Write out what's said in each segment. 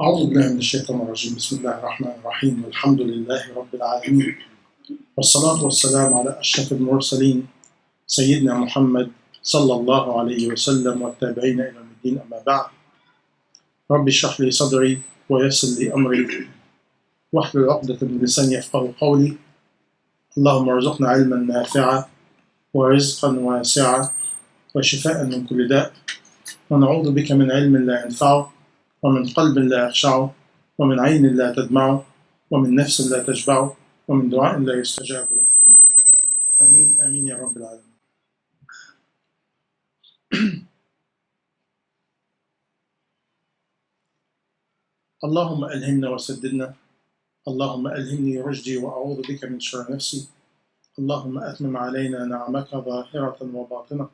أعوذ بالله من الشيطان الرجيم. بسم الله الرحمن الرحيم. والحمد لله رب العالمين، والصلاة والسلام على أشرف المرسلين سيدنا محمد صلى الله عليه وسلم والتابعين إلى يوم الدين. أما بعد، رب اشرح لي صدري ويسر لي أمري واحلل عقدة من لساني يفقهوا قولي. اللهم ارزقنا علما نافعا ورزقا واسعا وشفاء من كل داء، ونعوذ بك من علم لا ينفع ومن قلب لا يخشع ومن عين لا تدمع ومن نفس لا تشبع ومن دعاء لا يستجاب له. آمين آمين يا رب العالمين. اللهم ألهمنا وسددنا، اللهم ألهمني رشدي وأعوذ بك من شر نفسي. اللهم أتمم علينا نعمك ظاهرة وباطنة،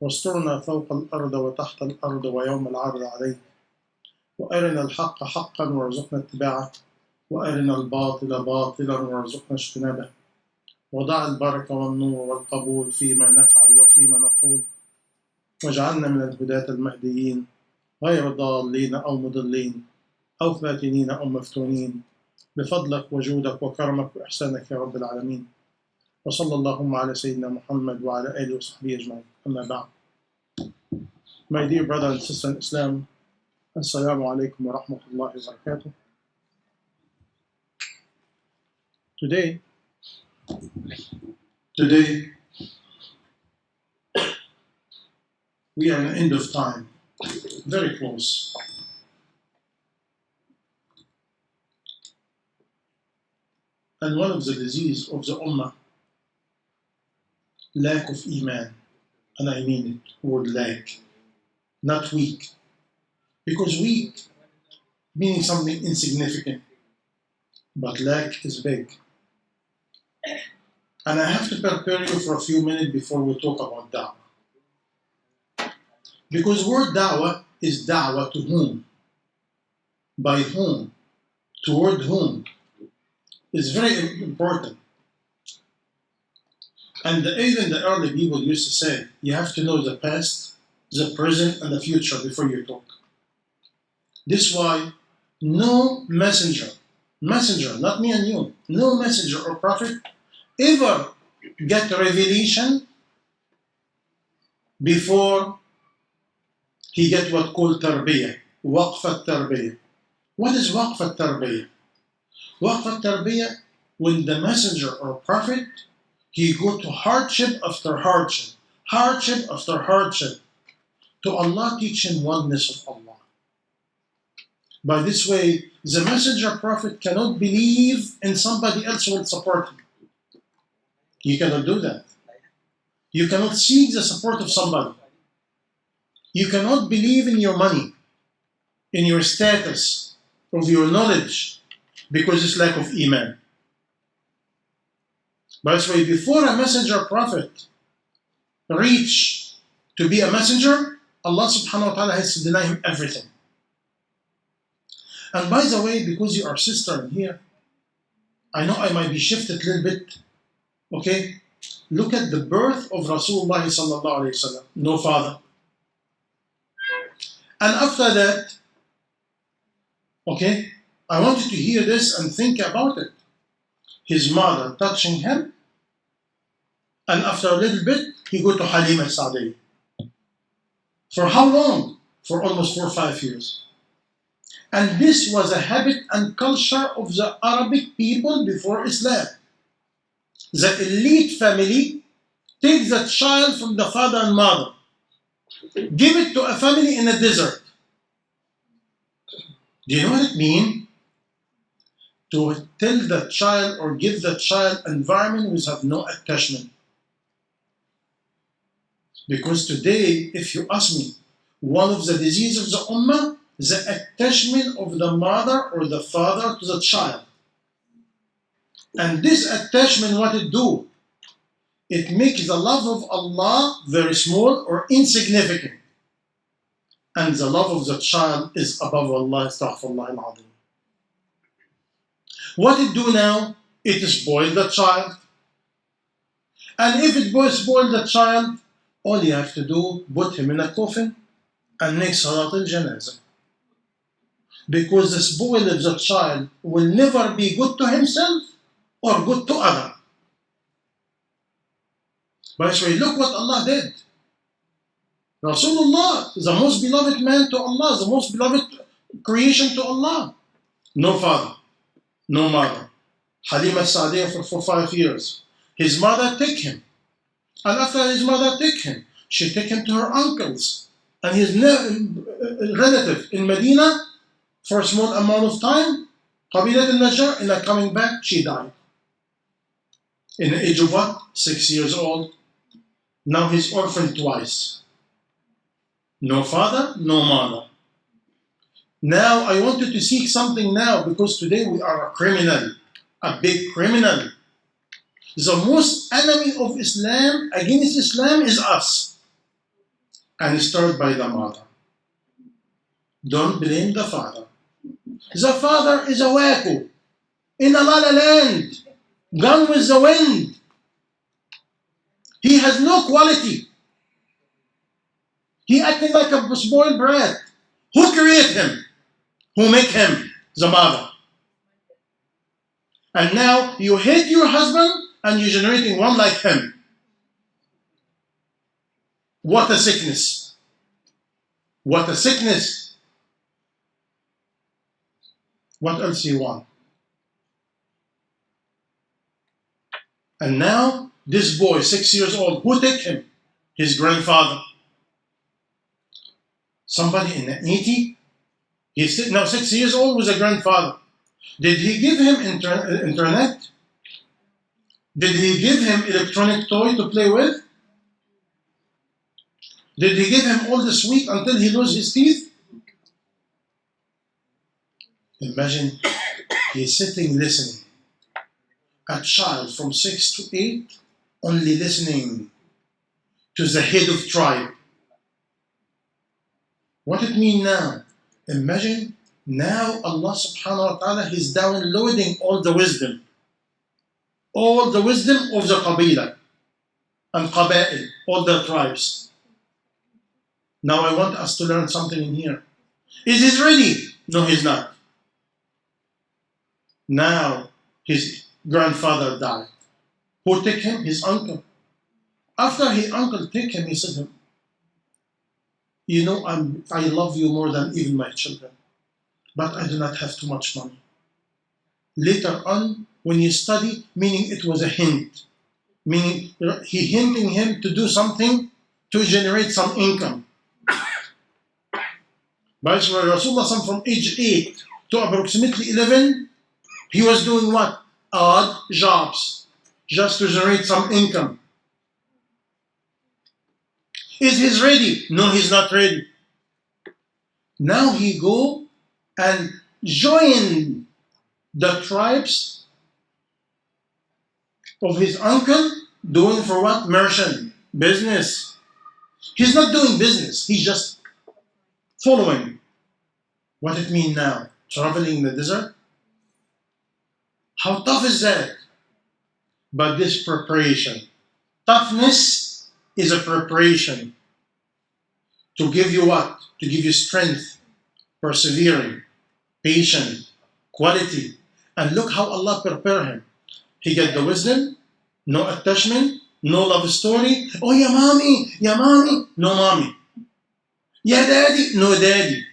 واسترنا فوق الأرض وتحت الأرض ويوم العرض عليك، وأرنا الحق حقا وارزقنا اتباعه، وأرنا الباطل باطلا وارزقنا اجتنابه، وضع البركة والنور والقبول فيما نفعل وفيما نقول، واجعلنا من الهداة المهديين غير ضالين أو مضلين أو فاتنين أو مفتونين، بفضلك وجودك وكرمك وإحسانك يا رب العالمين. وصلى اللهم على سيدنا محمد وعلى آله وصحبه أجمعين. أما بعد. My dear brother and sister in Islam, Assalamu alaikum wa rahmatullahi wa barakatuh. Today, we are in the end of time, very close. And one of the diseases of the Ummah, lack of Iman. And I mean it, word lack, not weak. Because weak meaning something insignificant, but lack is big. And I have to prepare you for a few minutes before we talk about da'wah. Because word da'wah is da'wah to whom? By whom? Toward whom? It's very important. And even the early people used to say, you have to know the past, the present, and the future before you talk. This is why no messenger, not me and you, no messenger or prophet ever get revelation before he get what called tarbiyah, waqf tarbiyah. What is waqf tarbiyah? Waqf tarbiyah, when the messenger or prophet, he go to hardship after hardship, hardship after hardship, to Allah teach him oneness of Allah. By this way, the messenger prophet cannot believe in somebody else who will support him. You cannot do that. You cannot seek the support of somebody. You cannot believe in your money, in your status, of your knowledge, because it's lack of Iman. By this way, before a messenger prophet reach to be a messenger, Allah subhanahu wa ta'ala has to deny him everything. And by the way, because you are sister in here, I know I might be shifted a little bit, okay? Look at the birth of Rasulullah sallallahu alayhi wa sallam, no father. And after that, okay, I want you to hear this and think about it. His mother touching him, and after a little bit, he go to Halima al-Sa'diyya. For how long? For almost 4 or 5 years. And this was a habit and culture of the Arabic people before Islam. The elite family takes the child from the father and mother, give it to a family in a desert. Do you know what it means? To tell the child or give the child environment which have no attachment. Because today, if you ask me, one of the diseases of the Ummah, the attachment of the mother or the father to the child. And this attachment, what it do? It makes the love of Allah very small or insignificant. And the love of the child is above Allah, astaghfirullah al-azim. What it do now? It spoils the child. And if it spoils the child, all you have to do, put him in a coffin and make Salat al-Janazah. Because the spoil of the child will never be good to himself or good to other. By the way, look what Allah did. Rasulullah, the most beloved man to Allah, the most beloved creation to Allah. No father, no mother. Halima Sa'diyah for 5 years. His mother took him. And after his mother took him, she took him to her uncles and his relative in Medina for a small amount of time. Qabilat al-Najjar, and coming back, she died. In the age of what? 6 years old. Now he's orphaned twice. No father, no mother. Now I wanted to seek something now, because today we are a criminal, a big criminal. The most enemy of Islam, against Islam, is us. And start by the mother. Don't blame the father. The father is a wacko, in a la la land, gone with the wind. He has no quality. He acting like a spoiled brat. Who created him? Who make him? The mother. And now you hate your husband and you're generating one like him. What a sickness. What a sickness. What else do you want? And now this boy, 6 years old, who took him? His grandfather. Somebody in the 80? He's now 6 years old with a grandfather. Did he give him internet? Did he give him electronic toy to play with? Did he give him all the sweet until he loses his teeth? Imagine he's sitting listening. A child from 6 to 8 only listening to the head of tribe. What it mean now? Imagine now Allah subhanahu wa ta'ala is downloading all the wisdom. All the wisdom of the Qabila and Qaba'il, all the tribes. Now I want us to learn something in here. Is he ready? No, he's not. Now his grandfather died. Who took him? His uncle. After his uncle took him, he said to him, you know, I love you more than even my children, but I do not have too much money. Later on, when you study, meaning it was a hint, meaning he hinting him to do something to generate some income. By the way, Rasulullah from age 8 to approximately 11, he was doing what? Odd jobs, just to generate some income. Is he ready? No, he's not ready. Now he go and join the tribes of his uncle, doing for what? Merchant, business. He's not doing business, he's just following. What it mean now? Traveling in the desert? How tough is that? But this preparation. Toughness is a preparation to give you what? To give you strength, persevering, patient, quality. And look how Allah prepared him. He get the wisdom, no attachment, no love story. Oh, yeah, mommy, no mommy. Yeah, daddy, no daddy.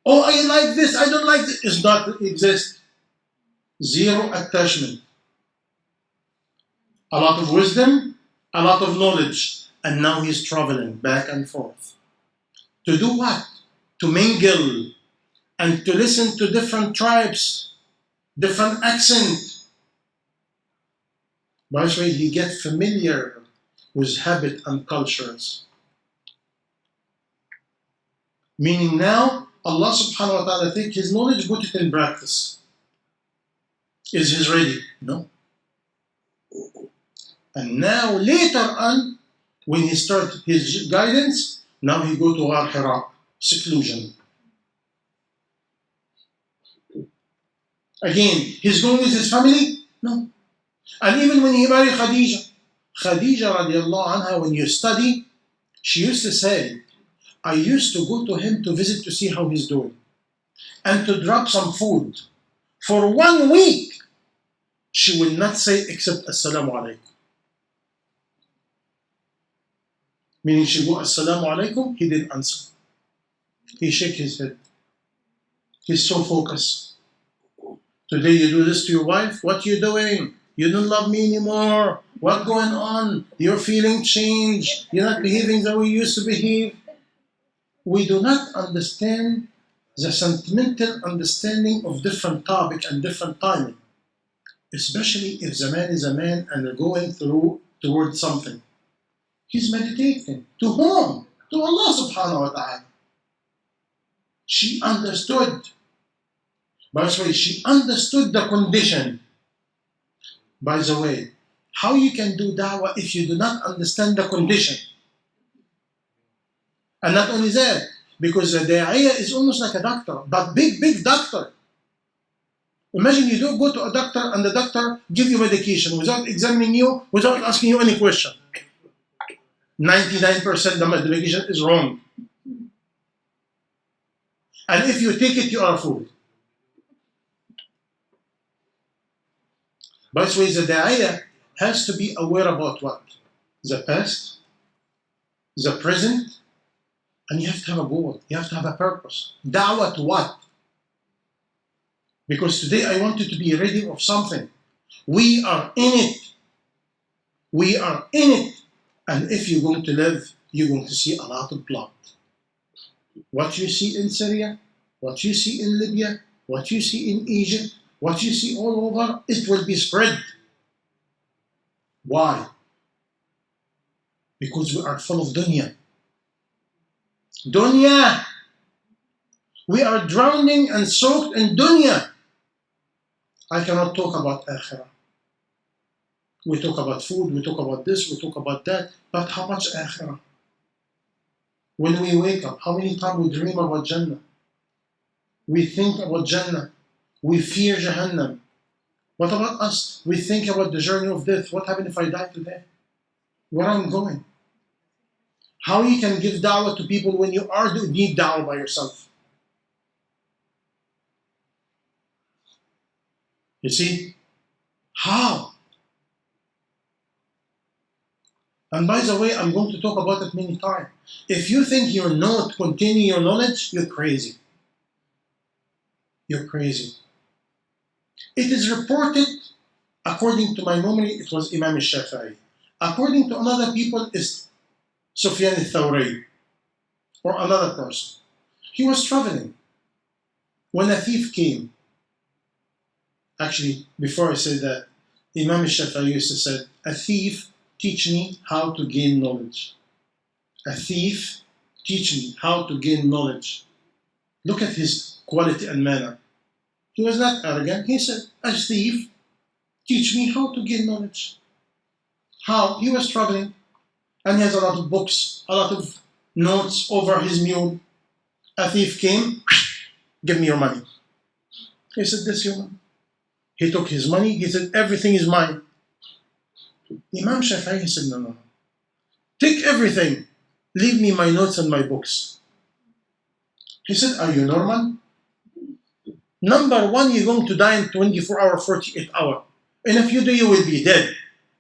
Oh, I like this, I don't like this. It's not exist. Zero attachment. A lot of wisdom, a lot of knowledge. And now he's traveling back and forth. To do what? To mingle and to listen to different tribes, different accent. By the way, he gets familiar with habit and cultures. Meaning now, Allah subhanahu wa ta'ala take his knowledge, put it in practice. Is he ready? No. And now later on, when he started his guidance, now he go to Ghar Hira, seclusion. Again, he's going with his family? No. And even when he married Khadija radiallahu anha, when you study, she used to say, I used to go to him to visit to see how he's doing and to drop some food. For 1 week, she will not say except Assalamu alaikum. Meaning she go Assalamu alaikum, he didn't answer. He shake his head. He's so focused. Today you do this to your wife, what you doing? You don't love me anymore. What going on? Your feeling changed. You're not behaving the way you used to behave. We do not understand the sentimental understanding of different topic and different timing. Especially if the man is a man and they're going through towards something. He's meditating. To whom? To Allah subhanahu wa ta'ala. She understood. By the way, she understood the condition. By the way, how you can do da'wah if you do not understand the condition? And not only that, because the da'iyah is almost like a doctor, but big doctor. Imagine you don't go to a doctor and the doctor give you medication without examining you, without asking you any question. 99% the medication is wrong. And if you take it, you are a fool. By the way, the da'iyah has to be aware about what? The past, the present, and you have to have a goal. You have to have a purpose. Da'wah to what? Because today I want you to be ready of something. We are in it. We are in it. And if you're going to live, you're going to see a lot of blood. What you see in Syria, what you see in Libya, what you see in Egypt, what you see all over, it will be spread. Why? Because we are full of dunya. Dunya. We are drowning and soaked in dunya. I cannot talk about akhirah. We talk about food, we talk about this, we talk about that, but how much akhirah? When we wake up, how many times we dream about Jannah? We think about Jannah. We fear Jahannam. What about us? We think about the journey of death. What happens if I die today? Where am I going? How you can give da'wah to people when you need da'wah by yourself? You see? How? And by the way, I'm going to talk about it many times. If you think you're not continuing your knowledge, you're crazy. You're crazy. It is reported, according to my memory, it was Imam al-Shafi'i. According to another people, it's Sufyan al-Thawri, or another person. He was traveling when a thief came. Actually, before I say that, Imam al-Shafi'i used to say, a thief teach me how to gain knowledge. A thief teach me how to gain knowledge. Look at his quality and manner. He was not arrogant. He said, a thief teach me how to gain knowledge. How? He was traveling and he has a lot of books, a lot of notes over his mule. A thief came, give me your money. He said, this your money. He took his money, he said, everything is mine. Imam Shafi'i said, no. Take everything. Leave me my notes and my books. He said, are you normal? Number one, you're going to die in 24 hours, 48 hours. In a few days, you will be dead.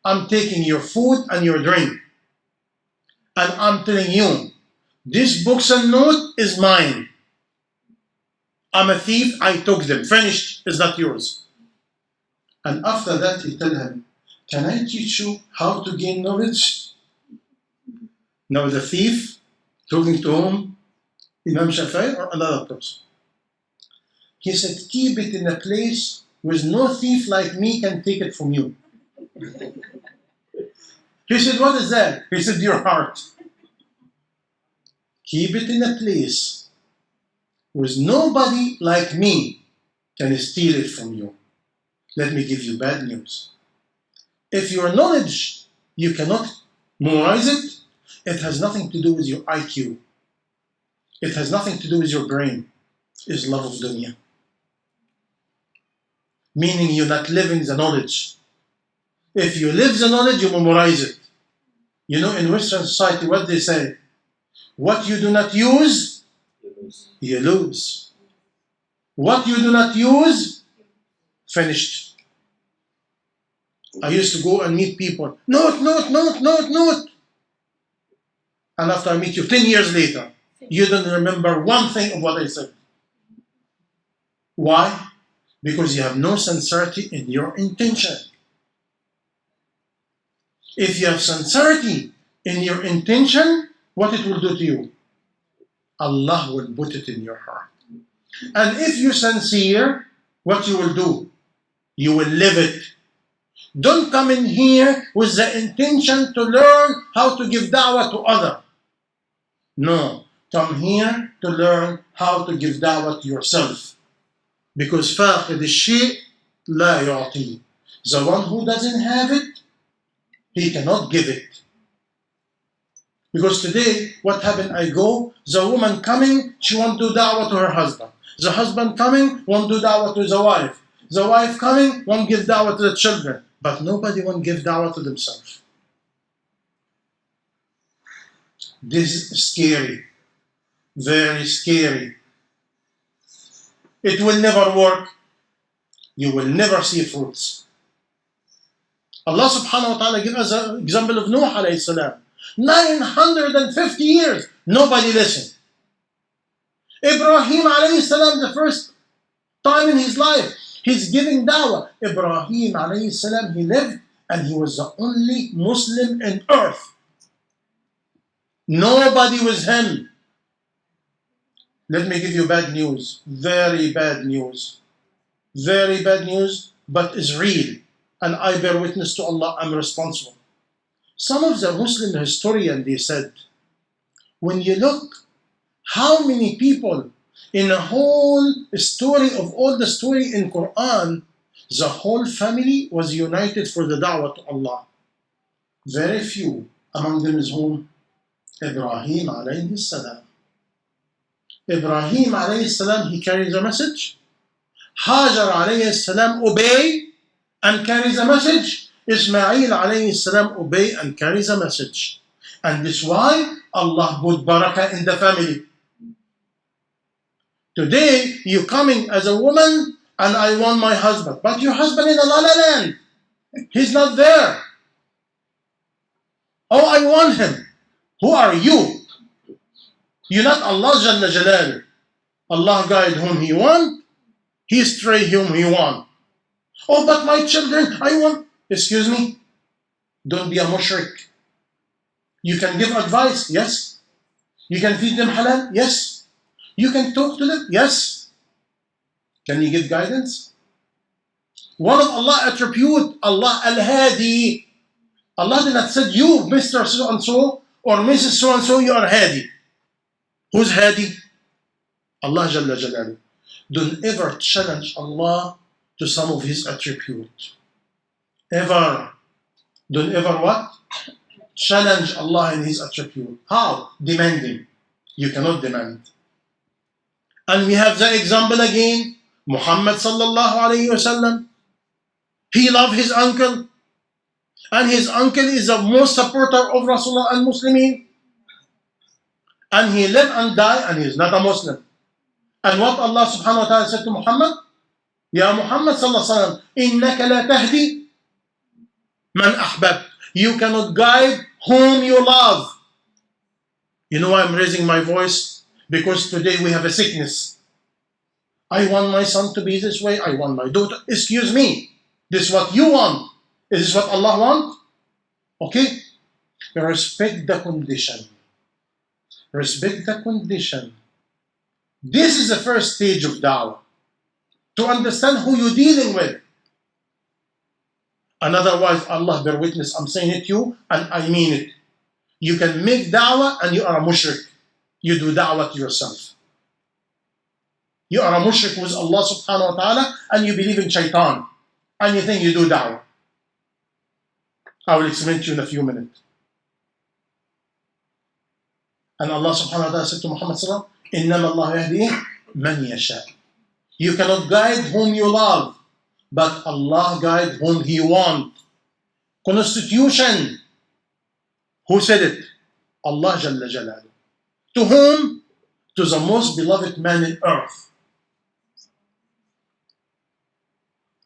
I'm taking your food and your drink. And I'm telling you, this books and note is mine. I'm a thief, I took them. Finished, it's not yours. And after that, he told him, can I teach you how to gain knowledge? Now the thief, talking to whom? Imam Shafi'i or another person? He said, keep it in a place where no thief like me can take it from you. He said, what is that? He said, your heart. Keep it in a place where nobody like me can steal it from you. Let me give you bad news. If your knowledge, you cannot memorize it, it has nothing to do with your IQ. It has nothing to do with your brain. It's love of dunya. Meaning you're not living the knowledge. If you live the knowledge, you memorize it. You know, in Western society, what they say, What you do not use, you lose. What you do not use, finished. I used to go and meet people. Note, note, note, note, note. And after I meet you 10 years later, you don't remember one thing of what I said. Why? Because you have no sincerity in your intention. If you have sincerity in your intention, what it will do to you? Allah will put it in your heart. And if you're sincere, what you will do? You will live it. Don't come in here with the intention to learn how to give da'wah to others. No, come here to learn how to give da'wah to yourself. Because فاقد الشيء لا يعطيه. The one who doesn't have it, he cannot give it. Because today, what happened? I go, the woman coming, she won't do da'wah to her husband. The husband coming, won't do da'wah to the wife. The wife coming, won't give da'wah to the children. But nobody won't give da'wah to themselves. This is scary. Very scary. It will never work. You will never see fruits. Allah subhanahu wa ta'ala gives us an example of Nuh alayhi salam. 950 years, nobody listened. Ibrahim alayhi salam, the first time in his life, he's giving da'wah. Ibrahim alayhi salam, he lived and he was the only Muslim in earth. Nobody was him. Let me give you bad news. Very bad news. Very bad news, but it's real. And I bear witness to Allah, I'm responsible. Some of the Muslim historians, they said, when you look how many people in a whole story of all the story in Quran, the whole family was united for the da'wah to Allah. Very few. Among them is whom? Ibrahim alayhi salam. Ibrahim alayhi salam, he carries a message. Hajar alayhi salam obey and carries a message. Ismail alayhi salam obey and carries a message. And this is why Allah put barakah in the family. Today, you coming as a woman and I want my husband. But your husband in the La La Land. He's not there. Oh, I want him. Who are you? You're not Allah Jalla Jalal. Allah guide whom He want. He stray whom He want. Oh, but my children, I want. Excuse me? Don't be a mushrik. You can give advice, yes. You can feed them halal, yes. You can talk to them, yes. Can you give guidance? One of Allah attribute, Allah Al-Hadi. Allah did not say you, Mr. So-and-so, or Mrs. So-and-so, you are Hadi. Who's Hadi? Allah Jalla Jalaluhu. Don't ever challenge Allah to some of His attributes. Ever. Don't ever what? Challenge Allah in His attribute. How? Demanding. You cannot demand. And we have the example again. Muhammad sallallahu alayhi wasallam. He loved his uncle. And his uncle is the most supporter of Rasulullah and Muslimin. And he lived and died and he is not a Muslim. And what Allah subhanahu wa ta'ala said to Muhammad? Ya Muhammad sallallahu alayhi wa sallam, innaka la tahdi man ahbab. You cannot guide whom you love. You know why I'm raising my voice? Because today we have a sickness. I want my son to be this way. I want my daughter. Excuse me. This is what you want. Is this what Allah wants? Okay? Respect the condition. Respect the condition. This is the first stage of da'wah. To understand who you're dealing with. And otherwise, Allah bear witness, I'm saying it to you and I mean it. You can make da'wah and you are a mushrik. You do da'wah to yourself. You are a mushrik with Allah subhanahu wa ta'ala and you believe in shaitan. And you think you do da'wah. I will explain to you in a few minutes. And Allah subhanahu wa ta'ala said to Muhammad sallallahu alayhi wa sallam, إِنَّمَا اللَّهُ يَهْدِي مَنْ يَشَاءُ. You cannot guide whom you love, but Allah guide whom He wants. Constitution. Who said it? Allah Jalla Jalaluhu. To whom? To the most beloved man in earth.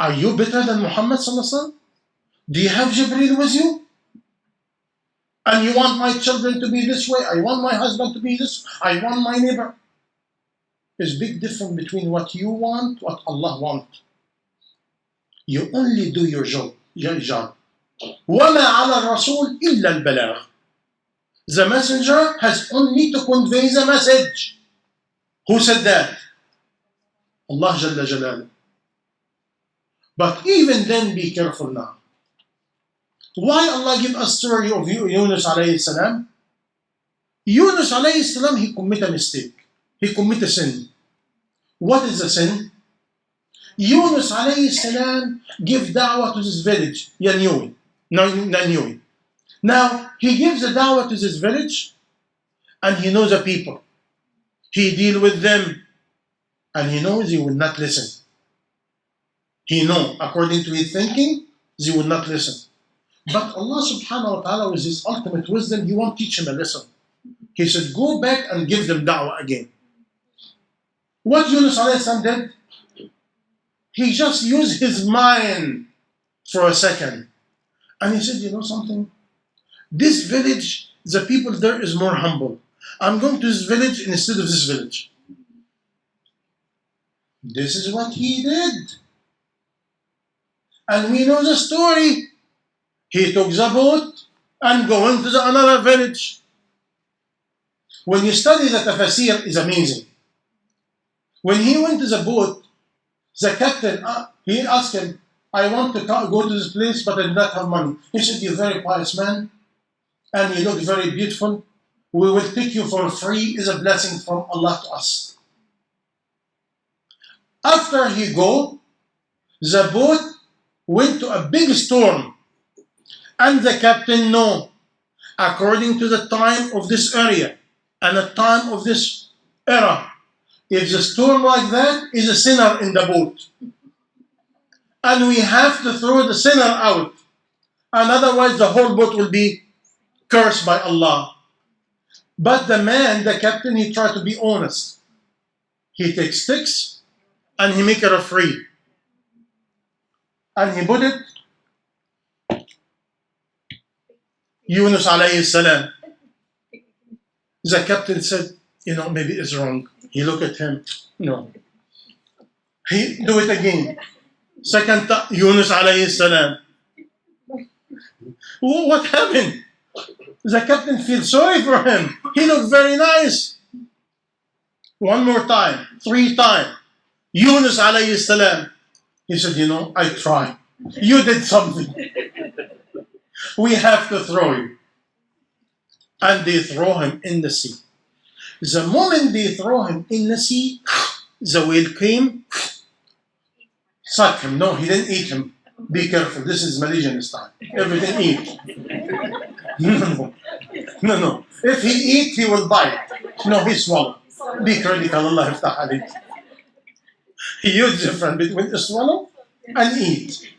Are you better than Muhammad sallallahu alaihi wasallam? Do you have Jibreel with you? And you want my children to be this way? I want my husband to be this. I want my neighbor. There's a big difference between what you want, what Allah wants. You only do your job. وَمَا عَلَى الرَّسُولِ إِلَّا الْبَلَاغِ. The messenger has only to convey the message. Who said that? Allah Jalla Jalaluhu. But even then, be careful now. Why Allah give us story of Yunus alayhi salam? Yunus alayhi salam, he commit a mistake. He commit a sin. What is the sin? Yunus alayhi salam give da'wah to this village, Yanui. Now, he gives the da'wah to this village and he knows the people. He deal with them and he knows he will not listen. He know, according to his thinking, they will not listen. But Allah subhanahu wa ta'ala, with his ultimate wisdom, he won't teach him a lesson. He said, go back and give them da'wah again. What Yunus alayhi salam did? He just used his mind for a second. And he said, you know something? This village, the people there is more humble. I'm going to this village instead of this village. This is what he did. And we know the story. He took the boat and going to another village. When you study the tafsir, is amazing. When he went to the boat, the captain, he asked him, I want to go to this place, but I do not have money. He said, you're a very pious man, and you look very beautiful. We will take you for free. Is a blessing from Allah to us. After he go, the boat went to a big storm. And the captain know, according to the time of this area, and the time of this era, if the storm like that is a sinner in the boat. And we have to throw the sinner out. And otherwise the whole boat will be cursed by Allah. But the man, the captain, he tried to be honest. He takes sticks and he make it a free. And he put it, Yunus alayhi salam. The captain said, you know, maybe it's wrong. He looked at him. No. He do it again. Second time, Yunus alayhi salam. What happened? The captain feels sorry for him. He looked very nice. One more time. 3 times. Yunus alayhi salam. He said, you know, I tried. You did something. We have to throw you. And they throw him in the sea. The moment they throw him in the sea, the whale came, sucked him. No, he didn't eat him. Be careful. This is Malaysian this time. Everything eat. No. If he eat, he will bite. No, he swallow. Be critical. Allah yaftah alayk. Huge difference between swallow and eat.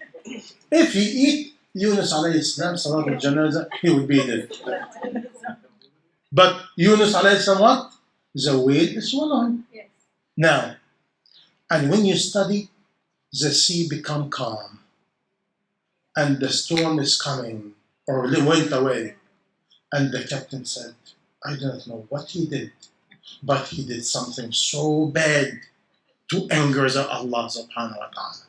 If he eat, Yunus alayhi salam, salat al-janaza, he would be dead. But Yunus alayhi salam, what? The whale is swallowing. Yes. Now, and when you study, the sea become calm. And the storm is coming, or they went away. And the captain said, I don't know what he did, but he did something so bad to anger Allah subhanahu wa ta'ala.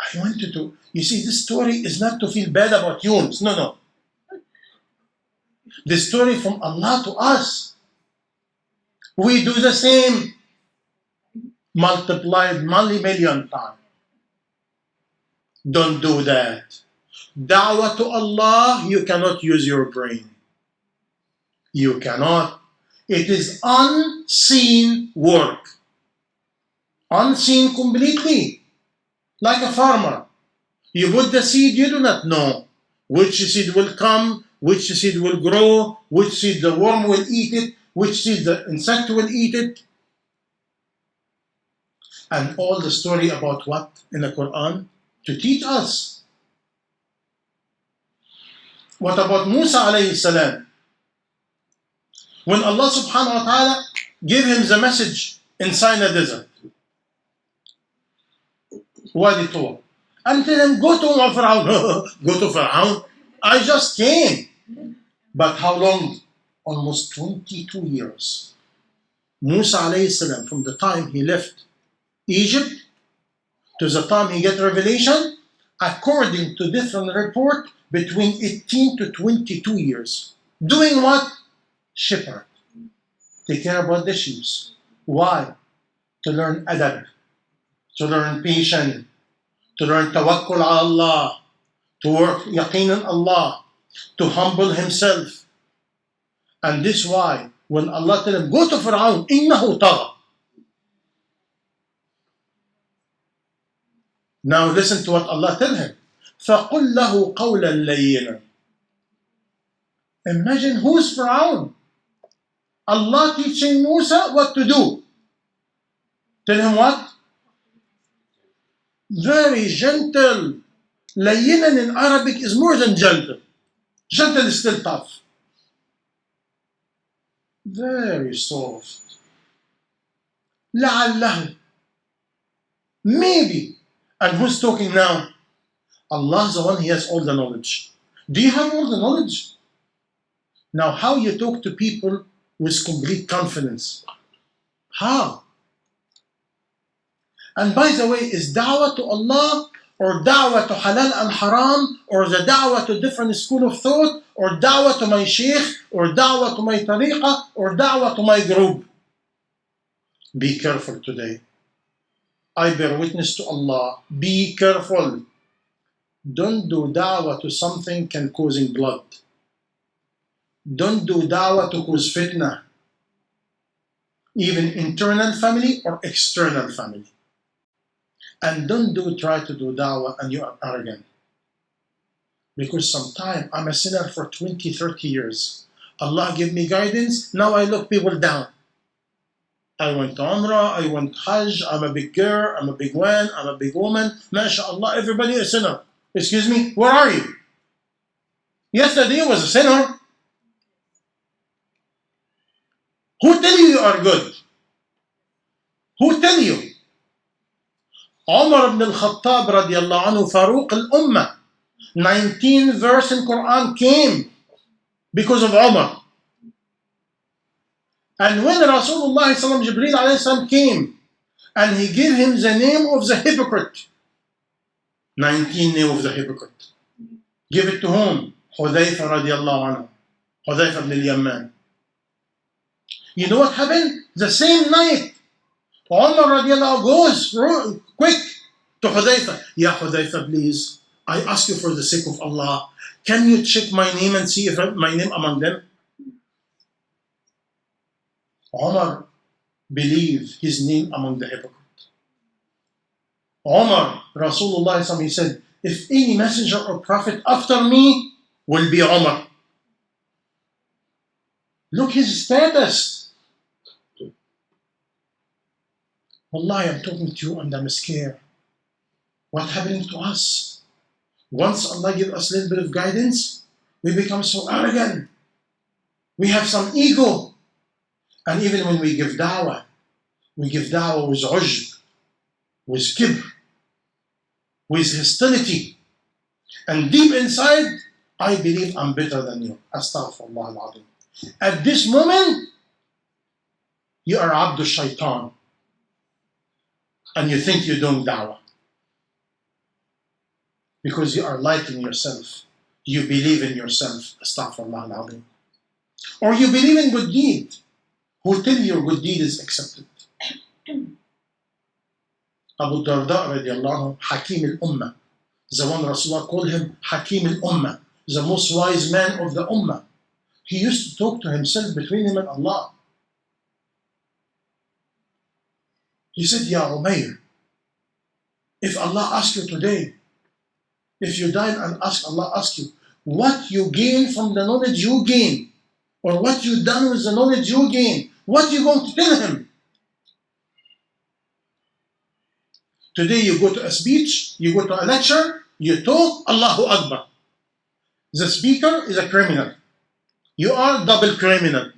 I wanted to, you see, this story is not to feel bad about Yunus. No. The story from Allah to us. We do the same, multiplied million times. Don't do that. Da'wah to Allah, you cannot use your brain. You cannot. It is unseen work. Unseen completely. Like a farmer. You put the seed, you do not know which seed will come, which seed will grow, which seed the worm will eat it, which seed the insect will eat it. And all the story about what in the Quran? To teach us. What about Musa alayhi salam? When Allah subhanahu wa ta'ala gave him the message in Sinai desert, Wadi Tuwa, and tell him, go to Fir'aun. Go to Fir'aun? I just came. But how long? Almost 22 years. Musa alayhi salam, from the time he left Egypt to the time he get revelation, according to different report, between 18 to 22 years. Doing what? Shepherd. Take care about the sheep. Why? To learn adab, to learn patience, to learn tawakkul ala Allah, to work yaqeen on Allah, to humble himself. And this why, when Allah tell him, go to Fir'aun, innahu tagha. Now listen to what Allah tell him. فَقُلْ لَهُ قَوْلًا لَيِّنًا. Imagine who's Fir'aun. Allah teaching Musa what to do. Tell him what? Very gentle. Layyinan in Arabic is more than gentle. Gentle is still tough. Very soft. لعله. Maybe. And who's talking now? Allah is the one, He has all the knowledge. Do you have all the knowledge? Now, how you talk to people with complete confidence? How? And by the way, is da'wah to Allah or da'wah to halal and haram, or the da'wah to different school of thought, or da'wah to my sheikh, or da'wah to my tariqah, or da'wah to my group? Be careful today. I bear witness to Allah. Be careful. Don't do da'wah to something can causing blood. Don't do da'wah to cause fitna, even internal family or external family. And don't try to do da'wah and you are arrogant. Because sometimes I'm a sinner for 20, 30 years. Allah give me guidance, now I look people down. I went to Umrah, I went Hajj, I'm a big girl, I'm a big man, I'm a big woman. MashaAllah, everybody is a sinner. Excuse me, where are you? Yesterday you was a sinner. Who tell you you are good? Who tell you? Umar ibn al-Khattab radiallahu anhu, Faruq al-Ummah, 19 verse in Quran came because of Umar. And when Rasulullah Jibreel alayhi salam came and he gave him the name of the hypocrite, 19 name of the hypocrite. Give it to whom? Hudayfa radiallahu anhu. Hudayfa ibn al-Yamman. You know what happened? The same night, Umar radiallahu goes quick to Hudayfa. Ya Hudayfa, please, I ask you for the sake of Allah, can you check my name and see if my name among them? Umar believed his name among the hypocrites. Umar, Rasulullah, he said, if any messenger or prophet after me will be Umar. Look his status. Wallahi, I'm talking to you and I'm scared. What's happening to us? Once Allah gives us a little bit of guidance, we become so arrogant. We have some ego. And even when we give da'wah with ujb, with kibr, with hostility. And deep inside, I believe I'm better than you. Astaghfirullah al-azim. At this moment, you are Abdul Shaitan. And you think you're doing da'wah. Because you are liking yourself. You believe in yourself. Astaghfirullah al-azim. Or you believe in good deed. Who tell you your good deed is accepted. Abu Darda radiallahu anhu, Hakim al-Ummah. The one Rasulullah called him Hakim al-Ummah, the most wise man of the Ummah. He used to talk to himself between him and Allah. He said, Ya Umayr, if Allah asks you today, if you die and Allah asks you, what you gain from the knowledge you gain, or what you done with the knowledge you gain, what you going to tell him? Today you go to a speech, you go to a lecture, you talk, Allahu Akbar. The speaker is a criminal. You are double criminal.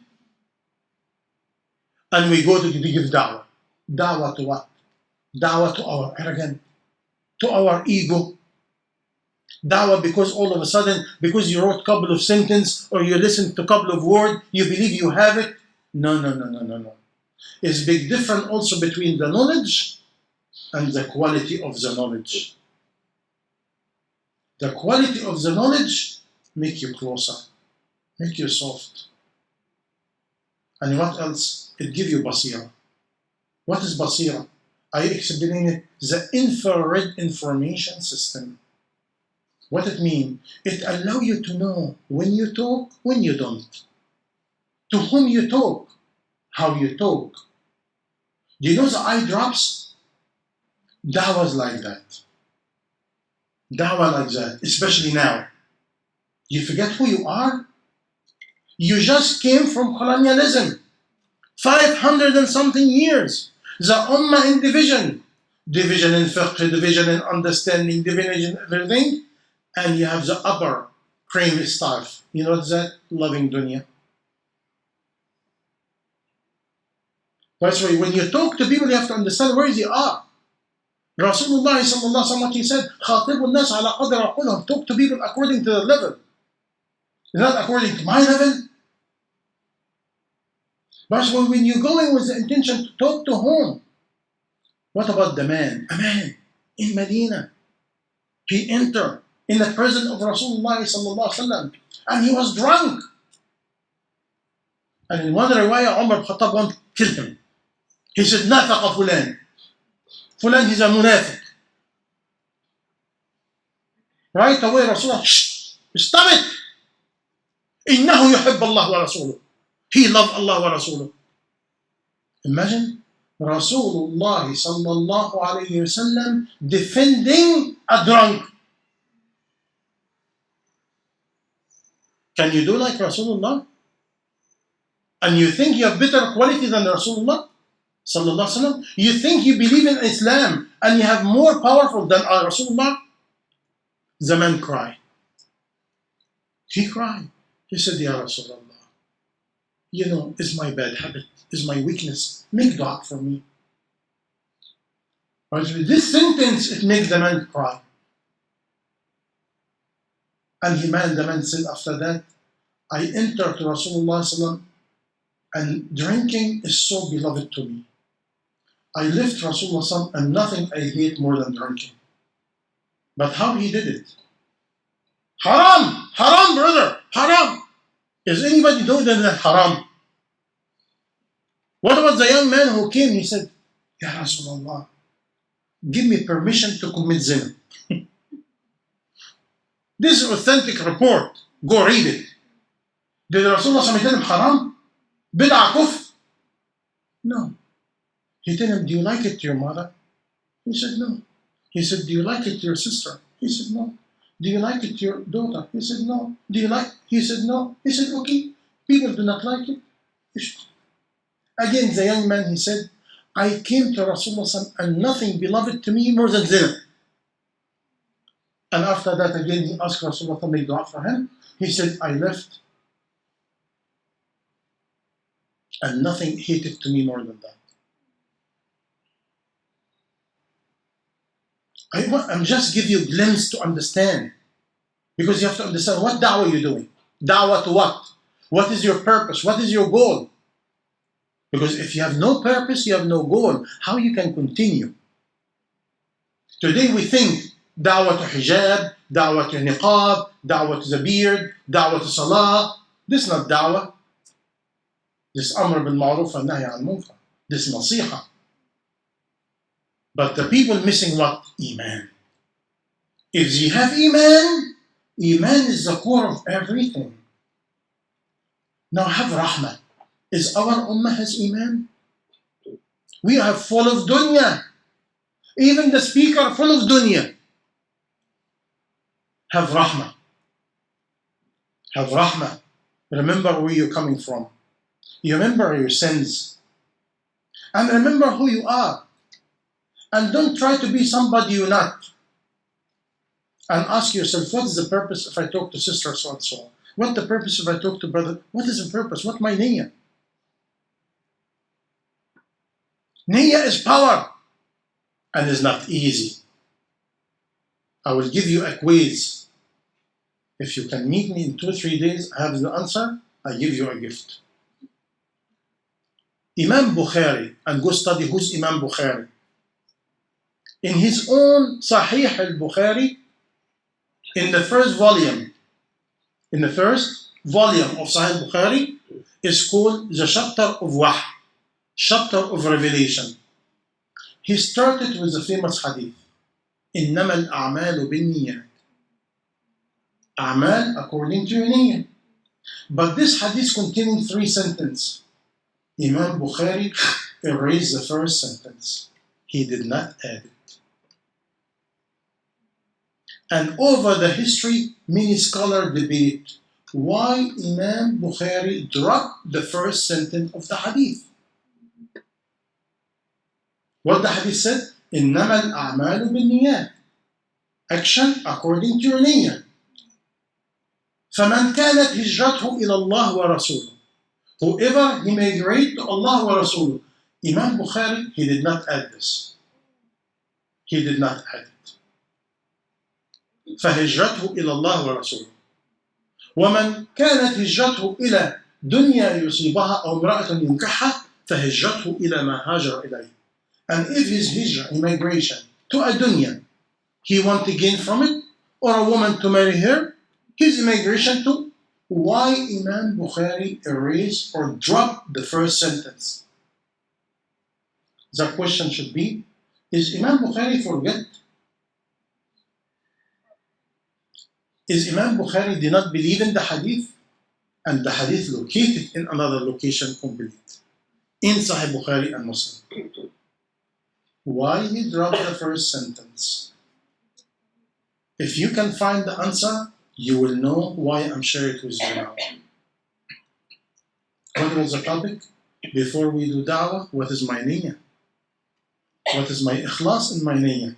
And we go to give da'wah. Da'wah to what? Da'wah to our arrogance, to our ego. Da'wah because all of a sudden, because you wrote a couple of sentences or you listened to a couple of words, you believe you have it. No, no, no, no, no, no. It's a big difference also between the knowledge and the quality of the knowledge. The quality of the knowledge make you closer, make you soft. And what else? It gives you basira. What is basira? I explain it, the infrared information system. What it means? It allows you to know when you talk, when you don't. To whom you talk, how you talk. Do you know the eye drops? Dawah's like that. Dawah like that, especially now. You forget who you are? You just came from colonialism. 500 and something years. The Ummah in division. Division in fiqh, division in understanding, division in everything. And you have the upper cream stuff. You know what's that? Loving dunya. That's why when you talk to people, you have to understand where they are. Rasulullah sallallahu alaihi wasallam, he said, خاطب الناس على قدر عقولهم. Talk to people according to their level. Not according to my level. But when you're going with the intention to talk to whom? What about the man? A man in Medina. He entered in the presence of Rasulullah sallallahu alaihi wasallam, and he was drunk. And in one riwayah, Umar ibn Khattab wanted to kill him. He said, نافق فلان. Fulan is a munafiq. Right away, Rasulullah, shh, stop it. إنه يحب الله ورسوله. He loved Allah wa Rasuluh. Imagine Rasulullah sallallahu alayhi wasallam defending a drunk. Can you do like Rasulullah? And you think you have better quality than Rasulullah sallallahu alayhi wasallam? You think you believe in Islam and you have more powerful than Rasulullah? The man cried. He cried. He said, Ya Rasulullah, you know, it's my bad habit, it's my weakness. Make dua for me. But with this sentence, it makes the man cry. And the man said after that, I entered to Rasulullah sallam, and drinking is so beloved to me. I left Rasulullah sallam, and nothing I hate more than drinking. But how he did it? Haram! Haram, brother! Haram! Is anybody doing that haram? What about the young man who came? He said, Ya Rasulullah, give me permission to commit zina. This is authentic report. Go read it. Did Rasulullah tell him haram? Bid'ah kufr? No. He told him, do you like it to your mother? He said, no. He said, do you like it to your sister? He said, no. Do you like it to your daughter? He said, no. Do you like? He said, no. He said, okay. People do not like it. Again, the young man, he said, I came to Rasulullah and nothing beloved to me more than zina. And after that, again, he asked Rasulullah to make dua for him. He said, I left and nothing hated to me more than that. I'm just give you a glimpse to understand. Because you have to understand what da'wah you're doing. Da'wah to what? What is your purpose? What is your goal? Because if you have no purpose, you have no goal. How you can continue? Today we think da'wah to hijab, da'wah to niqab, da'wah to the beard, da'wah to salah. This is not da'wah. This is amr bil ma'ruf and nahy al munkar. This is nasiha. But the people missing what? Iman. If they have Iman, Iman is the core of everything. Now have Rahmah. Is our Ummah has Iman? We are full of dunya. Even the speaker full of dunya. Have Rahmah. Have Rahmah. Remember where you're coming from. You remember your sins. And remember who you are. And don't try to be somebody you're not. And ask yourself, what is the purpose if I talk to sister so and so? What the purpose if I talk to brother? What is the purpose? What my niyyah? Niyyah is power and is not easy. I will give you a quiz. If you can meet me in 2 or 3 days, I have the answer, I give you a gift. Imam Bukhari, and go study who's Imam Bukhari. In his own Sahih al-Bukhari, in the first volume of Sahih Bukhari, is called the chapter of Wahy, chapter of revelation. He started with the famous hadith, إِنَّمَا الْأَعْمَالُ بِالنِّيَّاتِ. A'mal according to your niyyah. But this hadith containing 3 sentences. Imam Bukhari erased the first sentence. He did not add it. And over the history, many scholars debate why Imam Bukhari dropped the first sentence of the hadith. What the hadith said? إِنَّمَا الْأَعْمَالُ بِالنِّيَّاتِ. Action according to your niyyah. فَمَنْ كَانَتْ هِجْرَتْهُ إِلَى اللَّهِ وَرَسُولُهُ. Whoever he migrate to Allah wa Rasul. Imam Bukhari, he did not add this. He did not add it. فهجرته إلى الله ورسوله. ومن كانت هجرته إلى دنيا يصيبها أو امرأة ينكحها فهجرته إلى ما هاجر إليه. And if his hijrah, immigration, to a dunya, he want to gain from it, or a woman to marry her, his immigration to. Why Imam Bukhari erased or dropped the first sentence? The question should be, is Imam Bukhari forget? Is Imam Bukhari did not believe in the hadith? And the hadith located in another location complete. In Sahih Bukhari and Muslim. Why he dropped the first sentence? If you can find the answer, you will know why I'm sharing it with you now. What was the topic? Before we do da'wah, what is my niyyah? What is my ikhlas in my niyyah?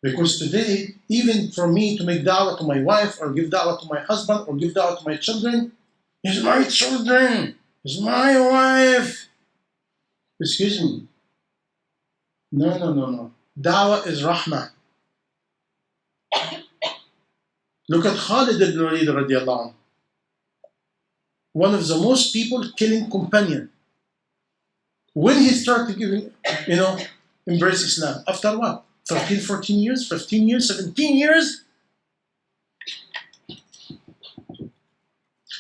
Because today, even for me to make da'wah to my wife, or give da'wah to my husband, or give da'wah to my children, it's my children, it's my wife. Excuse me. No. Da'wah is rahmah. Look at Khalid ibn Walid radiallahu anhu. One of the most people killing companion. When he started giving, embrace Islam, after what? 13, 14 years, 15 years, 17 years?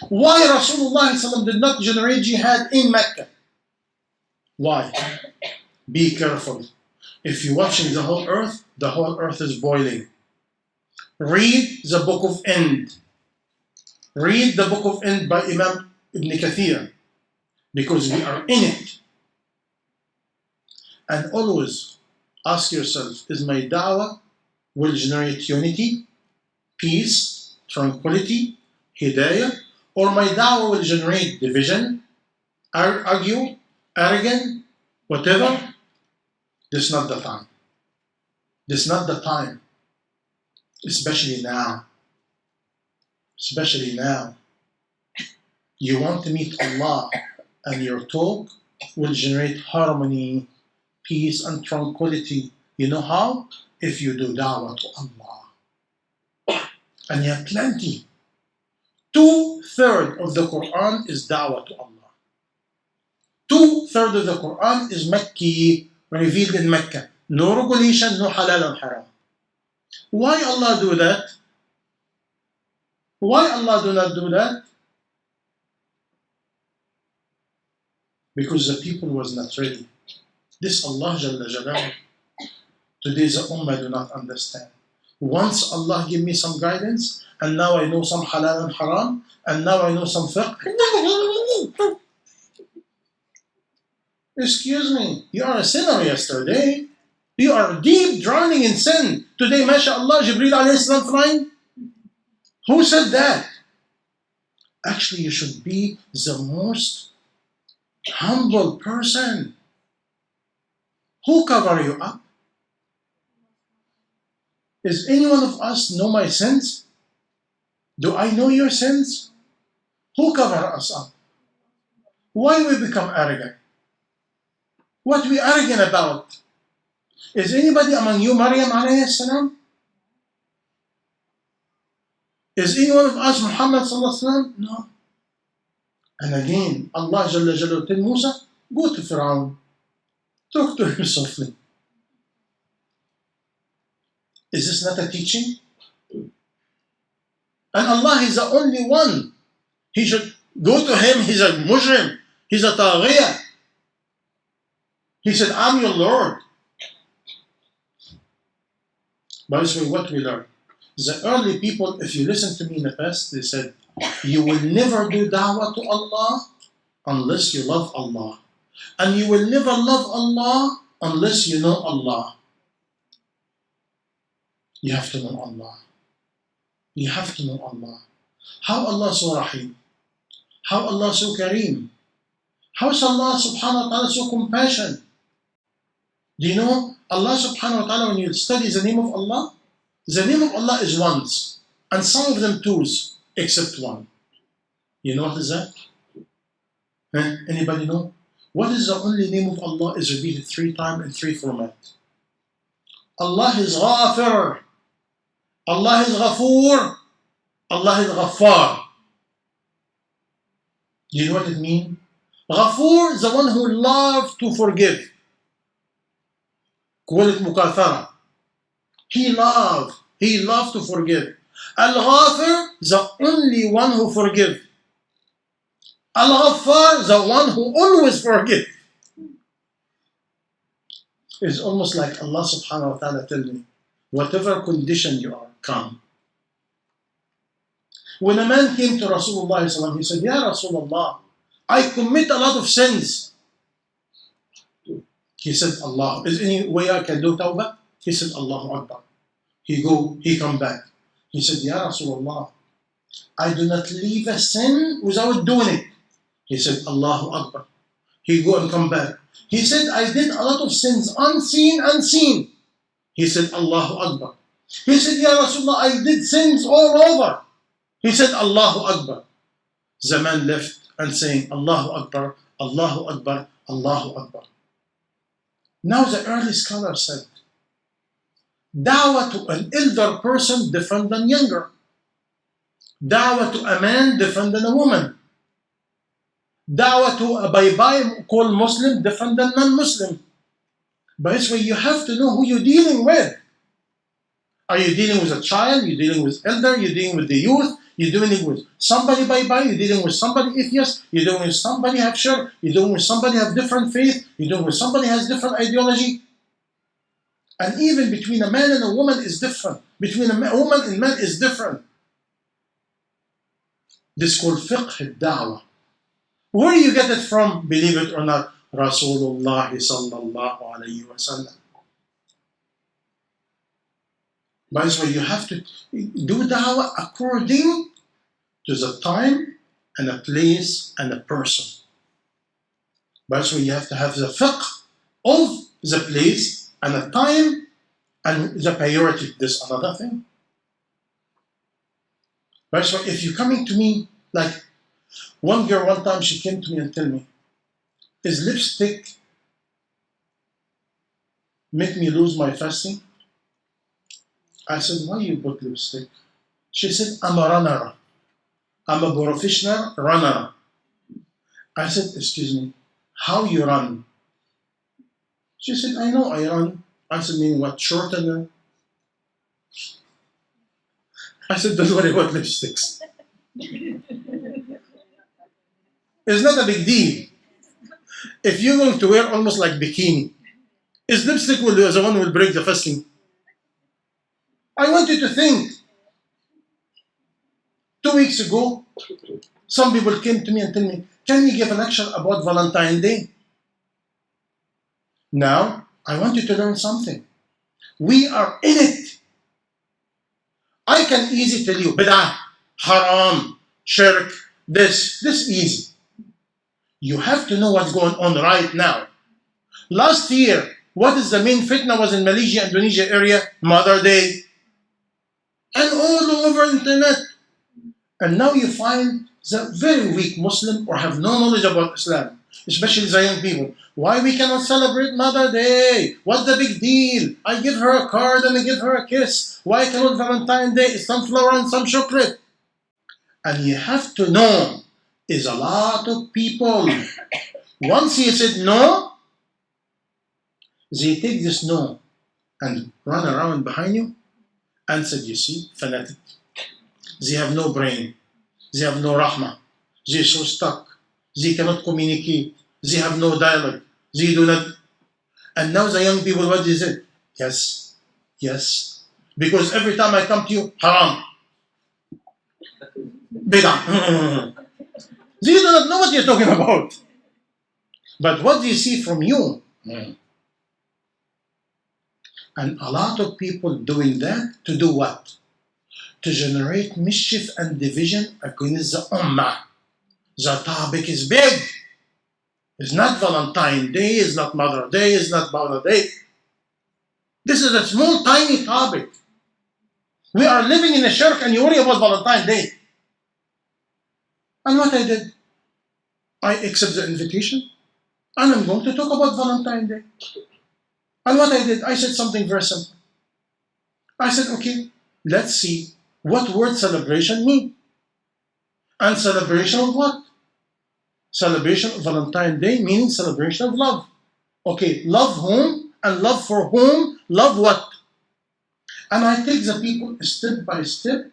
Why Rasulullah did not generate jihad in Mecca? Why? Be careful. If you're watching the whole earth is boiling. Read the book of End. Read the book of End by Imam Ibn Kathir, because we are in it. And always ask yourself, is my da'wah will generate unity, peace, tranquility, hidayah, or my da'wah will generate division, argue, arrogant, whatever? This is not the time. This is not the time. Especially now. Especially now. You want to meet Allah, and your talk will generate harmony, peace, and tranquility. You know how? If you do da'wah to Allah. And you have plenty. 2/3 of the Quran is da'wah to Allah. 2/3 of the Quran is Makki, revealed in Mecca. No regulation, no halal and haram. Why Allah do that? Why Allah do not do that? Because the people was not ready. This Allah Jalla Jalaluhu. Today the Ummah do not understand. Once Allah give me some guidance, and now I know some halal and haram, and now I know some fiqh. Excuse me, you are a sinner yesterday. You are deep drowning in sin. Today, mashallah, Jibreel alayhi salam flying. Who said that? Actually, you should be the most humble person. Who cover you up? Is any one of us know my sins? Do I know your sins? Who cover us up? Why we become arrogant? What we arrogant about? Is anybody among you Maryam alayhi salam? Is any one of us Muhammad sallallahu alayhi wa sallam? No. And again, Allah Jalla Jalla tell Musa, go to Fir'aun. Talk to him softly. Is this not a teaching? And Allah is the only one. He should go to him. He's a mujrim. He's a taghiyah. He said, I'm your Lord. By this way, what we learn? The early people, if you listen to me in the past, they said, you will never do da'wah to Allah unless you love Allah. And you will never love Allah unless you know Allah. You have to know Allah. You have to know Allah. How Allah so Rahim? How Allah so Kareem? How is Allah subhanahu wa ta'ala so compassionate? Do you know Allah subhanahu wa ta'ala, when you study the name of Allah, the name of Allah is ones, and some of them twos, except one. You know what is that? Anybody know? What is the only name of Allah is repeated 3 times in 3 formats? Allah is Ghafir. Allah is Ghafoor. Allah is Ghaffar. Do you know what it means? Ghafoor is the one who loves to forgive. Quote Mukathara. He loves to forgive. Al-Ghafir, the only one who forgives. Al-Ghaffar, the one who always forgives. It's almost like Allah subhanahu wa ta'ala tell me, whatever condition you are, come. When a man came to Rasulullah, he said, Ya Rasulullah, I commit a lot of sins. He said, Allah, is any way I can do tawbah? He said, Allahu Akbar. He come back. He said, Ya Rasulullah, I do not leave a sin without doing it. He said, Allahu Akbar. He go and come back. He said, I did a lot of sins, unseen. He said, Allahu Akbar. He said, Ya Rasulullah, I did sins all over. He said, Allahu Akbar. The man left and saying, Allahu Akbar, Allahu Akbar, Allahu Akbar. Now the early scholar said, da'wah to an elder person different than younger. Da'wah to a man different than a woman. Da'wah to a bye-bye called Muslim different than non-Muslim. By this way, you have to know who you're dealing with. Are you dealing with a child? You're dealing with elder? You're dealing with the youth? You're dealing with somebody bye-bye? You're dealing with somebody atheist? You're dealing with somebody have shirk? You're dealing with somebody have different faith? You're dealing with somebody has different ideology? And even between a man and a woman is different. Between a woman and man is different. This is called fiqh al-da'wah. Where do you get it from? Believe it or not, Rasulullah sallallahu alayhi wa sallam. By this way, you have to do da'wah according to the time and a place and a person. By this way, you have to have the fiqh of the place and the time and the priority. This is another thing. By this way, if you're coming to me, like one girl one time, she came to me and told me, is lipstick make me lose my fasting? I said, why you put lipstick? She said, I'm a runner. I'm a professional runner. I said, excuse me, how you run? She said, I know I run. I said, meaning what, shorter than? I said, don't worry about lipsticks. It's not a big deal. If you're going to wear almost like bikini, is lipstick the one who will break the fasting? I want you to think. 2 weeks ago, some people came to me and told me, can you give a lecture about Valentine's Day? Now, I want you to learn something. We are in it. I can easily tell you, bid'ah, haram, shirk, this easy. You have to know what's going on right now. Last year, what is the main fitna was in Malaysia, Indonesia area? Mother Day. And all over internet. And now you find the very weak Muslim or have no knowledge about Islam. especially the young people. Why we cannot celebrate Mother Day? What's the big deal? I give her a card and I give her a kiss. Why cannot Valentine's Day? Some flower and some chocolate. And you have to know, is a lot of people, once you said no, they take this no and run around behind you and said, you see, fanatic. They have no brain. They have no rahmah. They're so stuck. They cannot communicate. They have no dialogue. They do not. And now the young people, what they say? Yes, yes. Because every time I come to you, haram. Bid'ah. They do not know what you're talking about. But what do you see from you? And a lot of people doing that to do what? To generate mischief and division against the ummah. The topic is big. It's not Valentine's Day, it's not Mother Day, it's not Mother Day. This is a small, tiny topic. We are living in a shirk and you worry about Valentine's Day. And what I did? I accept the invitation and I'm going to talk about Valentine's Day. And what I did? I said something very simple. I said, okay, let's see what word celebration means. And celebration of what? Celebration of Valentine's Day meaning celebration of love. Okay, love whom and love for whom, love what? And I take the people step by step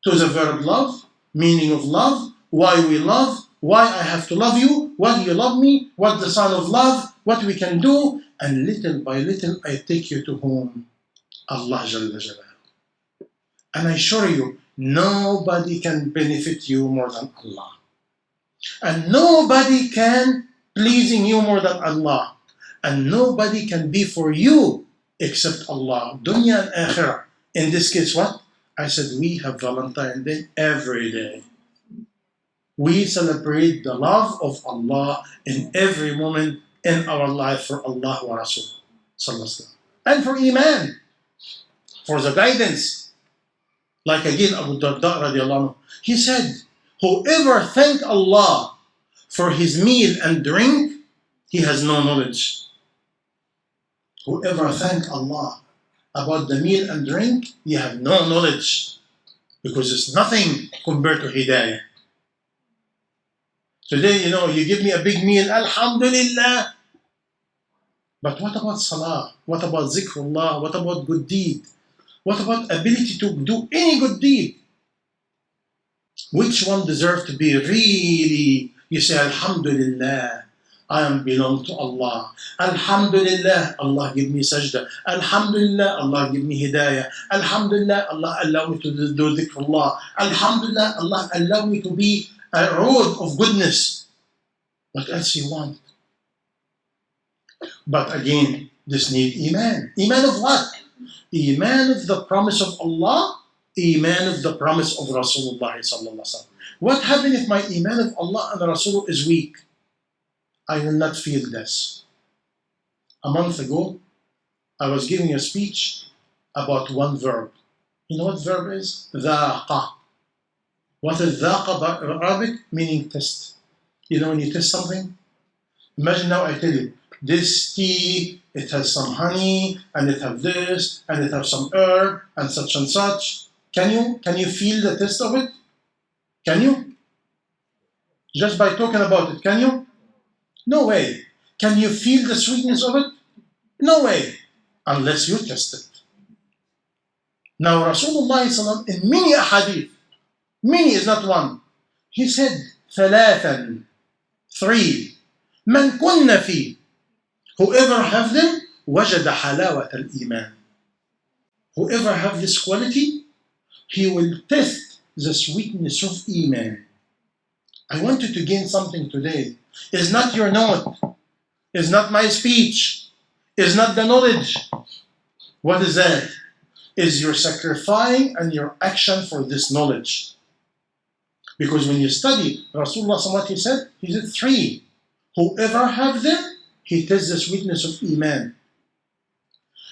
to the verb love, meaning of love, why we love, why I have to love you, why you love me, what the sign of love, what we can do, and little by little I take you to whom? Allah Jalla Jalaluhu. And I assure you, nobody can benefit you more than Allah. And nobody can pleasing you more than Allah. And nobody can be for you except Allah. Dunya and Akhirah. In this case, what? I said, we have Valentine's Day every day. We celebrate the love of Allah in every moment in our life for Allah wa Rasul. And for Iman. For the guidance. Like again, Abu Darda radiallahu anhu, he said, whoever thank Allah for his meal and drink, he has no knowledge. Whoever thank Allah about the meal and drink, you have no knowledge. Because it's nothing compared to Hidayah. Today, you give me a big meal, Alhamdulillah. But what about Salah? What about Zikrullah? What about good deed? What about ability to do any good deed? Which one deserves to be really, you say, Alhamdulillah, I am belong to Allah. Alhamdulillah, Allah give me sajda. Alhamdulillah, Allah give me hidayah. Alhamdulillah, Allah allow me to do dhikrullah. Alhamdulillah, Allah allow me to be a road of goodness. What else you want? But again, this need Iman. Iman of what? Iman of the promise of Allah, Iman of the promise of Rasulullah sallallahu alaihi wasallam. What happens if my Iman of Allah and Rasul is weak? I will not feel this. A month ago, I was giving a speech about one verb. You know what verb is? ذاق. What is ذاق by Arabic? Meaning test. When you test something? Imagine now I tell you, this tea, it has some honey, and it has this, and it has some herb, and such and such. Can you feel the taste of it? Can you? Just by talking about it, can you? No way. Can you feel the sweetness of it? No way. Unless you test it. Now Rasulullah in many ahadith, many is not one, he said, ثلاثا, three, من كن فيه, whoever have them, وجد حلاوة الإيمان. Whoever have this quality, he will test the sweetness of Iman. I want you to gain something today. It's not your note. It's not my speech. It's not the knowledge. What is that? Is your sacrificing and your action for this knowledge. Because when you study, Rasulullah he said three. Whoever have them, he tests the sweetness of Iman.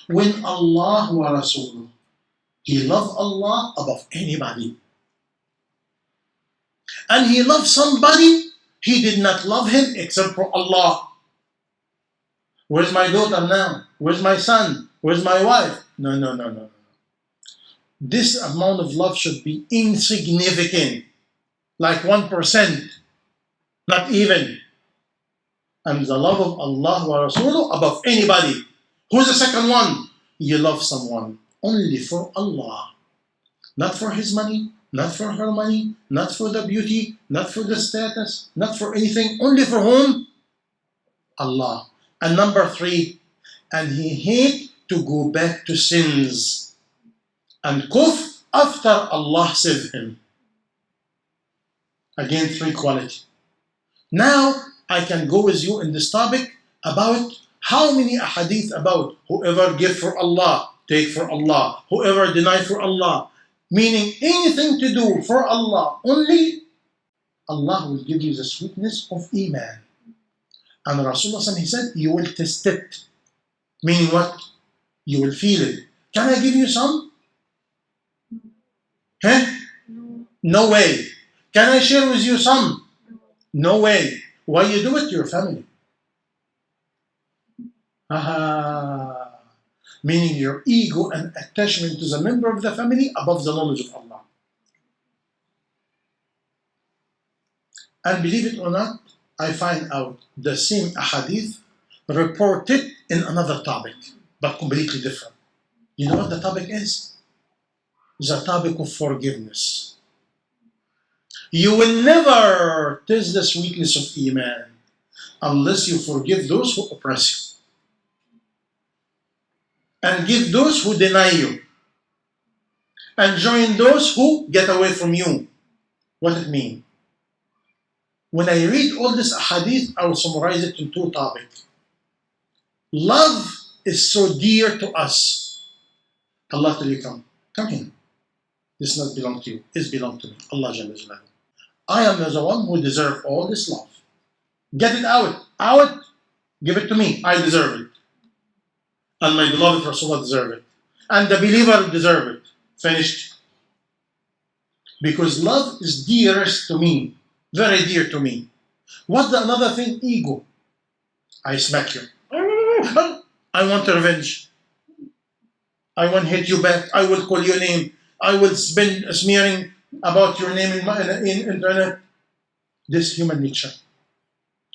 When Allah wa Rasul, he loves Allah above anybody. And he loves somebody He did not love him except for Allah. Where's my daughter now? Where's my son? Where's my wife? No, no, no, no. This amount of love should be insignificant, like 1%, not even. And the love of Allah wa Rasuluh above anybody. Who's the second one? You love someone only for Allah. Not for his money, not for her money, not for the beauty, not for the status, not for anything. Only for whom? Allah. And number 3, and he hate to go back to sins and kufr after Allah saved him. Again, 3 qualities. Now, I can go with you in this topic about how many ahadith about whoever give for Allah, take for Allah, whoever deny for Allah, meaning anything to do for Allah only, Allah will give you the sweetness of Iman. And Rasulullah, he said, you will test it. Meaning what? You will feel it. Can I give you some? Huh? No way. Can I share with you some? No way. Why you do it to your family? Meaning your ego and attachment to the member of the family above the knowledge of Allah. And believe it or not, I find out the same ahadith reported in another topic, but completely different. You know what the topic is? The topic of forgiveness. You will never taste the sweetness of Iman unless you forgive those who oppress you and give those who deny you and join those who get away from you. What it means? When I read all this ahadith, I will summarize it in 2 topics. Love is so dear to us. Allah tell you, come here. This does not belong to you. It belongs to me. Allah Jalla Jalaluhu. I am the one who deserves all this love. Get it out. Out. Give it to me. I deserve it. And my beloved Rasulullah deserve it. And the believer deserve it. Finished. Because love is dearest to me. Very dear to me. What the another thing? Ego. I smack you. I want revenge. I want to hit you back. I will call your name. I will spend smearing about your name in internet. This human nature.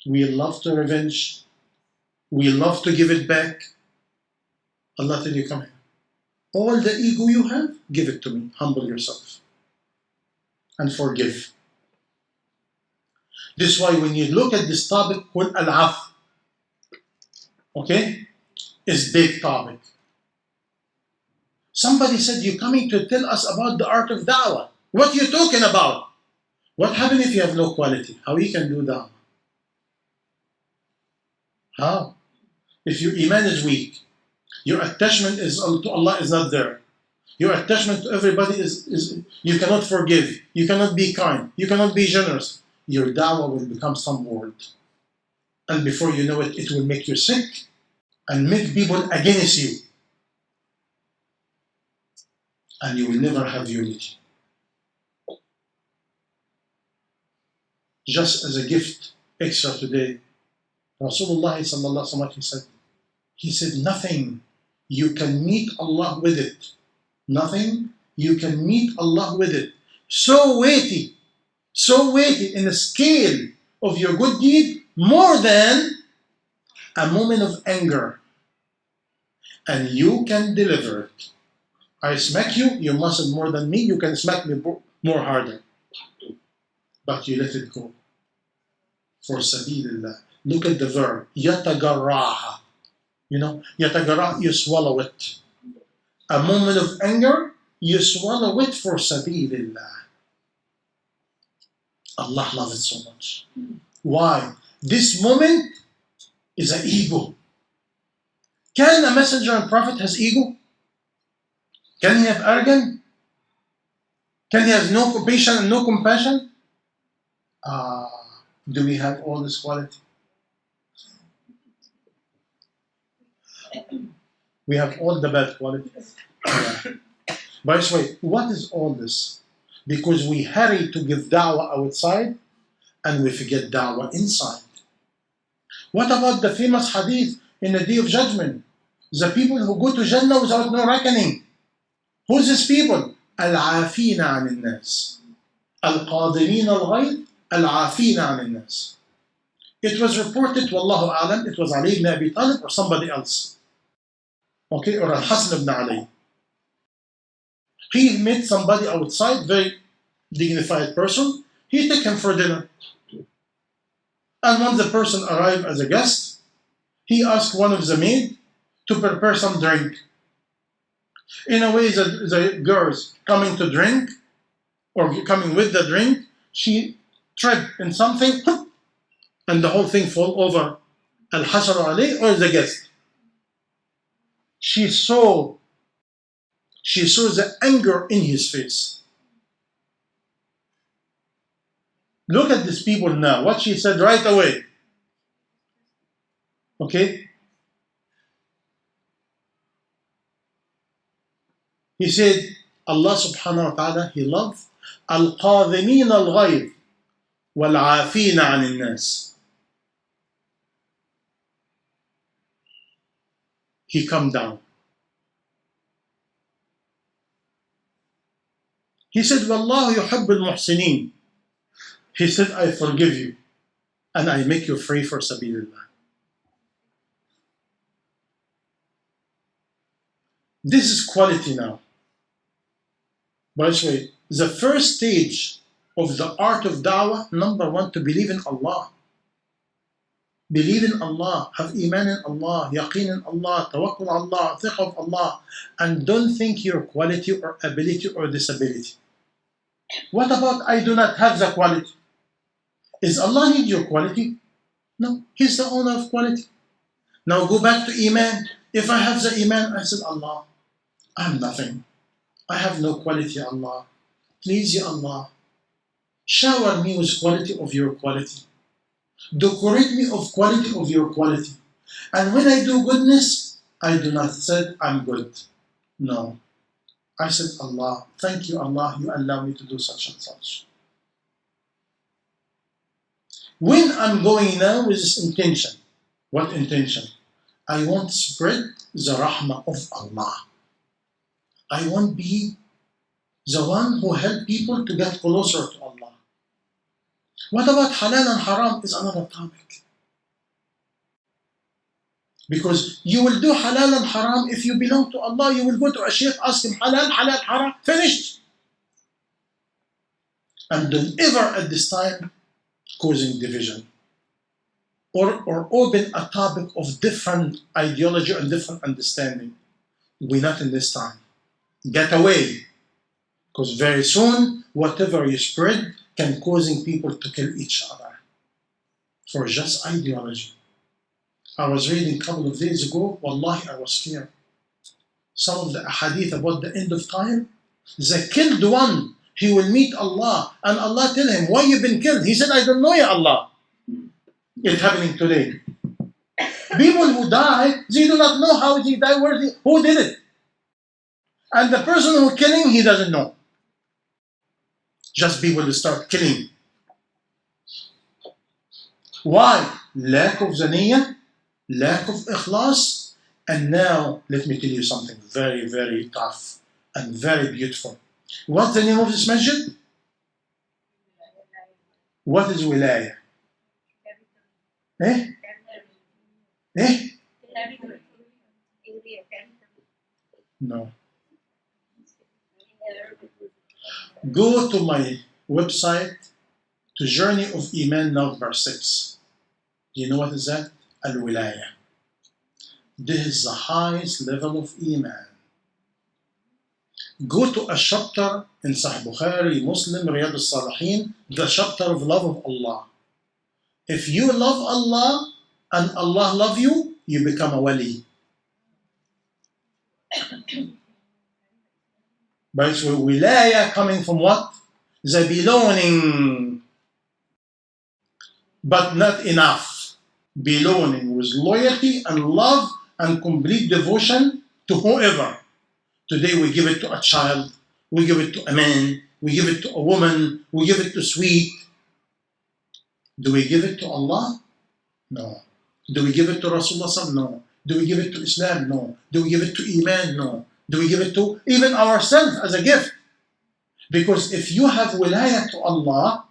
We love to revenge. We love to give it back. Allah tell you, come here. All the ego you have, give it to me. Humble yourself. And forgive. This is why when you look at this topic called al-af, okay, it's big topic. Somebody said, you're coming to tell us about the art of dawah. What are you talking about? What happens if you have low quality? How you can do dawah? How? If your iman is weak, your attachment to Allah is not there. Your attachment to everybody is you cannot forgive, you cannot be kind, you cannot be generous. Your dawah will become some word. And before you know it, it will make you sick and make people against you. And you will never have unity. Just as a gift extra today, Rasulullah sallallahu alaihi wasallam he said, nothing you can meet Allah with it. Nothing you can meet Allah with it. So weighty in the scale of your good deed, more than a moment of anger. And you can deliver it. I smack you, you muscle more than me, you can smack me more harder. But you let it go. For sabilillah. Look at the verb, yatagarraha. You know, yatagarraha, you swallow it. A moment of anger, you swallow it for sabilillah. Allah loves it so much. Why? This moment is an ego. Can a messenger and prophet has ego? Can he have arrogance? Can he have no patience and no compassion? Do we have all this quality? We have all the bad qualities. By the way, what is all this? Because we hurry to give da'wah outside and we forget da'wah inside. What about the famous hadith in the Day of Judgment? The people who go to Jannah without no reckoning. Who's these people? العافين عن الناس. القادمين الغيظ العافين عن الناس. It was reported, Wallahu A'lam, it was Ali ibn Abi Talib or somebody else. Okay, or Al-Hasan ibn Ali. He met somebody outside, very dignified person. He took him for dinner. And when the person arrived as a guest, he asked one of the maid to prepare some drink. In a way, the girls coming to drink, or coming with the drink, she tripped in something, and the whole thing fall over Al-Hasan Ali or the guest. She saw the anger in his face. Look at these people now, what she said right away. Okay? He said, Allah subhanahu wa ta'ala, He loved القاذمين الغيظ والعافين عن الناس. He come down. He said, وَاللَّهُ يُحِبُّ الْمُحْسِنِينَ. He said, I forgive you and I make you free for sabilillah. This is quality now. By the way, the first stage of the art of da'wah, number one, to believe in Allah. Believe in Allah, have iman in Allah, yaqeen in Allah, tawakkul Allah, thiq of Allah, and don't think your quality or ability or disability. What about I do not have the quality? Is Allah need your quality? No, He's the owner of quality. Now go back to iman. If I have the iman, I said, Allah, I'm nothing. I have no quality, Allah. Please, Ya Allah, shower me with quality of your quality. Decorate me of quality of your quality. And when I do goodness, I do not say I'm good. No. I said, Allah, thank you, Allah, you allow me to do such and such. When I'm going now with this intention, what intention? I want to spread the rahmah of Allah. I want to be the one who help people to get closer to Allah. What about halal and haram is another topic. Because you will do halal and haram if you belong to Allah. You will go to a sheikh, ask him halal, halal, haram, finished. And don't ever at this time causing division. Or open a topic of different ideology and different understanding. We're not in this time. Get away. Because very soon, whatever you spread can causing people to kill each other for just ideology. I was reading a couple of days ago, wallahi, I was scared. Some of the hadith about the end of time, the killed one, he will meet Allah, and Allah tell him, why you been killed? He said, I don't know, Ya Allah. It's happening today. People who die, they do not know how he died, who did it. And the person who killing, he doesn't know. Just people will start killing. Why? Lack of zaniyah, lack of ikhlas. And now, let me tell you something very, very tough and very beautiful. What's the name of this masjid? What is wilayah? Eh? Eh? No. Go to my website, to Journey of Iman number 6. Do you know what is that? Al-Wilayah. This is the highest level of Iman. Go to a chapter in Sahih Bukhari, Muslim, Riyadh al-Salihin, the chapter of love of Allah. If you love Allah and Allah love you, you become a wali. But it's wilayah coming from what? The belonging. But not enough. Belonging with loyalty and love and complete devotion to whoever. Today we give it to a child, we give it to a man, we give it to a woman, we give it to sweet. Do we give it to Allah? No. Do we give it to Rasulullah? No. Do we give it to Islam? No. Do we give it to Iman? No. Do we give it to even ourselves as a gift? Because if you have wilayah to Allah,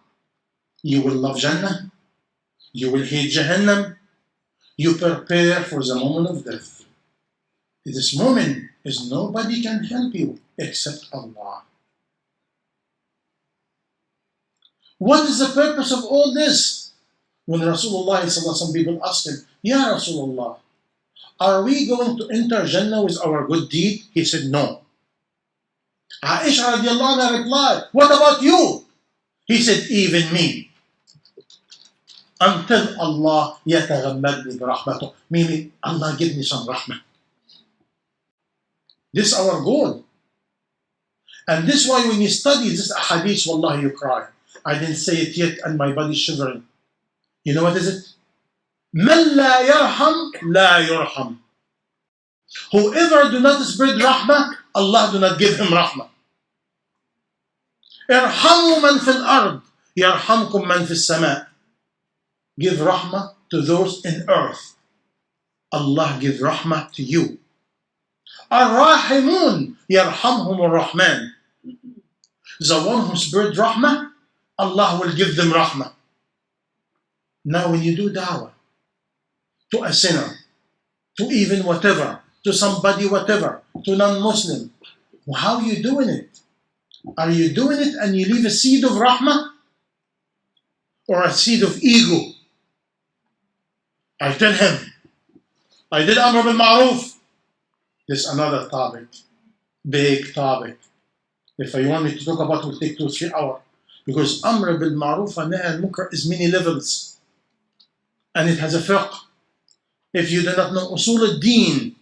you will love Jannah, you will hate Jahannam, you prepare for the moment of death. This moment is nobody can help you except Allah. What is the purpose of all this? When Rasulullah, some people asked him, Ya Rasulullah, are we going to enter Jannah with our good deed? He said, no. Aisha radiallahu anha replied, what about you? He said, even me. Until Allah yataghammadni birahmatuh, meaning Allah give me some rahmah. This is our goal. And this is why when you study this hadith, wallahi, you cry. I didn't say it yet and my body's shivering. You know what is it? Man la yarham, la yurham. Whoever do not spread rahmah, Allah do not give him rahmah. Irhamu man fil ard, yarhamkum man fil sama. Give rahmah to those in earth. Allah give rahmah to you. Ar-Rahimun, yarhamhum ar-Rahman. The one who spread rahmah, Allah will give them rahmah. Now when you do dawah to a sinner, to even whatever, to somebody whatever, to non-Muslim, how are you doing it? Are you doing it and you leave a seed of rahmah? Or a seed of ego? I tell him, I did Amr bil Ma'ruf. This is another topic, big topic. If I want me to talk about it, it will take 2-3 hours. Because Amr bil Ma'ruf and Nahy anil Munkar is many levels. And it has a fiqh. If you do not know usul al-deen,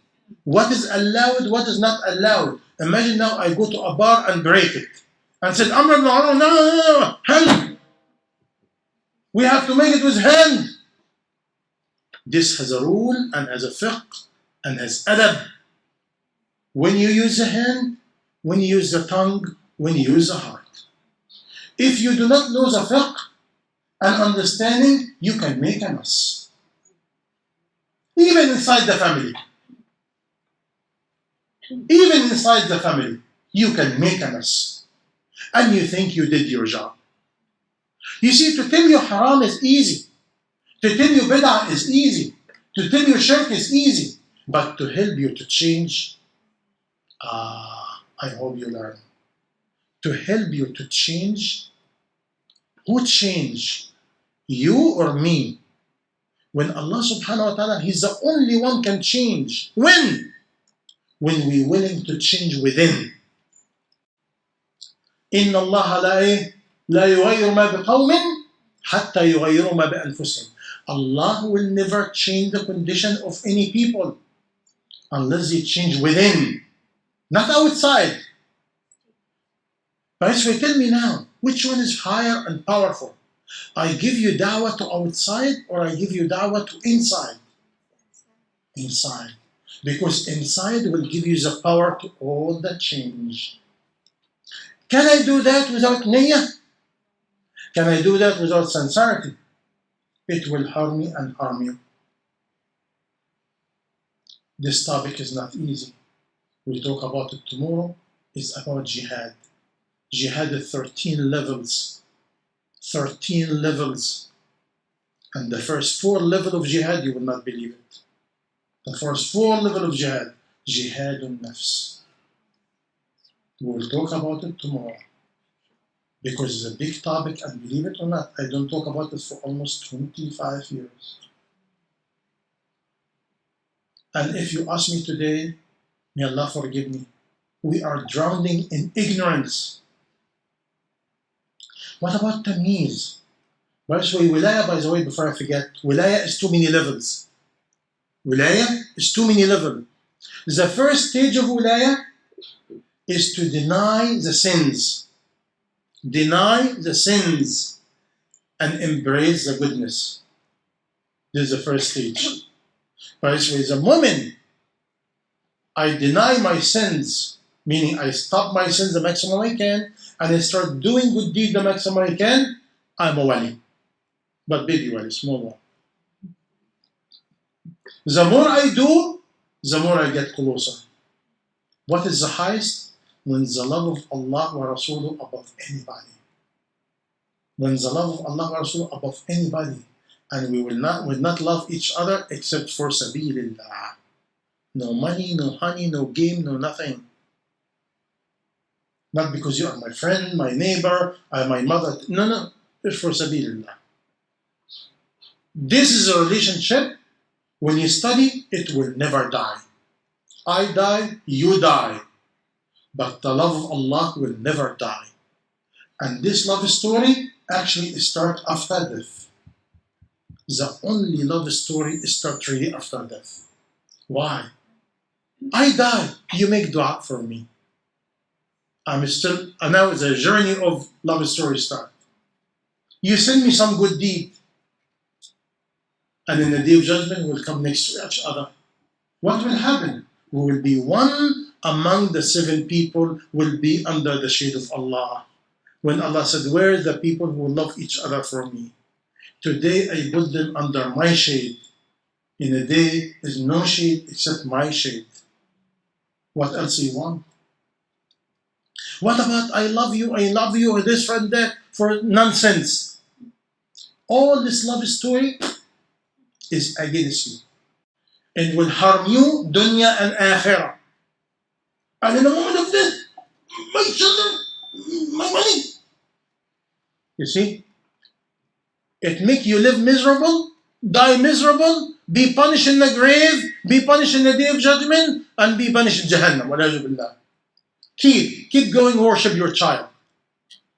what is allowed, what is not allowed. Imagine now I go to a bar and break it. And said, Amr bil Ma'ruf, no, hand. We have to make it with hand. This has a rule and has a fiqh and has adab. When you use the hand, when you use the tongue, when you use the heart. If you do not know the fiqh and understanding, you can make a mess. Even inside the family. Even inside the family, you can make a mess. And you think you did your job. You see, to tell you haram is easy. To tell you bid'ah is easy. To tell you shirk is easy. But to help you to change, I hope you learn. To help you to change, who change? You or me? When Allah subhanahu wa ta'ala, He's the only one can change. When? When we're willing to change within. إِنَّ اللَّهَ لَا يُغَيِّرُ مَا بِقَوْمٍ حَتَّى يُغَيِّرُوا مَا بِأَنفُسِهِمْ. Allah will never change the condition of any people unless they change within, not outside. But so tell me now, which one is higher and powerful? I give you dawah to outside or I give you dawah to inside? Inside. Because inside will give you the power to all the change. Can I do that without niyyah? Can I do that without sincerity? It will harm me and harm you. This topic is not easy. We'll talk about it tomorrow. It's about jihad. Jihad is 13 levels. 13 levels. And the first 4 levels of jihad, you will not believe it. The first 4 levels of jihad, jihadun nafs. We'll talk about it tomorrow. Because it's a big topic, and believe it or not, I don't talk about this for almost 25 years. And if you ask me today, may Allah forgive me, we are drowning in ignorance. What about tamyiz? By the way, wilayah, by the way, before I forget, wilayah is too many levels. Wilayah is too many levels. The first stage of wilayah is to deny the sins. Deny the sins and embrace the goodness. This is the first stage. By the way, the moment I deny my sins, meaning I stop my sins the maximum I can, and I start doing good deed the maximum I can, I'm a wali. but baby one, small one. The more I do, the more I get closer. What is the highest? When the love of Allah wa Rasuluh above anybody. When the love of Allah wa Rasuluh above anybody. And we will not love each other except for sabilillah. No money, no honey, no game, no nothing. Not because you are my friend, my neighbor, my mother. No. It's for sabilillah. This is a relationship. When you study, it will never die. I die, you die. But the love of Allah will never die. And this love story actually starts after death. The only love story starts really after death. Why? I die, you make dua for me. I'm still, and now the journey of love story starts. You send me some good deed, and in the day of judgment we'll come next to each other. What will happen? We will be one among the 7 people will be under the shade of Allah. When Allah said, where are the people who love each other for me? Today I put them under my shade. In a day is no shade except my shade. What else do you want? What about I love you, this friend that, for nonsense? All this love story is against you. It will harm you, dunya and akhirah. And in the moment of death, my children, my money. You see? It make you live miserable, die miserable, be punished in the grave, be punished in the day of judgment, and be punished in Jahannam. Wala'adu billah. Keep going, worship your child.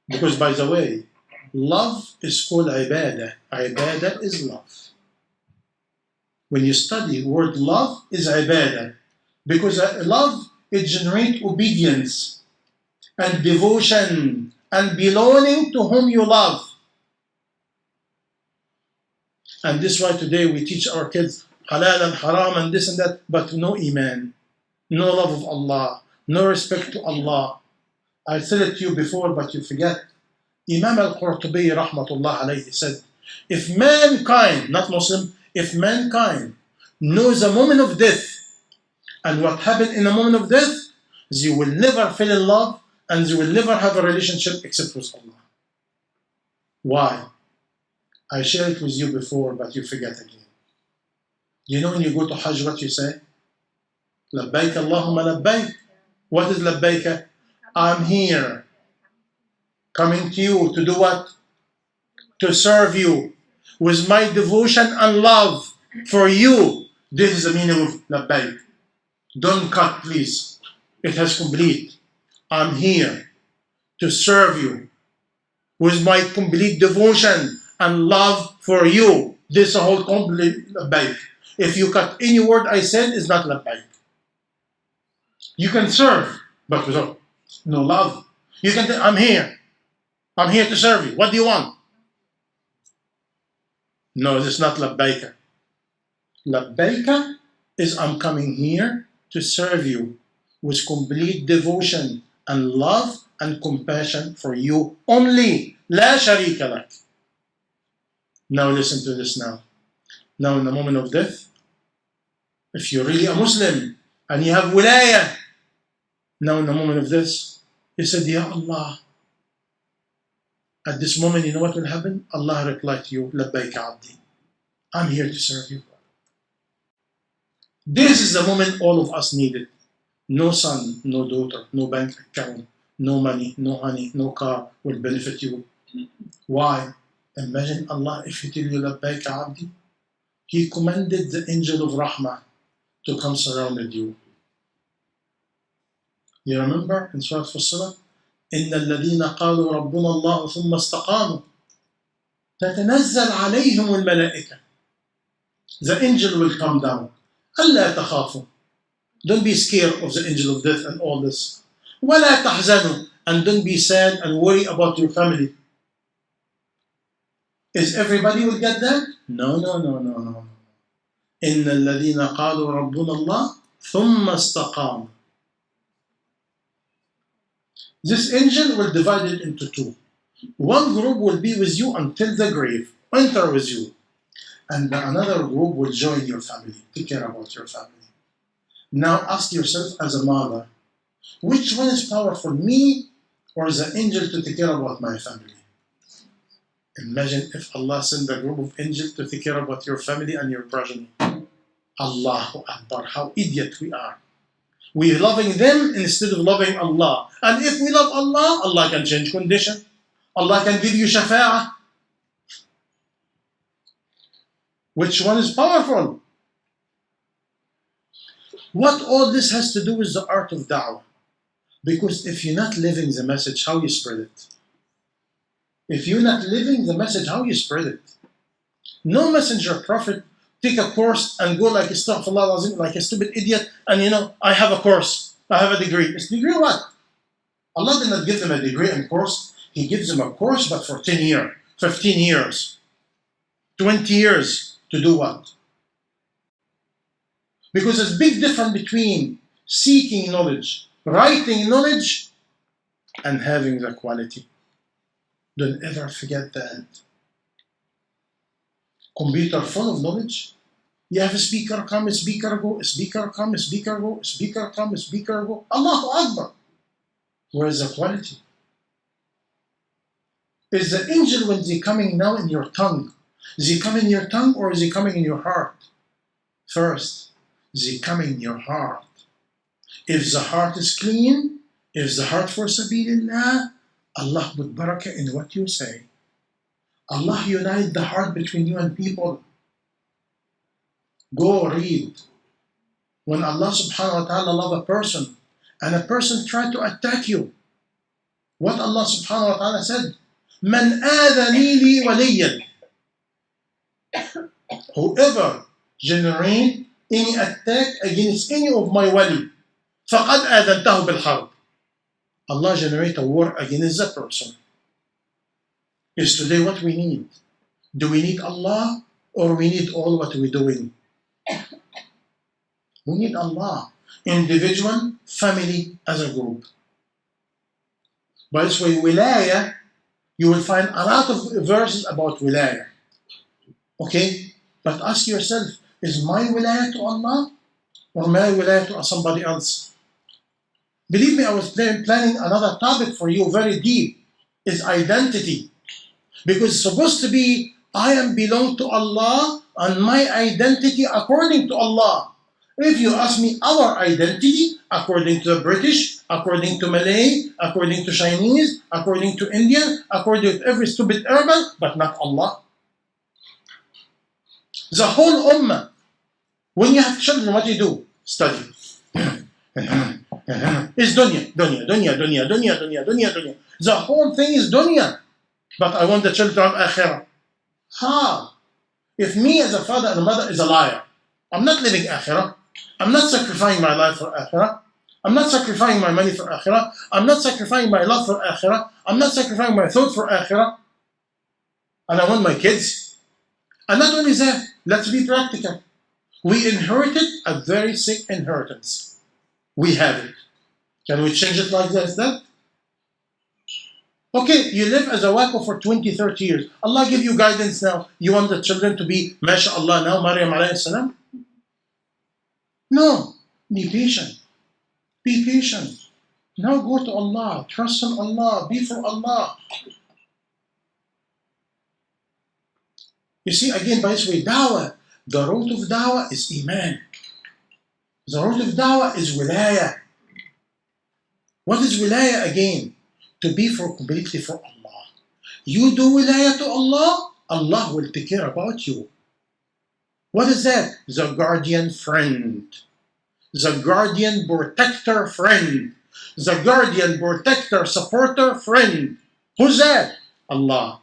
Because by the way, love is called ibadah. Ibadah is love. When you study word love is ibadah. Because love, it generates obedience and devotion and belonging to whom you love. And this is why today we teach our kids halal and haram and this and that, but no iman, no love of Allah, no respect to Allah. I said it to you before, but you forget. Imam al-Qurtubi rahmatullah alayhi said, if mankind, not Muslim, if mankind knows the moment of death and what happened in the moment of death, they will never fall in love and they will never have a relationship except with Allah. Why? I shared it with you before, but you forget again. You know when you go to Hajj, what you say? Labbaik Allahumma labbaik. What is labbaik? I'm here, coming to you to do what? To serve you with my devotion and love for you. This is the meaning of labbaik. Don't cut, please. It has complete. I'm here to serve you with my complete devotion and love for you. This is a whole complete labbaik. If you cut any word I said, it's not labbaik. You can serve, but without no love. You can say, I'm here. I'm here to serve you. What do you want? No, this is not labbaik. Labbaik is I'm coming here to serve you with complete devotion and love and compassion for you only. La sharika lak. Now listen to this now. Now in the moment of death, if you're really a Muslim and you have wilayah, now in the moment of this, he said, Ya Allah. At this moment, you know what will happen? Allah replied to you, Labbaik abdi. I'm here to serve you. This is the moment all of us needed. No son, no daughter, no bank account, no money, no honey, no car will benefit you. Why? Imagine Allah, if He tell you Labbaik abdi, He commanded the angel of Rahmah to come surround you. You remember in Surah Fussilat? إن الذين قالوا ربنا الله ثم استقاموا تتنزل عليهم الملائكة. The angel will come down. ألا تخافوا. Don't be scared of the angel of death and all this. ولا تحزنوا. And don't be sad and worry about your family. Is everybody will get that? No. إن الذين قالوا ربنا الله ثم استقاموا. This angel will divide it into two. One group will be with you until the grave, enter with you. And another group will join your family, take care about your family. Now ask yourself as a mother, which one is powerful, me or the angel to take care about my family? Imagine if Allah sent a group of angels to take care about your family and your progeny. Allahu Akbar, how idiot we are. We're loving them instead of loving Allah. And if we love Allah, Allah can change condition. Allah can give you shafa'ah. Which one is powerful? What all this has to do with the art of da'wah? Because if you're not living the message, how you spread it? If you're not living the message, how you spread it? No messenger, prophet, take a course and go like astaghfirullah, like a stupid idiot, and I have a course, I have a degree. It's degree what? Allah did not give them a degree and course. He gives them a course, but for 10 years, 15 years, 20 years to do what? Because there's a big difference between seeking knowledge, writing knowledge, and having the quality. Don't ever forget that. Computer full of knowledge. You have a speaker come, a speaker go, a speaker come, a speaker go, a speaker come, a speaker go. Allahu Akbar. Where is the quality? Is the angel when they coming now in your tongue? Is he coming in your tongue or is he coming in your heart? First, is he coming in your heart? If the heart is clean, if the heart for sabilillah, Allah put barakah in what you say. Allah unite the heart between you and people. Go read. When Allah subhanahu wa ta'ala love a person, and a person try to attack you, what Allah subhanahu wa ta'ala said? Man adani li waliyan. Whoever generate any attack against any of my wali, فَقَدْ آذَنْتَهُ بِالْحَرْبِ. Allah generate a war against that person. Is today what we need? Do we need Allah or we need all what we're doing? We need Allah. Individual, family, as a group. By this way, wilayah, you will find a lot of verses about wilayah. Okay? But ask yourself, is my wilayah to Allah or my wilayah to somebody else? Believe me, I was planning another topic for you, very deep, is identity. Because it's supposed to be, I am belong to Allah and my identity according to Allah. If you ask me our identity, according to the British, according to Malay, according to Chinese, according to Indian, according to every stupid urban, but not Allah. The whole ummah. When you have children, what do you do? Study. It's dunya, dunya, dunya, dunya, dunya, dunya, dunya, dunya. The whole thing is dunya. But I want the children to have akhirah. How? If me as a father and a mother is a liar, I'm not living akhirah. I'm not sacrificing my life for akhirah. I'm not sacrificing my money for akhirah. I'm not sacrificing my love for akhirah. I'm not sacrificing my thought for akhirah. And I want my kids. And not only that, let's be practical. We inherited a very sick inheritance. We have it. Can we change it like that? Okay, you live as a waqf for 20, 30 years. Allah give you guidance now. You want the children to be, mashallah, now, Maryam alayhi salam? No. Be patient. Be patient. Now go to Allah. Trust in Allah. Be for Allah. You see, again, by this way, dawah. The root of dawah is iman. The root of dawah is wilayah. What is wilayah again? To be completely for Allah. You do wilayah to Allah, Allah will take care about you. What is that? The guardian friend. The guardian protector friend. The guardian protector supporter friend. Who's that? Allah.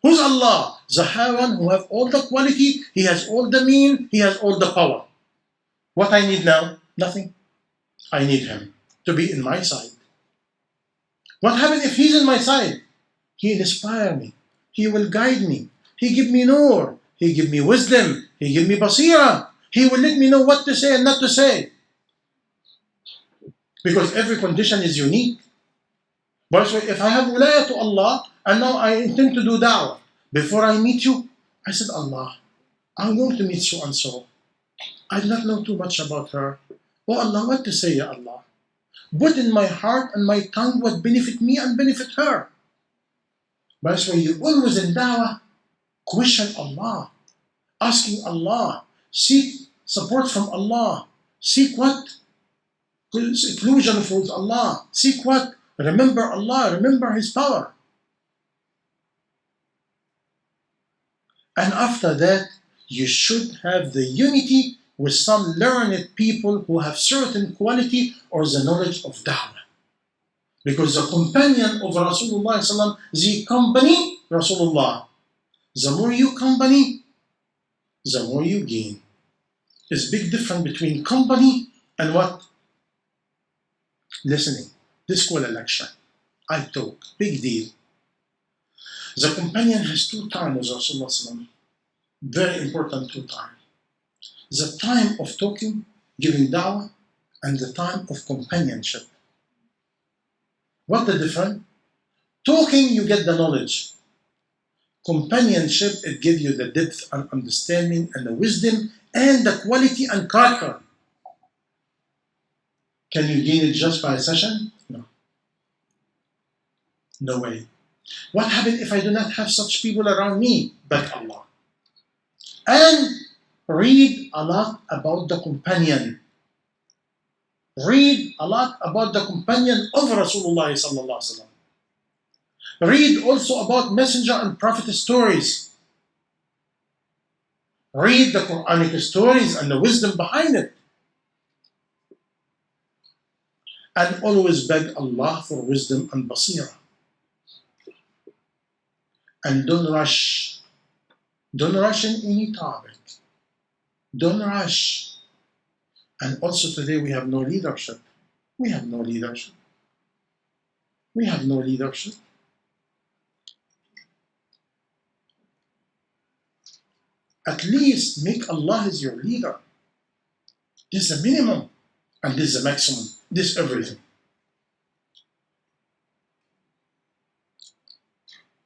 Who's Allah? The one who has all the quality, he has all the mean, he has all the power. What I need now? Nothing. I need him to be in my side. What happens if he's in my side? He'll inspire me. He will guide me. He give me nur. He give me wisdom. He give me basira. He will let me know what to say and not to say. Because every condition is unique. But if I have wilayah to Allah, and now I intend to do da'wah, before I meet you, I said, Allah, I'm going to meet so and so. I do not know too much about her. Oh Allah, what to say, Ya Allah? Put in my heart and my tongue what benefit me and benefit her. But that's why you always in dawah, question Allah, asking Allah, seek support from Allah, seek what? Inclusion from Allah, seek what? Remember Allah, remember His power. And after that, you should have the unity with some learned people who have certain quality or the knowledge of da'wah. Because the companion of Rasulullah sallam, the company, Rasulullah. The more you company, the more you gain. There's a big difference between company and what? Listening. This is called a lecture. I talk. Big deal. The companion has two times with Rasulullah sallam. Very important two times. The time of talking, giving da'wah, and the time of companionship. What the difference? Talking, you get the knowledge. Companionship, it gives you the depth and understanding and the wisdom and the quality and character. Can you gain it just by a session? No. No way. What happens if I do not have such people around me but Allah? And read a lot about the companion. Read a lot about the companion of Rasulullah sallallahu alaihi wasallam. Read also about messenger and prophet stories. Read the Quranic stories and the wisdom behind it. And always beg Allah for wisdom and basira. And don't rush. Don't rush in any topic. Don't rush. And also today we have no leadership. We have no leadership. We have no leadership. At least make Allah as your leader. This is the minimum and this is the maximum. This is everything.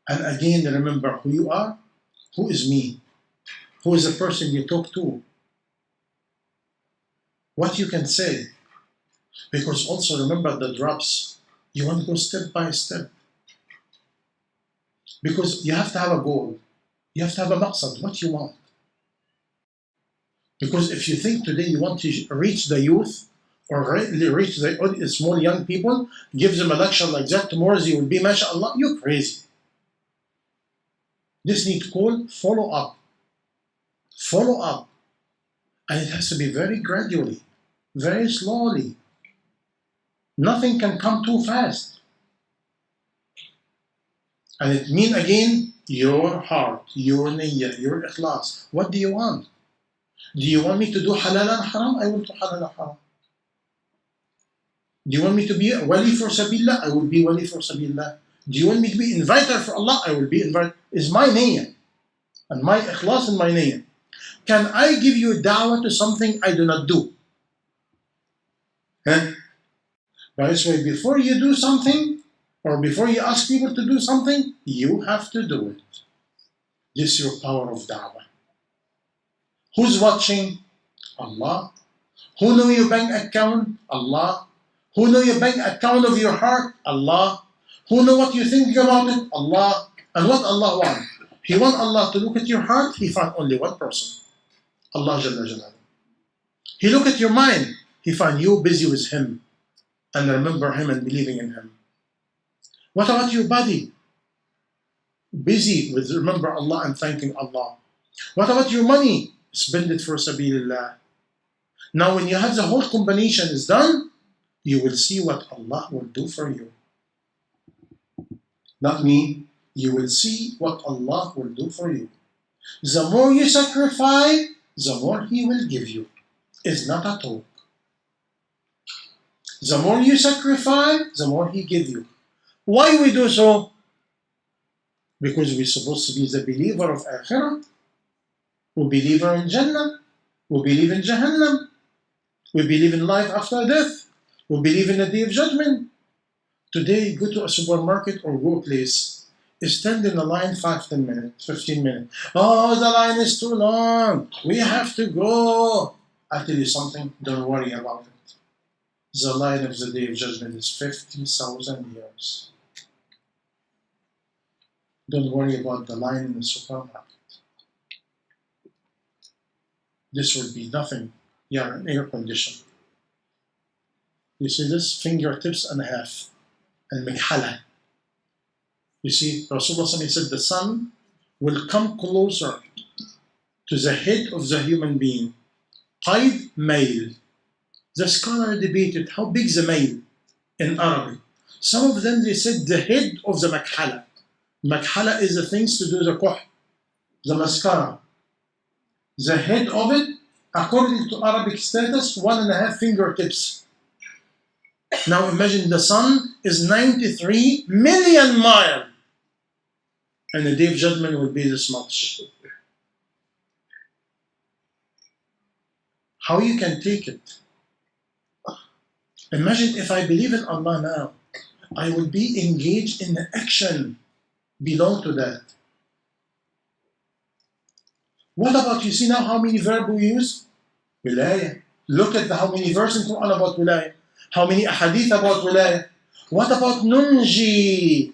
And again, remember who you are, who is me, who is the person you talk to, what you can say. Because also remember the drops. You want to go step by step. Because you have to have a goal. You have to have a maqsad, what you want. Because if you think today you want to reach the youth or reach the small young people, give them a lecture like that, tomorrow you will be, mashallah, you're crazy. This needs called follow up. Follow up. And it has to be very gradually, very slowly. Nothing can come too fast. And it means again, your heart, your niyyah, your ikhlas. What do you want? Do you want me to do halal and haram? I will do halal and haram. Do you want me to be a wali for Sabillah? I will be wali for Sabillah. Do you want me to be inviter for Allah? I will be inviter. It's my niyyah. And my ikhlas and my niyyah. Can I give you da'wah to something I do not do? Huh? By this way, before you do something, or before you ask people to do something, you have to do it. This is your power of da'wah. Who's watching? Allah. Who know your bank account? Allah. Who know your bank account of your heart? Allah. Who know what you think about it? Allah. And what Allah wants? He wants Allah to look at your heart, He found only one person. Allah Jalla Jalaluhu. He look at your mind, He found you busy with Him. And remember Him and believing in Him. What about your body? Busy with remember Allah and thanking Allah. What about your money? Spend it for Sabilillah. Now when you have the whole combination is done, you will see what Allah will do for you. Not me. You will see what Allah will do for you. The more you sacrifice, the more He will give you. It's not a talk. The more you sacrifice, the more He gives you. Why we do so? Because we're supposed to be the believer of Akhirah. We believe in Jannah. We believe in Jahannam. We believe in life after death. We believe in the Day of Judgment. Today, go to a supermarket or go place. stand in the line 5, 10 minutes, 15 minutes. Oh, the line is too long. We have to go. I tell you something, don't worry about it. The line of the day of judgment is 50,000 years. Don't worry about the line in the supermarket. This will be nothing. Yeah, an air condition. You see this? Fingertips and a half. And mikhala. You see, Rasulullah said the sun will come closer to the head of the human being. Qaid male. The scholar debated how big is the male in Arabic. Some of them they said the head of the makhala. Makhala is the things to do the kuh, the mascara. The head of it, according to Arabic status, 1.5 fingertips. Now imagine the sun is 93 million miles. And the day of judgment will be this much. How you can take it? Imagine if I believe in Allah now, I will be engaged in the action belong to that. What about, you see now how many verbs we use? Wilaya. Look at how many verses in Quran about wilaya. How many ahadith about wilaya. What about nunji?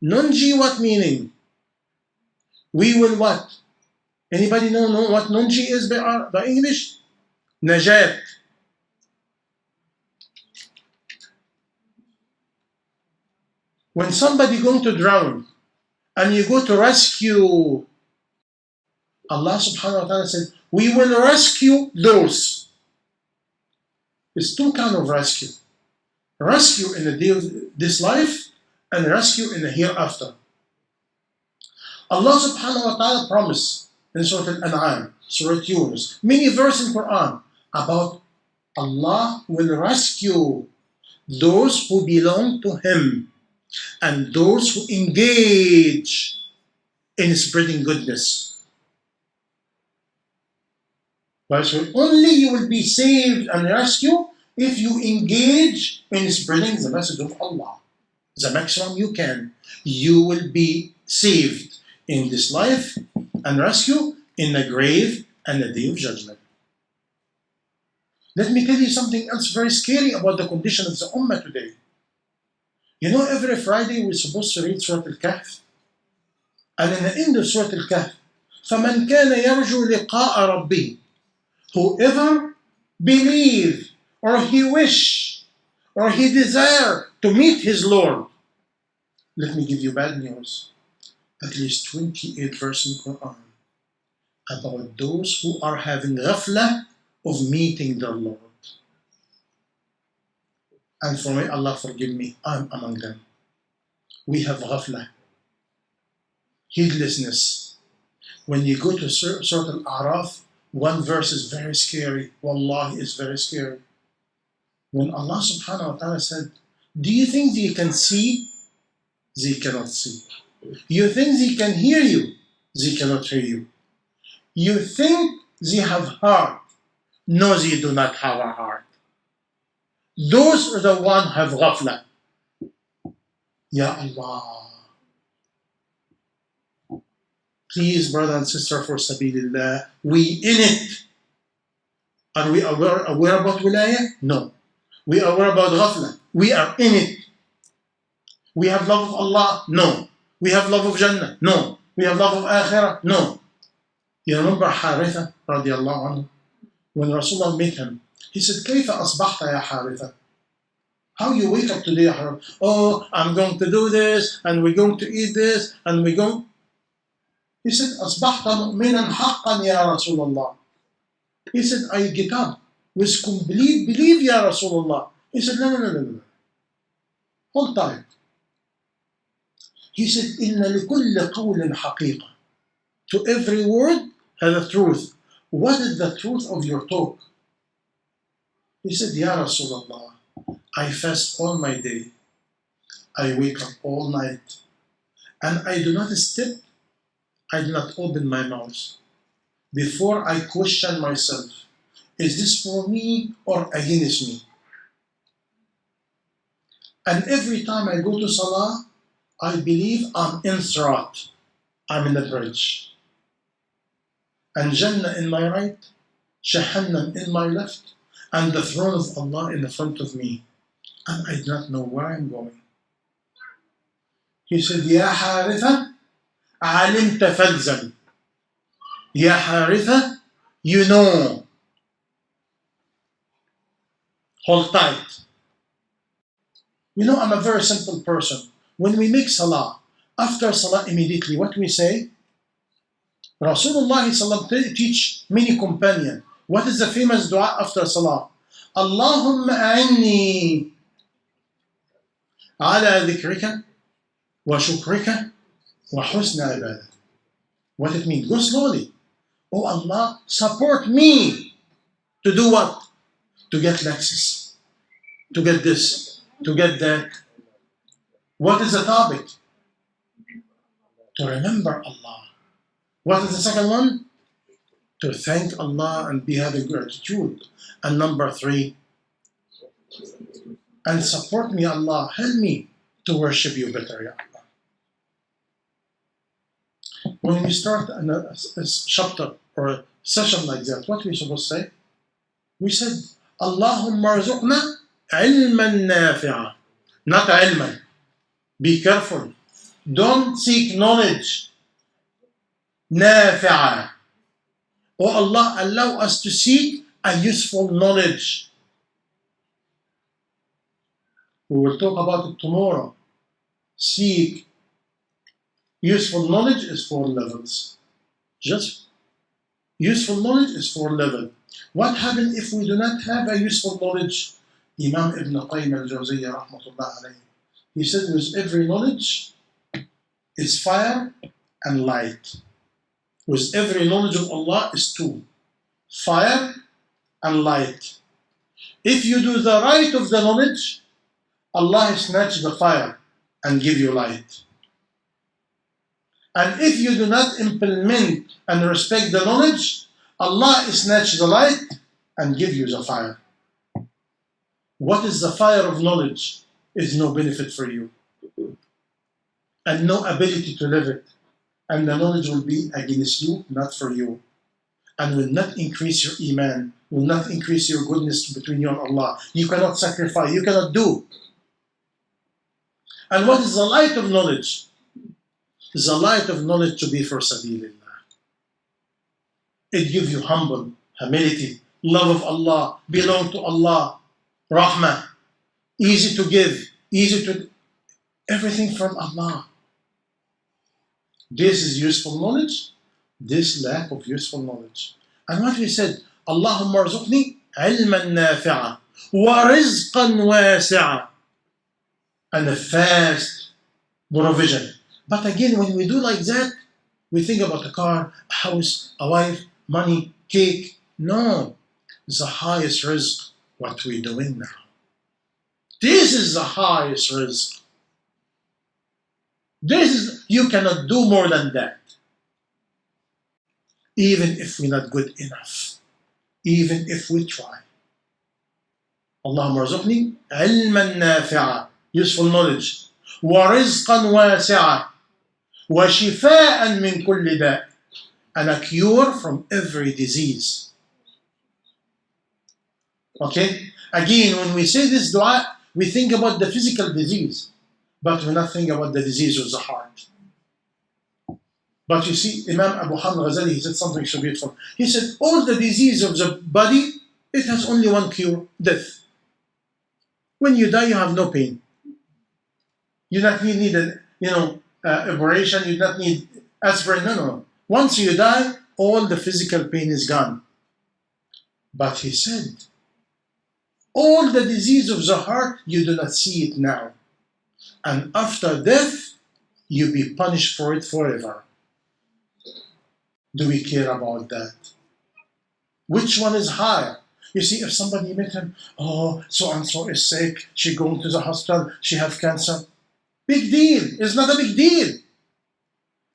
Nunji, what meaning? We will what? Anybody know what nunji is by English? Najat. When somebody going to drown and you go to rescue, Allah subhanahu wa ta'ala said, we will rescue those. There's two kinds of rescue. Rescue in the day of this life and rescue in the hereafter. Allah subhanahu wa ta'ala promised in Surah Al-An'am, Surah Yunus, many verses in Quran about Allah will rescue those who belong to Him and those who engage in spreading goodness. But so only you will be saved and rescued if you engage in spreading the message of Allah. The maximum you can. You will be saved in this life and rescued in the grave and the day of judgment. Let me tell you something else very scary about the condition of the Ummah today. You know, every Friday we're supposed to read Surah Al-Kahf. And in the end of Surah Al-Kahf, فَمَنْ كَانَ يَرْجُو لِقَاءَ رَبِّهِ, whoever believe or he wish or he desire to meet his Lord. Let me give you bad news. At least 28 verses in Quran about those who are having ghafla of meeting their Lord. And for me, Allah forgive me, I'm among them. We have ghafla, heedlessness. When you go to Surah Al-A'raf, one verse is very scary. Wallahi, it's very scary. When Allah subhanahu wa ta'ala said, do you think they can see? They cannot see. You think they can hear you? They cannot hear you. You think they have heart? No, they do not have a heart. Those are the ones have ghafla. Ya Allah. Please, brother and sister, for sabilillah, we in it. Are we aware about wilaya? No. We are aware about ghafla. We are in it. We have love of Allah? No. We have love of Jannah? No. We have love of Akhirah? No. You remember Haritha radiallahu anhu? When Rasulullah met him, he said, كيف أصبحت يا حارثة? How you wake up today, Haritha? Oh, I'm going to do this, and we're going to eat this, and we're going... He said, أصبحت مؤمنا حقا يا رسول الله. He said, I get up with complete belief, Ya Rasulullah. He said, no. Hold tight. He said, إن لكل قول حقيقة. To every word has a truth. What is the truth of your talk? He said, Ya Rasulullah, I fast all my day. I wake up all night. And I do not step, I do not open my mouth before I question myself. Is this for me or against me? And every time I go to Salah, I believe I'm in Sirat. I'm in the bridge. And Jannah in my right, Jahannam in my left, and the throne of Allah in the front of me. And I do not know where I'm going. He said, Ya Haritha, alimta falzam. Ya Haritha, you know. Hold tight. You know, I'm a very simple person. When we make salah, after salah immediately, what we say? Rasulullah teach many companions. What is the famous dua after salah? Allahumma a'inni ala dhikrika wa shukrika wa husna ibadah. What it means? Go slowly. Oh Allah, support me to do what? To get Lexus, to get this, to get that. What is the topic? To remember Allah. What is the second one? To thank Allah and be having gratitude. And number 3, and support me, Allah. Help me to worship you better, Ya Allah. When we start a chapter or a session like that, what are we supposed to say? We said, Allahumma arzuqna ilman nafi'a. Not ilman. Be careful. Don't seek knowledge. Nafi'a. Oh Allah, allow us to seek a useful knowledge. We will talk about it tomorrow. Seek. Useful knowledge is 4 levels. Just useful knowledge is 4 levels. What happens if we do not have a useful knowledge? Imam Ibn Qayyim al-Jawziyya rahmatullah alayhi, he said with every knowledge is fire and light. With every knowledge of Allah is 2. Fire and light. If you do the right of the knowledge, Allah snatch the fire and give you light. And if you do not implement and respect the knowledge, Allah snatch the light and give you the fire. What is the fire of knowledge? Is no benefit for you and no ability to live it. And the knowledge will be against you, not for you. And will not increase your iman, will not increase your goodness between you and Allah. You cannot sacrifice, you cannot do. And what is the light of knowledge? The light of knowledge to be for sabilillah. It gives you humility, love of Allah, belong to Allah, rahmah, easy to give, everything from Allah. This is useful knowledge, this lack of useful knowledge. And what we said, Allahumma arzuqni ilman nafi'a wa rizqan wasi'a, and a fast provision. But again, when we do like that, we think about a car, a house, a wife, money, cake. No, it's the highest rizq, what we're doing now. This is the highest rizq. You cannot do more than that. Even if we're not good enough. Even if we try. Allahumma arzuqni ilman nafi'a, useful knowledge. Wa rizqan wasi'a. Wa shifa'an min kulli da', and a cure from every disease. Okay? Again, when we say this dua, we think about the physical disease, but we not think about the disease of the heart. But you see, Imam Abu Hamid Ghazali, he said something so beautiful. He said, all the disease of the body, it has only one cure, death. When you die, you have no pain. You not need operation, you not need aspirin, no. Once you die, all the physical pain is gone. But he said, all the disease of the heart, you do not see it now. And after death, you be punished for it forever. Do we care about that? Which one is higher? You see, if somebody met him, oh, so-and-so is sick, she going to the hospital, she have cancer. Big deal. It's not a big deal.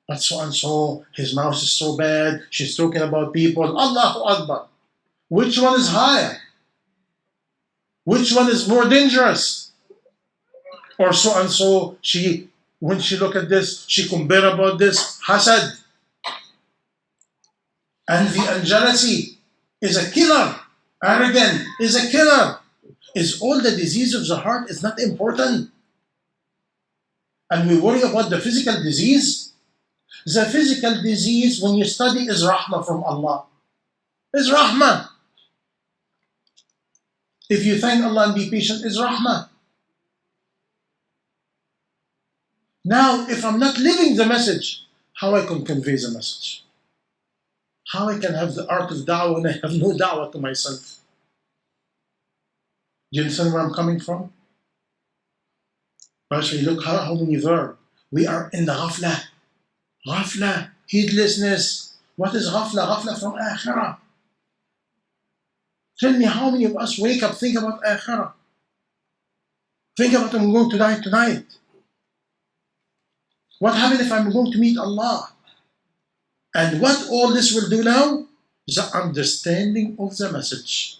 But so-and-so, his mouth is so bad, she's talking about people. Allahu Akbar. Which one is higher? Which one is more dangerous? Or so-and-so, she When she look at this, she compare about this. Hasad, envy and jealousy is a killer. Arrogance is a killer. Is all the disease of the heart is not important. And we worry about the physical disease. The physical disease, when you study, is rahmah from Allah. Is rahmah. If you thank Allah and be patient, is rahmah. Now, if I'm not living the message, how I can convey the message? How I can have the art of da'wah when I have no da'wah to myself? Do you understand where I'm coming from? Actually, look how many verbs. We are in the ghafla. Ghafla, heedlessness. What is ghafla? Ghafla from akhirah. Tell me how many of us wake up, think about akhirah. Think about I'm going to die tonight. What happens if I'm going to meet Allah? And what all this will do now? The understanding of the message.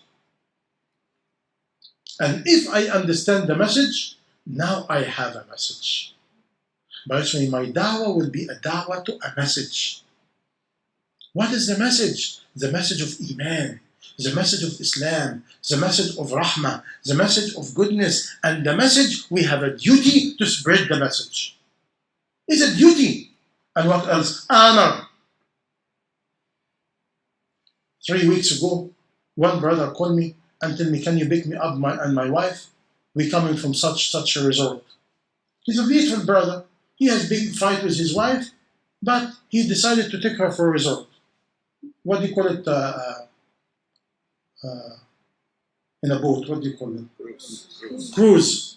And if I understand the message, now I have a message. But actually my da'wah will be a da'wah to a message. What is the message? The message of Iman, the message of Islam, the message of Rahmah, the message of goodness, and the message we have a duty to spread the message. It's a duty. And what else? Honor. 3 weeks ago, one brother called me and told me, can you pick me up and my wife? We're coming from such a resort. He's a beautiful brother. He has big fight with his wife, but he decided to take her for a resort. What do you call it? In a boat, what do you call it? Cruise.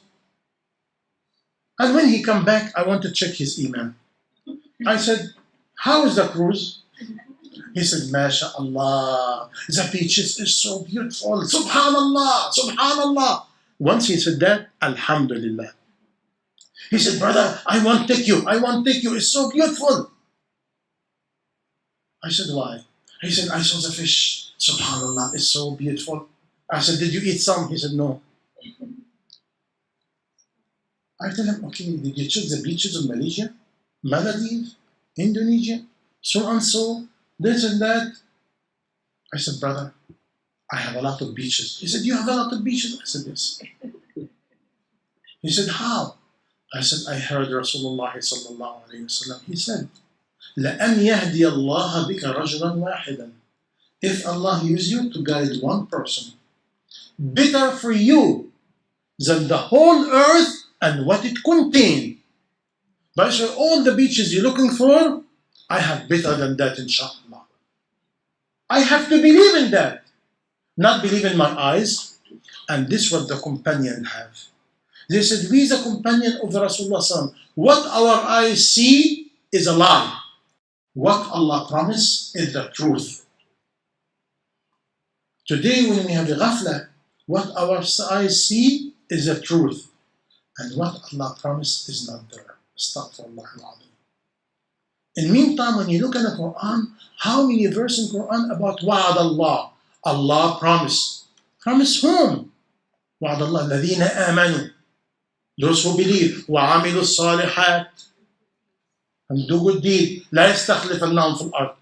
And when he come back, I want to check his email. I said, how is the cruise? He said, MashaAllah, the beaches is so beautiful. Subhanallah, Subhanallah. Once he said that, Alhamdulillah. He said, brother, I want to take you. I want to take you. It's so beautiful. I said, why? He said, I saw the fish. Subhanallah, it's so beautiful. I said, did you eat some? He said, no. I tell him, okay, did you check the beaches of Malaysia, Maldives, Indonesia, so and so, this and that? I said, brother, I have a lot of beaches. He said, you have a lot of beaches? I said, yes. He said, how? I said, I heard Rasulullah sallallahu alayhi wa sallam. He said, لَأَنْ يَهْدِيَ اللَّهَ بِكَ رَجُلًا وَاحِدًا. If Allah uses you to guide one person, better for you than the whole earth and what it contains. But so all the beaches you're looking for, I have better than that, inshallah. I have to believe in that, not believe in my eyes. And this is what the companion have. They said, we the companion of the Rasulullah sallam, what our eyes see is a lie. What Allah promised is the truth. Today when we have the ghafla, what our eyes see is the truth. And what Allah promised is not there. Astaghfirullah al-Azim. In the meantime, when you look at the Quran, how many verses in the Quran about wa'ad Allah? Allah promised. Promise whom? وعد الله الذين آمنوا. Those who believe. وعملوا الصالحات. And do good deed. لا يستخلفنهم في الأرض.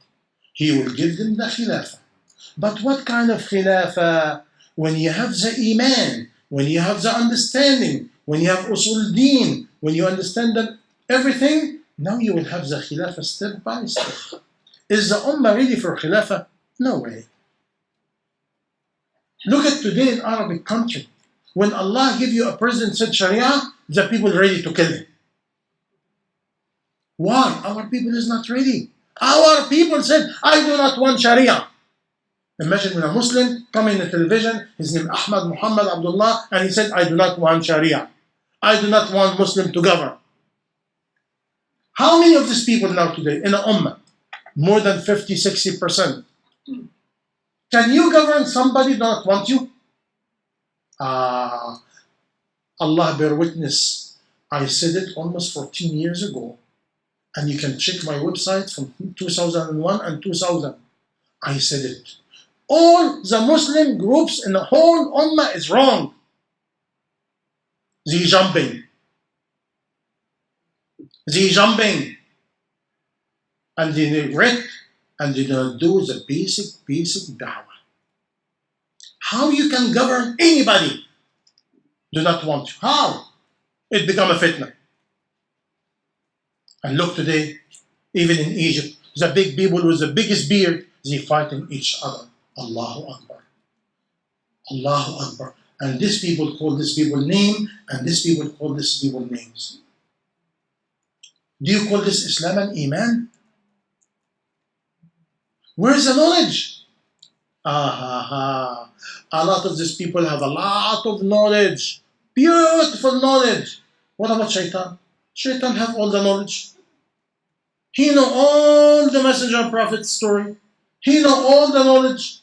He will give them the khilafah. But what kind of khilafah? When you have the iman, when you have the understanding, when you have usul deen, when you understand that everything, now you will have the khilafah step by step. Is the ummah ready for khilafah? No way. Look at today in Arabic country. When Allah give you a president said Sharia, the people ready to kill him. Why? Our people is not ready. Our people said, I do not want Sharia. Imagine when a Muslim come in the television, his name Ahmed Muhammad Abdullah, and he said, I do not want Sharia. I do not want Muslim to govern. How many of these people now today in the Ummah? More than 50-60%. Can you govern somebody who does not want you? Allah bear witness. I said it almost 14 years ago. And you can check my website from 2001 and 2000. I said it. All the Muslim groups in the whole Ummah is wrong. They jumping. They jumping and they neglect and they don't do the basic da'wah. How you can govern anybody do not want you? How? It become a fitna. And look today, even in Egypt, the big people with the biggest beard, they fighting each other. Allahu Akbar. Allahu Akbar. And these people call these people name, and these people call these people names. Do you call this Islam and Iman? Where's the knowledge? A lot of these people have a lot of knowledge. Beautiful knowledge. What about Shaitan? Shaitan have all the knowledge. He know all the messenger and prophet's story. He know all the knowledge.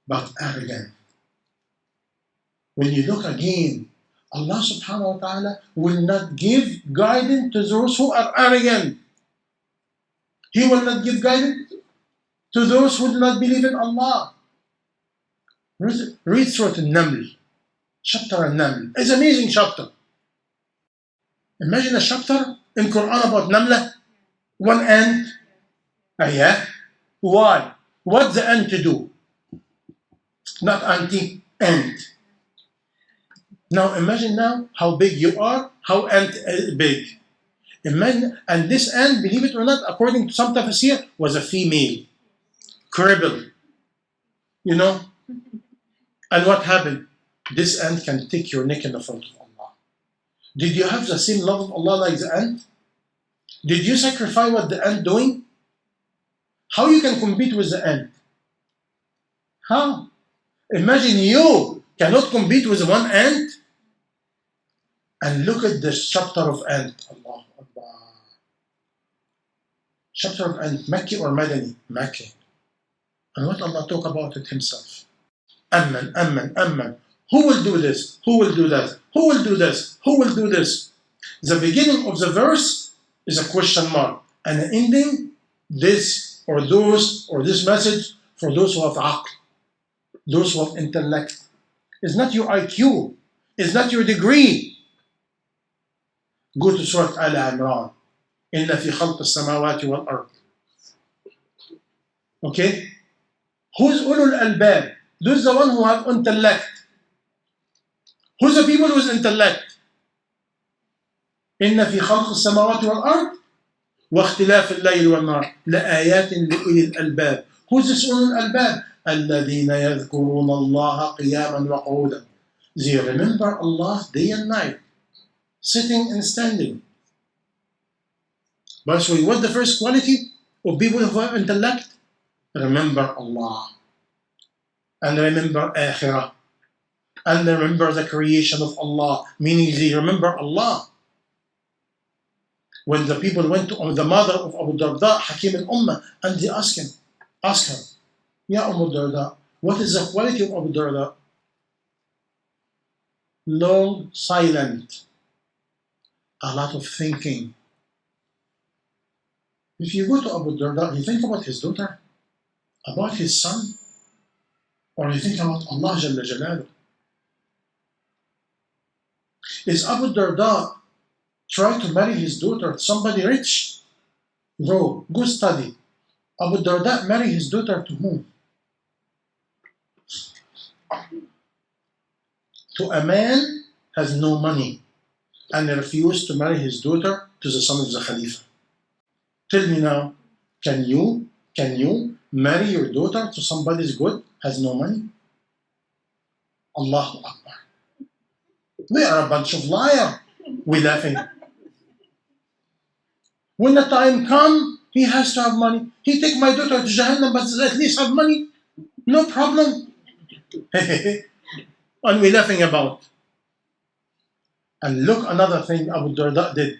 But arrogant. When you look again, Allah subhanahu wa ta'ala will not give guidance to those who are arrogant. He will not give guidance to those who do not believe in Allah. Read Surah Al-Naml, chapter Al-Naml. It's an amazing chapter. Imagine a chapter in Quran about Namla, one ant. Yeah. Why? What's the ant to do? Not anti, ant. Now imagine now how big you are, how ant big. Imagine, and this ant, believe it or not, according to some tafsir, was a female, crippled. You know? And what happened? This ant can take your neck in the front of Allah. Did you have the same love of Allah like the ant? Did you sacrifice what the ant doing? How you can compete with the ant? How? Imagine you cannot compete with one ant. And look at this chapter of ant. Allah Akbar. Chapter of ant, Makki or Madani? Makki. And what Allah talk about it himself. Amman, Amman, Amman. Who will do this? Who will do that? Who will do this? Who will do this? The beginning of the verse is a question mark. And the ending, this or those or this message for those who have aql, those who have intellect. It's not your IQ. It's not your degree. Go to Surah Al-Imran. Inna fi khalq as-samawati wal ard. Okay? Who's ulul albab? Those the one who have intellect. Who's the people who's intellect? Inna fi khalq as-samawati wal ard wa ikhtilaf al-layl wal nar la ayatin li ulil albab. Who's this ulul albab? الذين يذكرون الله قياما وقعودا. They remember Allah day and night, sitting and standing. But so what's the first quality of people who have intellect? Remember Allah. And remember Akhirah. And remember the creation of Allah. Meaning they remember Allah. When the people went to the mother of Abu Darda, Hakim al-Ummah, and they asked her, Ya Abu Darda, what is the quality of Abu Darda? Long, silent, a lot of thinking. If you go to Abu Darda, you think about his daughter, about his son, or you think about Allah Jalla Jalaluh. Is Abu Darda try to marry his daughter to somebody rich? No, go study. Abu Darda marry his daughter to whom? To a man has no money and refused to marry his daughter to the son of the Khalifa. Tell me now, can you marry your daughter to somebody who's good, has no money? Allahu Akbar. We are a bunch of liars. We're laughing. When the time comes, he has to have money. He take my daughter to Jahannam, but at least have money. No problem. And we're laughing about. And look, another thing Abu Darda did.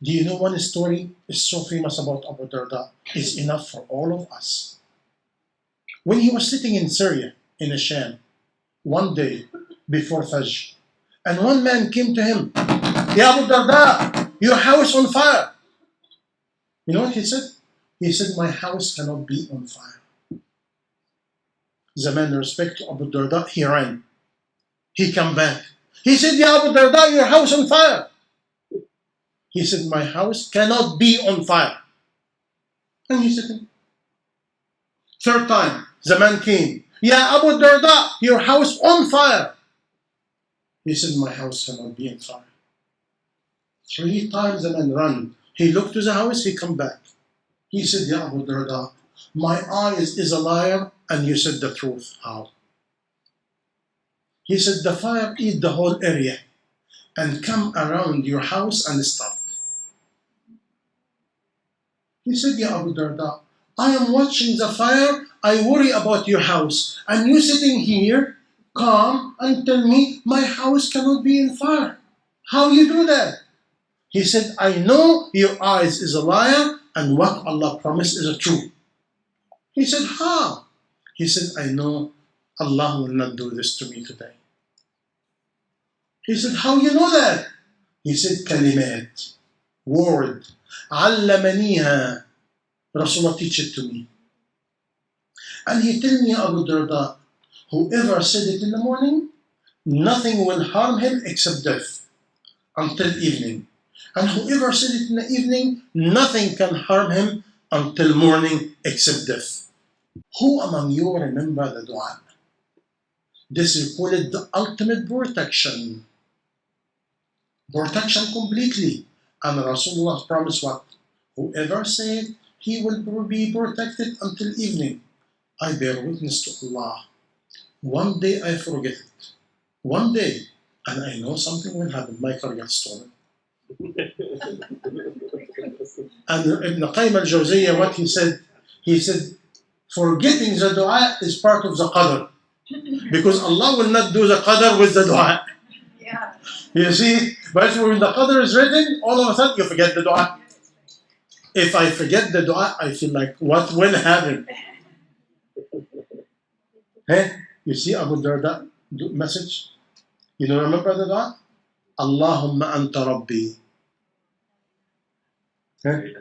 Do you know one story is so famous about Abu Darda? It's enough for all of us. When he was sitting in Syria, in a Sham, one day before Fajr, and one man came to him, Ya Abu Darda, your house on fire. You know what he said? He said, my house cannot be on fire. The man, respect to Abu Darda, he ran. He came back. He said, Ya Abu Darda, your house on fire. He said, my house cannot be on fire. And he's sitting. Third time, the man came. Ya Abu Darda, your house on fire. He said, my house cannot be on fire. 3 times the man ran. He looked to the house, he come back. He said, Ya Abu Darda, my eyes is a liar and you said the truth. How? He said, the fire eat the whole area and come around your house and stop. He said, Ya Abu Darda, I am watching the fire, I worry about your house. And you sitting here, calm, and tell me my house cannot be in fire. How you do that? He said, I know your eyes is a liar and what Allah promised is a true. He said, how? He said, I know Allah will not do this to me today. He said, how you know that? He said, kalimat, word, allamaniha. Rasulullah teach it to me. And he told me, Abu Darda, whoever said it in the morning, nothing will harm him except death until evening. And whoever said it in the evening, nothing can harm him until morning except death. Who among you remember the dua? This is called the ultimate protection. Protection completely. And Rasulullah promised what? Whoever said, he will be protected until evening. I bear witness to Allah. One day I forget it. One day, and I know something will happen. My car gets stolen. And Ibn Qayyim al-Jawziyya, what he said, forgetting the dua is part of the qadr. Because Allah will not do the qadr with the dua. Yeah. You see, but when the qadr is written, all of a sudden you forget the dua. If I forget the dua, I feel like, what will happen? Hey, you see Abu Darda message? You don't remember the dua? Allahumma anta rabbi. Hey?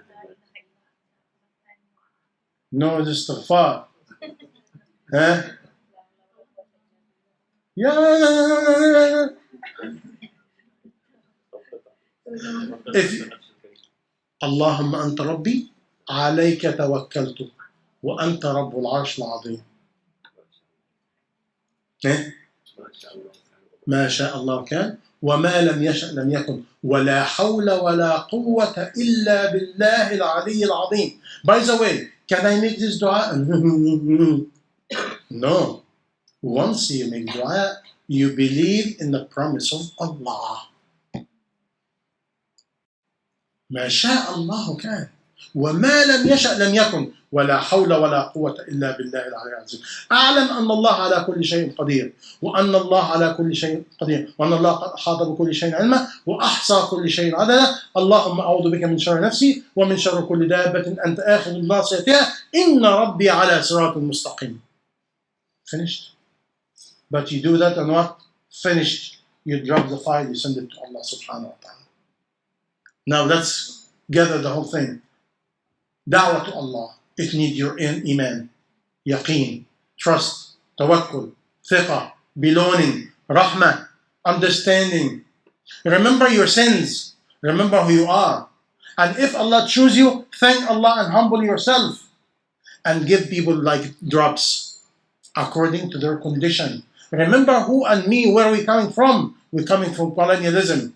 No, it's istighfar. Hey? Yeah. If اللهم أنت ربي عليك توكلت وأنت رب العرش العظيم. ما شاء الله كان وما لم يشأ لم يكن ولا حول ولا قوة إلا بالله العلي العظيم. By the way, can I make this dua? No. Once you make dua, you believe in the promise of Allah. ما شاء الله كان وما لم يشأ لم يكن ولا حول ولا قوة إلا بالله العلي العظيم. أعلم أن الله على كل شيء قدير وأن الله على كل شيء قدير وأن الله قد أحاط بكل شيء علما وأحصى كل شيء عددا. اللهم أعوذ بك من شر نفسي ومن شر كل دابة أنت آخذ بناصيتها إن ربي على صراط مستقيم. Finished. But you do that and what? Finished. You drop the file, you send it to Allah subhanahu wa ta'ala. Now let's gather the whole thing. Dawah to Allah. It needs your iman, yaqeen, trust, tawakkul, thiqa, belonging, rahmah, understanding. Remember your sins. Remember who you are. And if Allah choose you, thank Allah and humble yourself. And give people like drops according to their condition. Remember who and me, where are we coming from? We're coming from colonialism.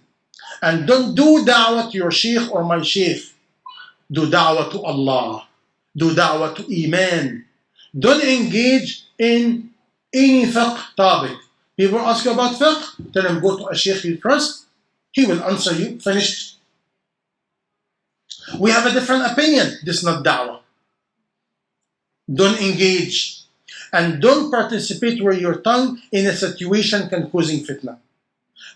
And don't do da'wah to your sheikh or my sheikh. Do da'wah to Allah. Do da'wah to iman. Don't engage in any fiqh topic. People ask you about fiqh, tell them go to a sheikh you trust. He will answer you, finished. We have a different opinion. This is not da'wah. Don't engage. And don't participate where your tongue in a situation can causing fitna.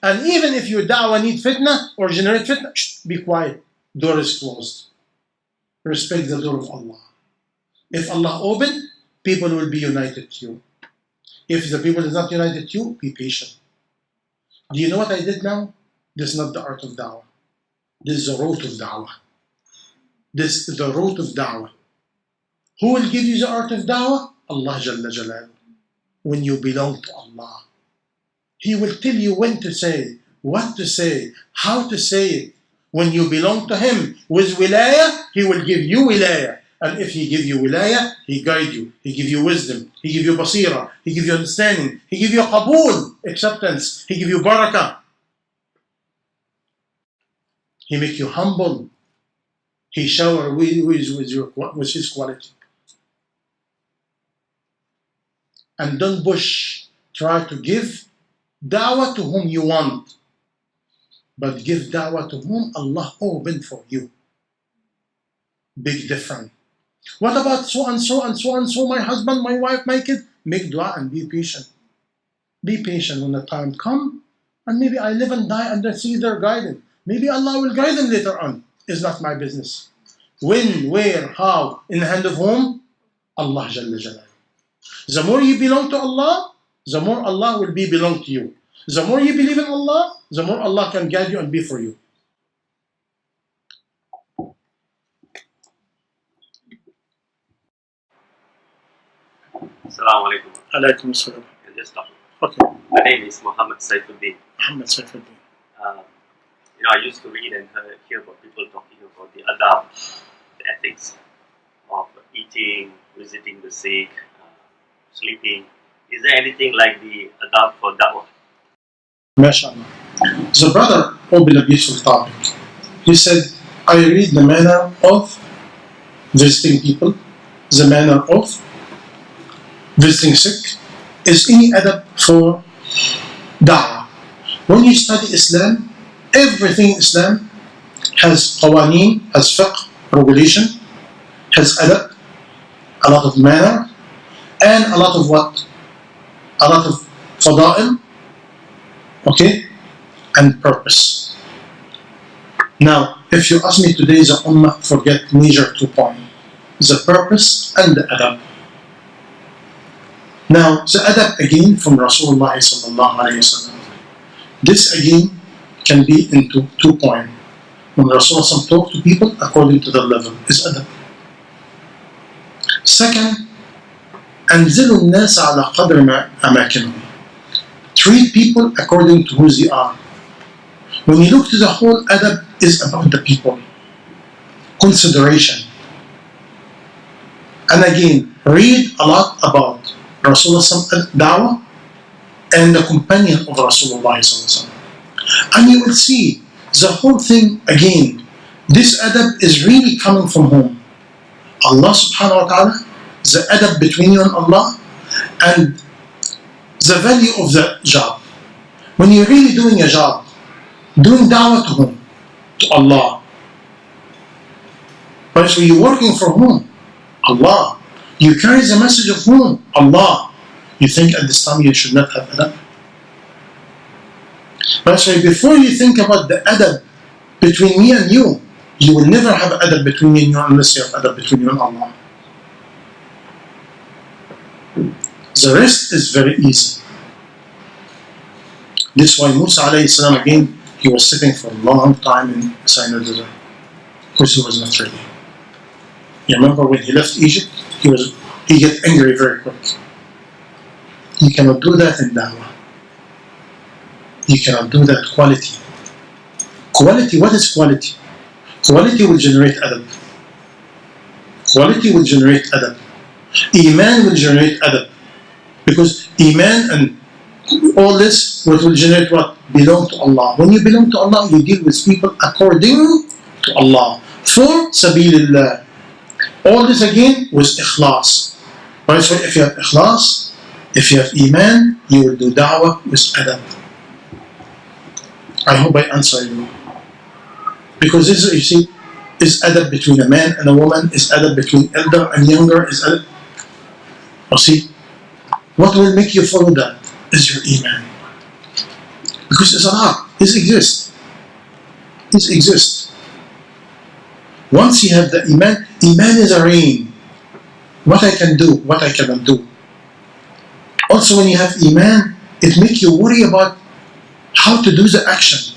And even if your da'wah need fitna or generate fitna, be quiet. Door is closed. Respect the door of Allah. If Allah open, people will be united to you. If the people is not united to you, be patient. Do you know what I did now? This is not the art of da'wah. This is the root of da'wah. This is the root of da'wah. Who will give you the art of da'wah? Allah Jalla Jalal. When you belong to Allah. He will tell you when to say, what to say, how to say it, When you belong to Him with wilayah, He will give you wilayah. And if He give you wilayah, He guide you. He give you wisdom. He give you basira. He give you understanding. He give you qabul, acceptance. He give you barakah. He make you humble. He shower with His quality. And don't push. Try to give dawah to whom you want. But give dawah to whom Allah opened for you. Big difference. What about so and so and so and so, my husband, my wife, my kid? Make dua and be patient. Be patient when the time comes, and maybe I live and die and then see their guidance. Maybe Allah will guide them later on. It's not my business. When, where, how, in the hand of whom? Allah Jalla Jalal. The more you belong to Allah, the more Allah will belong to you. The more you believe in Allah, the more Allah can guide you and be for you. Assalamu alaikum. Alaikum assalam. Just talking. Okay. My name is Muhammad Saifuddin. Muhammad Saifuddin. I used to read and hear about people talking about the adab, the ethics of eating, visiting the sick, sleeping. Is there anything like the adab for da'wah? MashaAllah. The brother opened a beautiful topic. He said, I read the manner of visiting people, the manner of visiting sick. Is any adab for da'wah? When you study Islam, everything Islam has qawaneen, has fiqh, regulation, has adab, a lot of manner, and a lot of what? A lot of fada'il, okay, and purpose. Now, if you ask me today, the ummah forget major 2 points, the purpose and the adab. Now, the adab again from Rasulullah sallallahu alayhi wa sallam. This again can be into 2 points. When Rasulullah talk to people according to their level is adab. Second, أنزلوا الناس على قدر ما أماكنهم. Treat people according to who they are. When you look to the whole adab is about the people. Consideration. And again, read a lot about Rasulullah da'wah and the companion of Rasulullah. And you will see the whole thing again. This adab is really coming from whom? Allah subhanahu wa ta'ala, the adab between you and Allah, and the value of the job. When you're really doing a job, doing da'wah to whom? To Allah. But so you're working for whom? Allah. You carry the message of whom? Allah. You think at this time you should not have adab? That's why before you think about the adab between me and you will never have adab between me and you unless you have adab between you and Allah. The rest is very easy. This is why Musa alayhi salam again, he was sitting for a long time in Sinai desert because he was not ready. You remember when he left Egypt, he get angry very quick. You cannot do that in da'wah. You cannot do that quality. Quality, what is quality? Quality will generate adab. Quality will generate adab. Iman will generate adab. Because Iman and all this, what will generate what? Belong to Allah. When you belong to Allah, you deal with people according to Allah. For sabilillah. All this again was ikhlas. Right? So if you have ikhlas, if you have Iman, you will do da'wah with adab. I hope I answer you. Because this is, you see, is adab between a man and a woman, is adab between elder and younger, is adab. You see, what will make you follow that is your Iman. Because it's a lot. It exists. It exists. Once you have the Iman, Iman is a rain. What I can do, what I cannot do. Also when you have Iman, it makes you worry about how to do the action.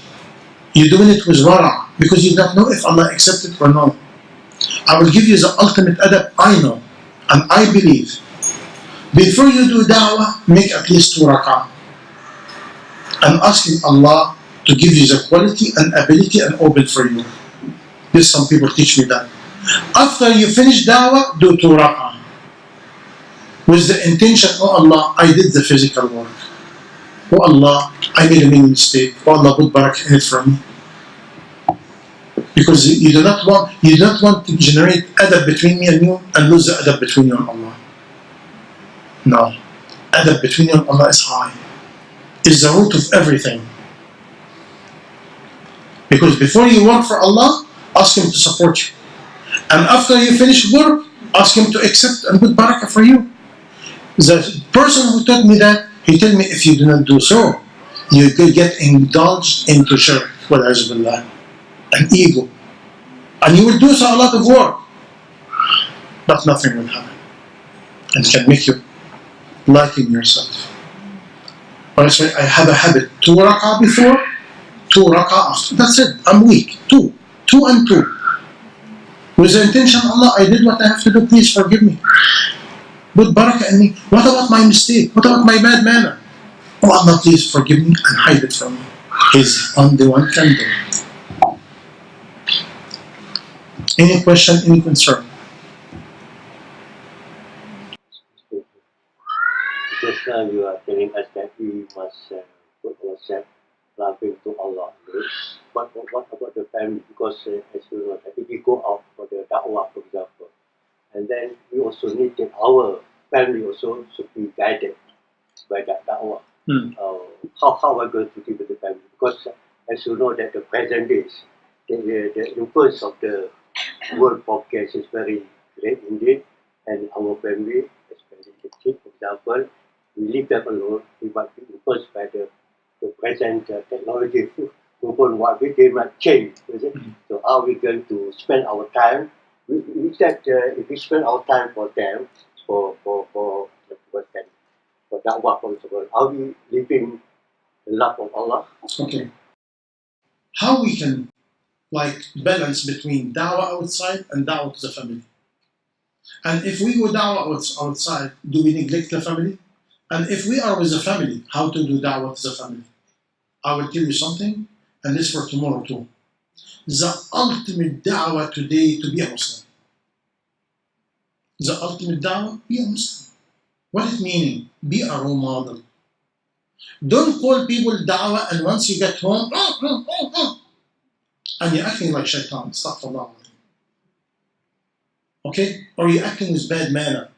You're doing it with wara because you don't know if Allah accepts it or not. I will give you the ultimate adab I know and I believe. Before you do da'wah, make at least 2 rak'ah and asking Allah to give you the quality and ability and open for you. This, some people teach me that. After you finish dawah, do 2 rak'ah. With the intention, oh Allah, I did the physical work. Oh Allah, I made a mini mistake. Oh Allah, put barakah in it for me. Because you do not want to generate adab between me and you and lose the adab between you and Allah. No. Adab between you and Allah is high. It's the root of everything. Because before you work for Allah, ask Him to support you. And after you finish work, ask Him to accept and put barakah for you. The person who taught me that, he told me if you do not do so, you could get indulged into shirk, an ego. And you will do so a lot of work, but nothing will happen. And it can make you liking yourself. Honestly, I have a habit, 2 rak'ah before, 2 rak'ah after. That's it, I'm weak. 2 and 2. With the intention, Allah, I did what I have to do, please forgive me. Put barakah in me. What about my mistake? What about my bad manner? Oh Allah, please forgive me and hide it from me. He's the only one can do it. Any question, any concern? Just now you are telling us that we must put ourselves loving to Allah. But what about the family? Because as you know, if we go out for the da'wah, for example, and then we also need that our family also should be guided by that da'wah. How are we going to deal with the family? Because as you know that the present days, the influence of the world podcast is very great indeed, and our family, especially the kids, for example, we leave them alone. We might be influenced by the present technology movement. What they might change, is it? So how are we going to spend our time? We said if we spend our time for them, for da'wah, for example, are we living the love of Allah? Okay. How we can balance between da'wah outside and da'wah to the family? And if we go da'wah outside, do we neglect the family? And if we are with the family, how to do da'wah to the family? I will tell you something, and this for tomorrow too. The ultimate da'wah today to be a Muslim. The ultimate da'wah, be a Muslim. What is meaning? Be a role model. Don't call people da'wah and once you get home, and you're acting like shaitan. Astaghfirullah. Okay? Or you're acting with bad manner.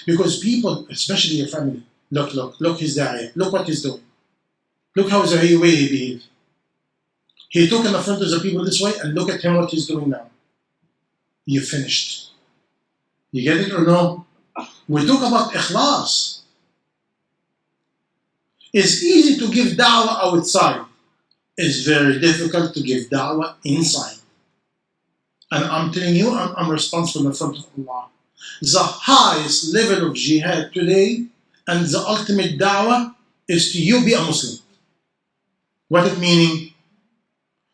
Because people, especially your family, look his da'iyah. Look what he's doing. Look how the way he behaves. He took in the front of the people this way and look at him what he's doing now. You finished. You get it or no? We talk about ikhlas. It's easy to give da'wah outside. It's very difficult to give da'wah inside. And I'm telling you, I'm responsible in front of Allah. The highest level of jihad today and the ultimate da'wah is to you be a Muslim. What it meaning?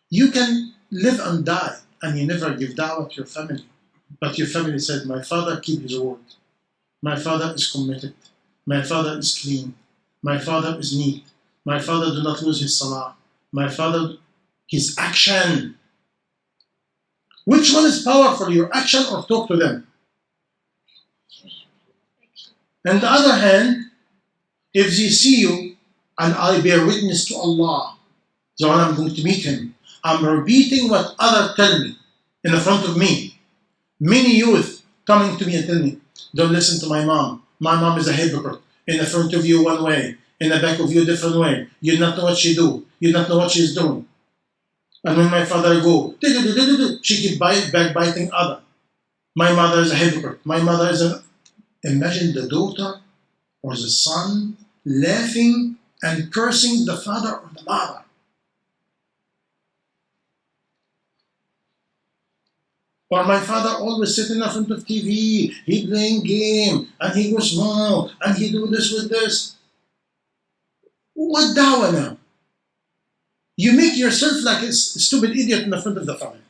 You can live and die and you never give da'wah to your family. But your family said, my father keep his word. My father is committed. My father is clean. My father is neat. My father do not lose his salah. My father, his action. Which one is powerful, your action or talk to them? On the other hand, if they see you, and I bear witness to Allah, so when I'm going to meet him, I'm repeating what others tell me in the front of me. Many youth coming to me and tell me, don't listen to my mom. My mom is a hypocrite. In the front of you one way, in the back of you different way. You don't know what she do. You don't know what she's doing. And when my father go, she keep backbiting other. My mother is a hypocrite. My mother is a... Imagine the daughter or the son laughing and cursing the father or the mother. Or my father always sitting in front of TV, he playing game, and he goes no, and he do this with this. What dawah now? You make yourself like a stupid idiot in the front of the family.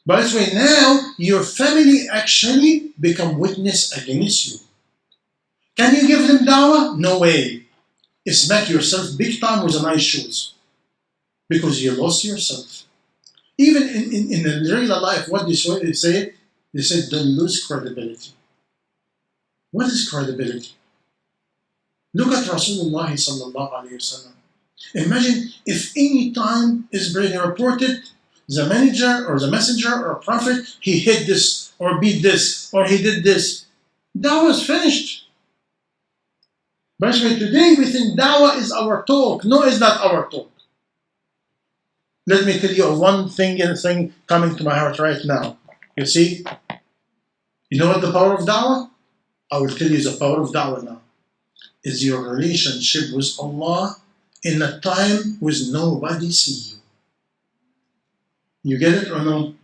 By this way, now your family actually become witness against you. Can you give them dawah? No way. smack yourself big time with a nice shoes because you lost yourself. Even in real life, what they say? They said, don't lose credibility. What is credibility? Look at Rasulullah sallallahu alayhi wasallam. Imagine if any time is being reported, the manager or the messenger or prophet, he hit this or beat this or he did this. Dawah is finished. But today we think Dawah is our talk. No, it's not our talk. Let me tell you one thing coming to my heart right now. You see? You know what the power of Dawah? I will tell you the power of Dawah now. Is your relationship with Allah in a time with nobody see you. You get it or no?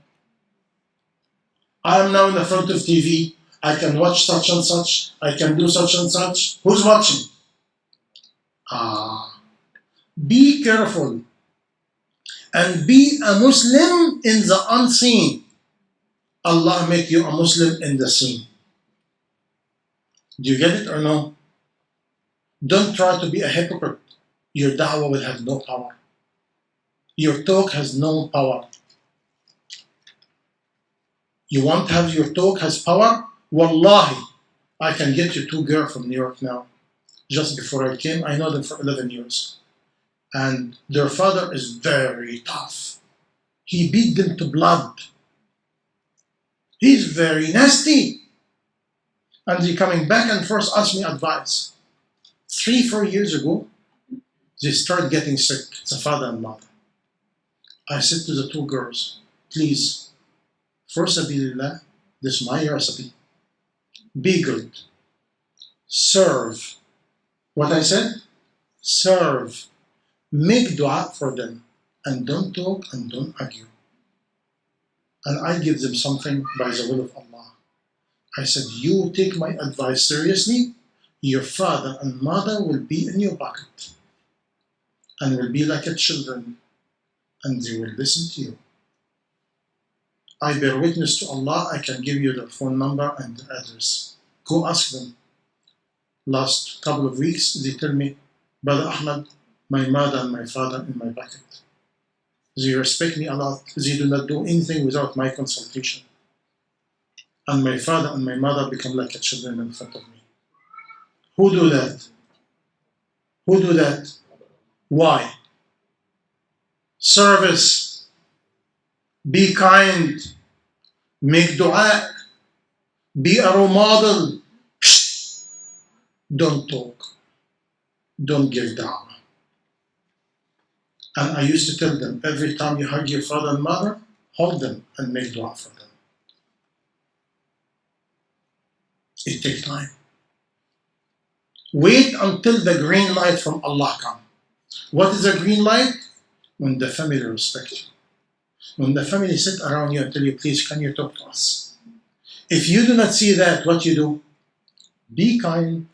I am now in the front of TV. I can watch such and such. I can do such and such. Who's watching? Be careful. And be a Muslim in the unseen. Allah make you a Muslim in the seen. Do you get it or no? Don't try to be a hypocrite. Your da'wah will have no power. Your talk has no power. You want to have your talk has power? Wallahi, I can get you 2 girls from New York now. Just before I came, I know them for 11 years. And their father is very tough. He beat them to blood. He's very nasty. And they coming back and first ask me advice. 3-4 years ago, they started getting sick, the father and mother. I said to the 2 girls, please, for sabilillah, this is my recipe. Be good. Serve. What I said? Serve. Make dua for them. And don't talk and don't argue. And I give them something by the will of Allah. I said, you take my advice seriously, your father and mother will be in your pocket. And will be like a children. And they will listen to you. I bear witness to Allah, I can give you the phone number and the address. Go ask them. Last couple of weeks, they tell me, Brother Ahmed, my mother and my father in my pocket. They respect me a lot. They do not do anything without my consultation. And my father and my mother become like a children in front of me. Who do that? Who do that? Why? Service. Be kind. Make dua. Be a role model. Don't talk. Don't give da'wah. And I used to tell them, every time you hug your father and mother, hold them and make dua for them. It takes time. Wait until the green light from Allah comes. What is the green light? When the family respects you. When the family sit around you and tell you, please, can you talk to us? If you do not see that, what you do? Be kind,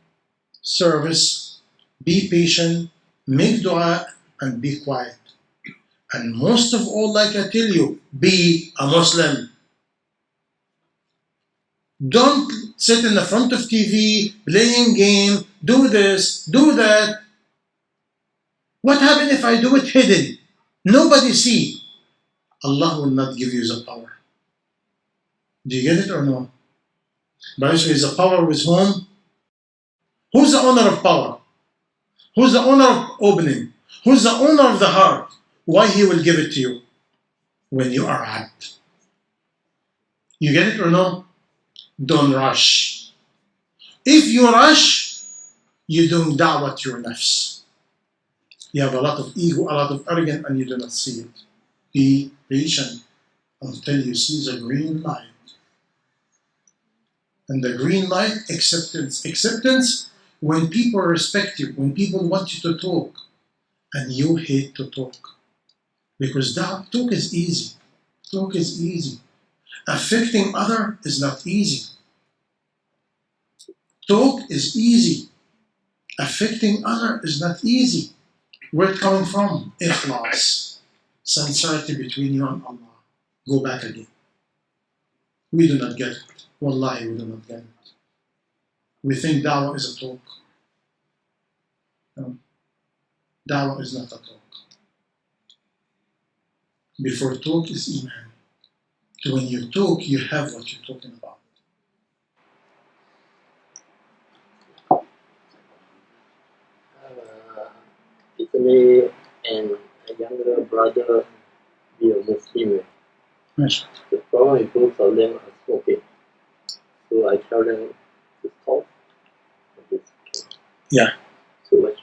service, be patient, make dua, and be quiet. And most of all, like I tell you, be a Muslim. Don't sit in the front of TV, playing game, do this, do that. What happens if I do it hidden? Nobody see. Allah will not give you the power. Do you get it or no? But is the power with whom? Who's the owner of power? Who's the owner of opening? Who's the owner of the heart? Why he will give it to you? When you are abd. You get it or no? Don't rush. If you rush, you're doing da'wah to your nafs. You have a lot of ego, a lot of arrogance, and you do not see it. Be patient until you see the green light. And the green light, acceptance. Acceptance when people respect you, when people want you to talk, and you hate to talk. Because talk is easy. Talk is easy. Affecting other is not easy. Talk is easy. Affecting other is not easy. Where it coming from? Ikhlas. Sincerity between you and Allah. Go back again. We do not get it. Wallahi, we do not get it. We think da'wah is a talk. Dawah is not a talk. Before talk is iman. So when you talk, you have what you're talking about. It's me and a younger brother be a Muslim. Yes. The problem is both of them are smoking. So I tell them to stop. Yeah. So much.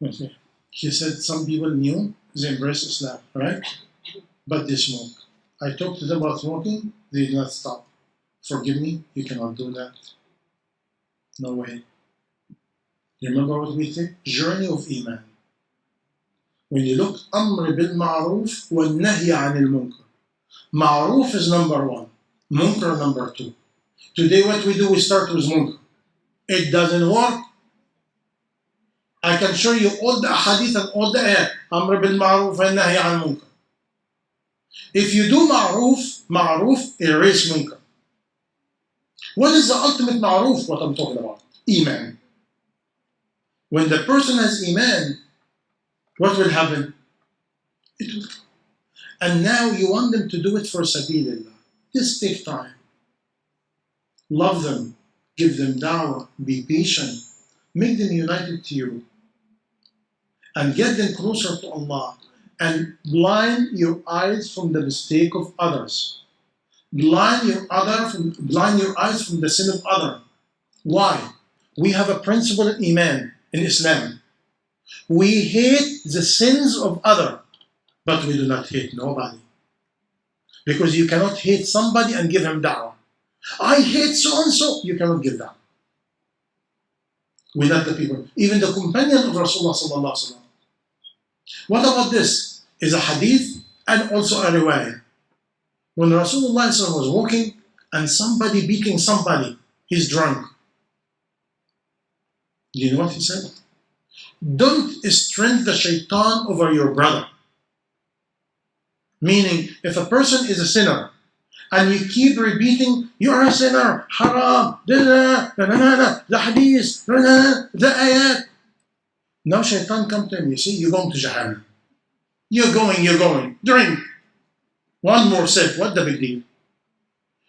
Okay. He said some people knew they embrace Islam, right? But they smoke. I talked to them about smoking, they did not stop. Forgive me, you cannot do that. No way. Remember what we say? Journey of Iman. When you look, Amr bil Ma'ruf wa Nahy anil Munkar. Ma'ruf is number one, Munkar number two. Today what we do, we start with Munkar. It doesn't work. I can show you all the hadith and all the ayat. Amr bil Ma'ruf wa Nahy anil Munkar. If you do Ma'ruf, erase Munkar. What is the ultimate Ma'ruf? What I'm talking about? Iman. When the person has Iman, what will happen? It will. And now you want them to do it for Sabilillah. This takes time. Love them. Give them dawah. Be patient. Make them united to you. And get them closer to Allah. And blind your eyes from the mistake of others. Blind your eyes from the sin of others. Why? We have a principle in Iman, in Islam. We hate the sins of others, but we do not hate nobody. Because you cannot hate somebody and give him da'wah. I hate so-and-so. You cannot give that. We're not the people. Even the companion of Rasulullah sallallahu alaihi wasallam. What about this? Is a hadith and also a riwayah. When Rasulullah sallallahu alaihi wasallam was walking and somebody beating somebody, he's drunk. Do you know what he said? Don't strengthen the shaitan over your brother. Meaning, if a person is a sinner, and you keep repeating, you are a sinner, haram, the hadith, the ayat. Now shaitan come to him, you see, you're going to Jahannam. You're going, drink. One more sip, what the big deal?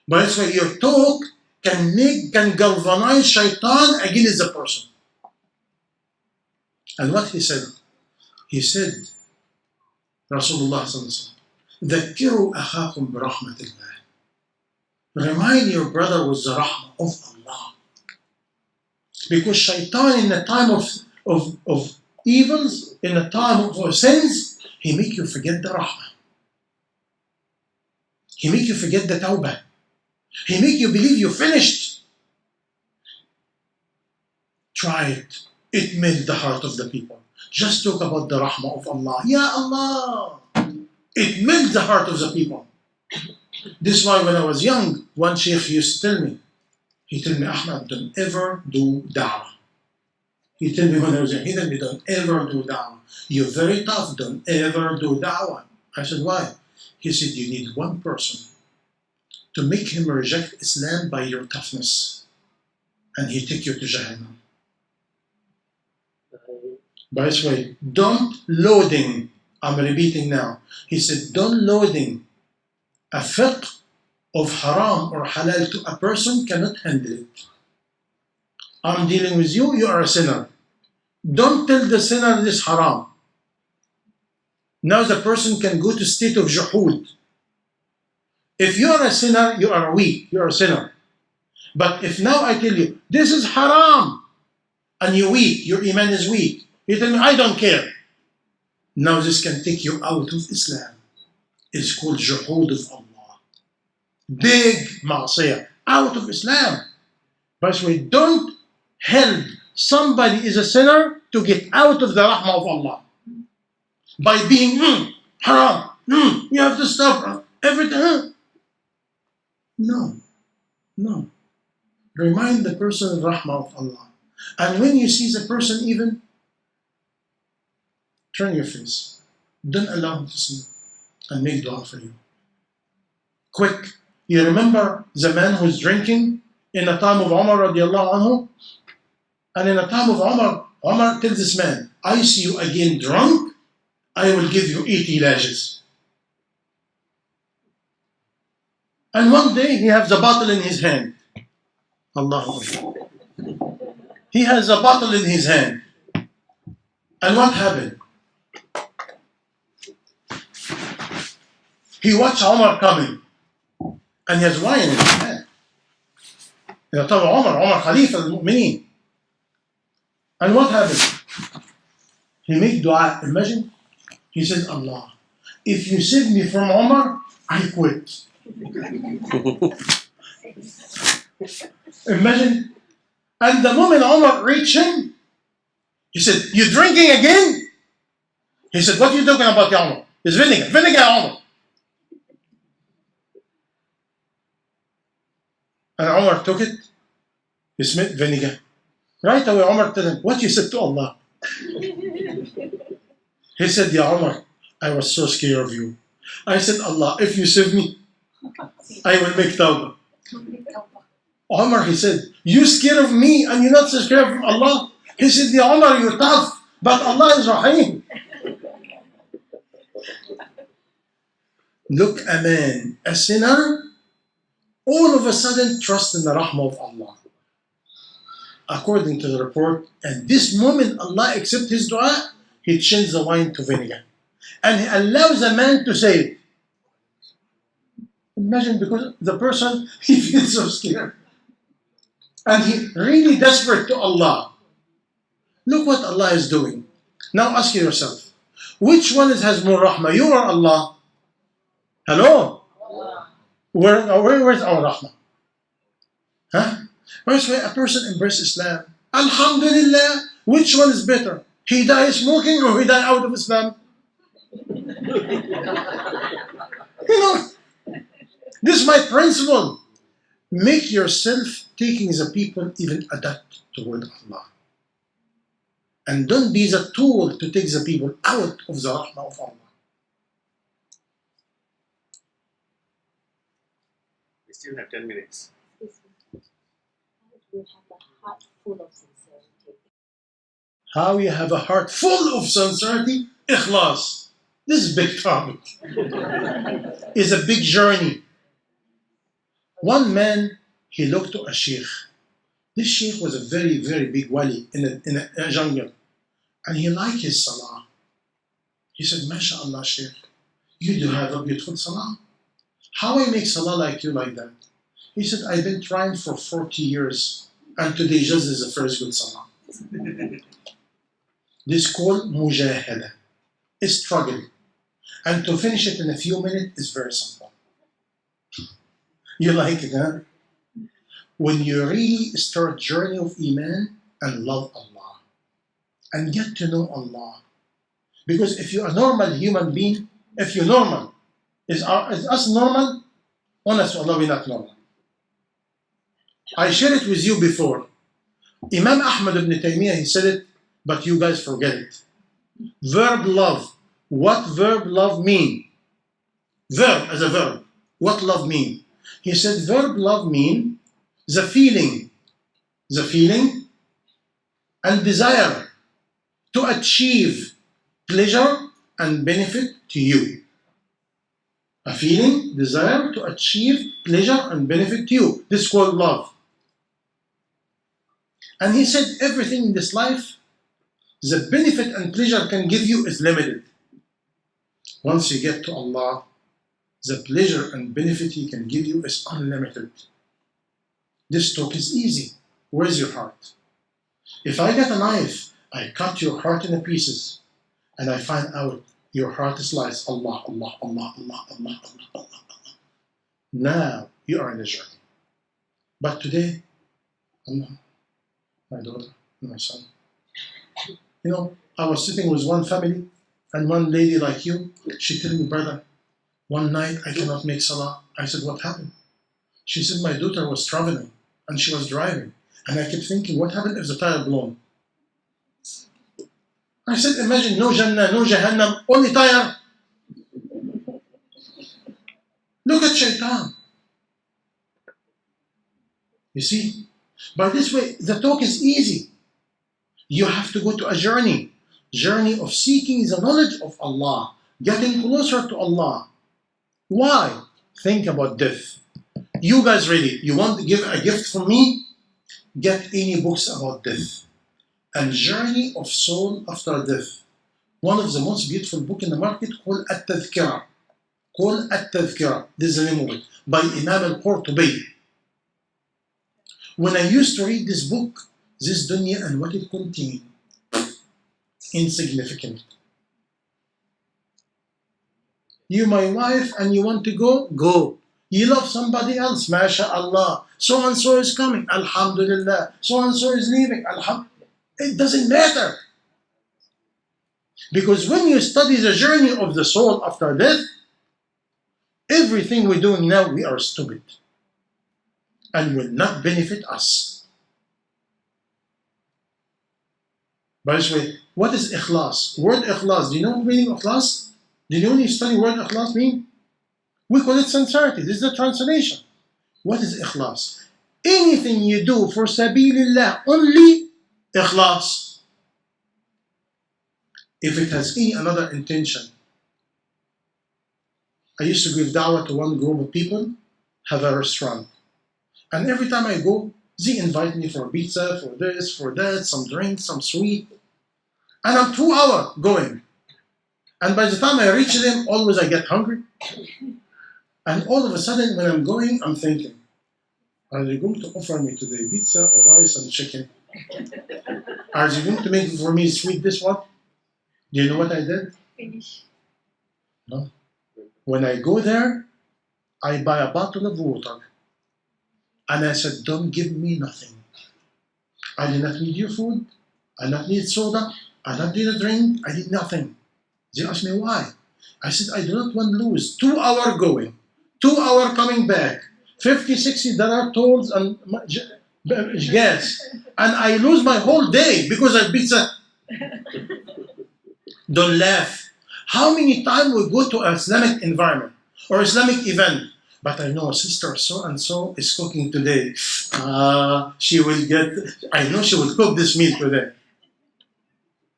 But it's why your talk can galvanize shaitan against the person. And what he said? He said, Rasulullah sallallahu alaihi wasallam, ذكروا أخاكم برحمة الله. Remind your brother with the rahmah of Allah. Because shaitan in the time of evils, in the time of sins, he make you forget the rahmah. He make you forget the tawbah. He make you believe you finished. Try it. It melts the heart of the people. Just talk about the rahmah of Allah. Ya Allah. It melts the heart of the people. This is why when I was young, one sheikh used to tell me, he told me, Ahmad, don't ever do da'wah. He told me when I was young, he told me, don't ever do da'wah. You're very tough, don't ever do da'wah. I said, why? He said, you need one person to make him reject Islam by your toughness. And he take you to Jahannam. By the way, don't loading, I'm repeating now. He said, don't loading a fiqh of haram or halal to a person cannot handle it. I'm dealing with you, you are a sinner. Don't tell the sinner this haram. Now the person can go to state of juhud. If you are a sinner, you are weak, you are a sinner. But if now I tell you, this is haram, and you're weak, your iman is weak, you tell me, I don't care. Now this can take you out of Islam. It's called juhud of Allah. Big ma'asiyah, out of Islam. By the way, don't help somebody is a sinner to get out of the rahmah of Allah. By being, haram, you have to stop everything. No. Remind the person of rahmah of Allah. And when you see the person even, turn your face. Don't allow him to see you. And make dua for you. Quick. You remember the man who's drinking in the time of Umar radiallahu anhu? And in the time of Umar, Omar tells this man, I see you again drunk, I will give you 80 lashes. And one day he has a bottle in his hand. Allahu Akbar. He has a bottle in his hand. And what happened? He watched Omar coming. And he has wine in his hand. يا طبعا عمر خليفة المؤمنين. And what happened? He made dua. Imagine. He said, Allah, if you save me from Omar, I quit. Imagine. And the moment Omar reached him, he said, you drinking again? He said, what are you talking about, ya Omar? It's vinegar. Vinegar, Omar. And Omar took it. He smelled vinegar. Right away, Omar told him, what you said to Allah? He said, Ya Omar, I was so scared of you. I said, Allah, if you save me, I will make tawbah. Omar, he said, you scared of me and you're not so scared of Allah? He said, Ya Omar, you're tough, but Allah is Rahim. Look, a man, a sinner, all of a sudden trust in the rahmah of Allah. According to the report, at this moment Allah accepts his dua, he changed the wine to vinegar. And he allows a man to say it. Imagine, because the person, he feels so scared. And he really desperate to Allah. Look what Allah is doing. Now ask yourself, which one has more rahmah, you or Allah? Hello? Where's our rahmah? Huh? Where's where a person embraces Islam? Alhamdulillah, which one is better? He died smoking or he died out of Islam? You know, this is my principle. Make yourself taking the people even adapt toward Allah. And don't be the tool to take the people out of the rahmah of Allah. We still have 10 minutes. How you have a heart full of sincerity? Ikhlas. This is a big topic. It's a big journey. One man, he looked to a sheikh. This sheikh was a very, very big wali in a jungle. And he liked his salah. He said, MashaAllah, sheikh, you do have a beautiful salah. How I make salah like you like that? He said, I've been trying for 40 years. And today just is the first good salah. This is called mujahada. It's struggle. And to finish it in a few minutes is very simple. You like it, huh? When you really start journey of Iman and love Allah and get to know Allah. Because if you're a normal human being, if you're normal, is us normal? Honest Allah, we're not normal. I shared it with you before. Imam Ahmed ibn Taymiyyah, he said it, but you guys forget it. Verb love. What verb love mean? Verb as a verb. What love mean? He said verb love mean the feeling and desire to achieve pleasure and benefit to you. A feeling, desire to achieve pleasure and benefit to you. This is called love. And he said everything in this life, the benefit and pleasure can give you is limited. Once you get to Allah, the pleasure and benefit He can give you is unlimited. This talk is easy. Where's your heart? If I get a knife, I cut your heart into pieces, and I find out your heart is lies. Allah, Allah, Allah, Allah, Allah, Allah, Allah, Allah. Now you are in the journey. But today, Allah, my daughter, my son. You know, I was sitting with one family, and one lady like you, she told me, brother, one night I cannot make salah. I said, what happened? She said, my daughter was traveling, and she was driving. And I kept thinking, what happened if the tire blown? I said, imagine no Jannah, no Jahannam, only tire. Look at Shaitan. You see? By this way, the talk is easy. You have to go to a journey of seeking the knowledge of Allah, getting closer to Allah. Why? Think about death. You guys ready? You want to give a gift from me? Get any books about death and journey of soul after death. One of the most beautiful books in the market called At-Tadhkira. Called At-Tadhkira. This is the name of it. By Imam al-Qurtubi. When I used to read this book, this dunya and what it contained, insignificant. You my wife and you want to go? Go. You love somebody else? MashaAllah. So and so is coming. Alhamdulillah. So and so is leaving. Alhamdulillah. It doesn't matter. Because when you study the journey of the soul after death, everything we're doing now, we are stupid and will not benefit us. By the way, what is ikhlas? Word ikhlas, do you know the meaning of ikhlas? Do you know when you study word ikhlas mean? We call it sincerity. This is the translation. What is ikhlas? Anything you do for sabilillah only, ikhlas. If it has any another intention. I used to give dawah to one group of people, have a restaurant. And every time I go, they invite me for pizza, for this, for that, some drinks, some sweet. And I'm 2 hours going. And by the time I reach them, always I get hungry. And all of a sudden, when I'm going, I'm thinking, are they going to offer me today pizza or rice and chicken? Are they going to make for me sweet this one? Do you know what I did? Finish. No. When I go there, I buy a bottle of water. And I said, don't give me nothing. I do not need your food. I do not need soda. I don't need a drink. I need nothing. They asked me why. I said, I do not want to lose 2 hours going, 2 hours coming back, $50, $60 tolls and gas. And I lose my whole day because of pizza. Don't laugh. How many times we go to an Islamic environment or Islamic event, but I know sister so-and-so is cooking today. She will get, I know she will cook this meal today.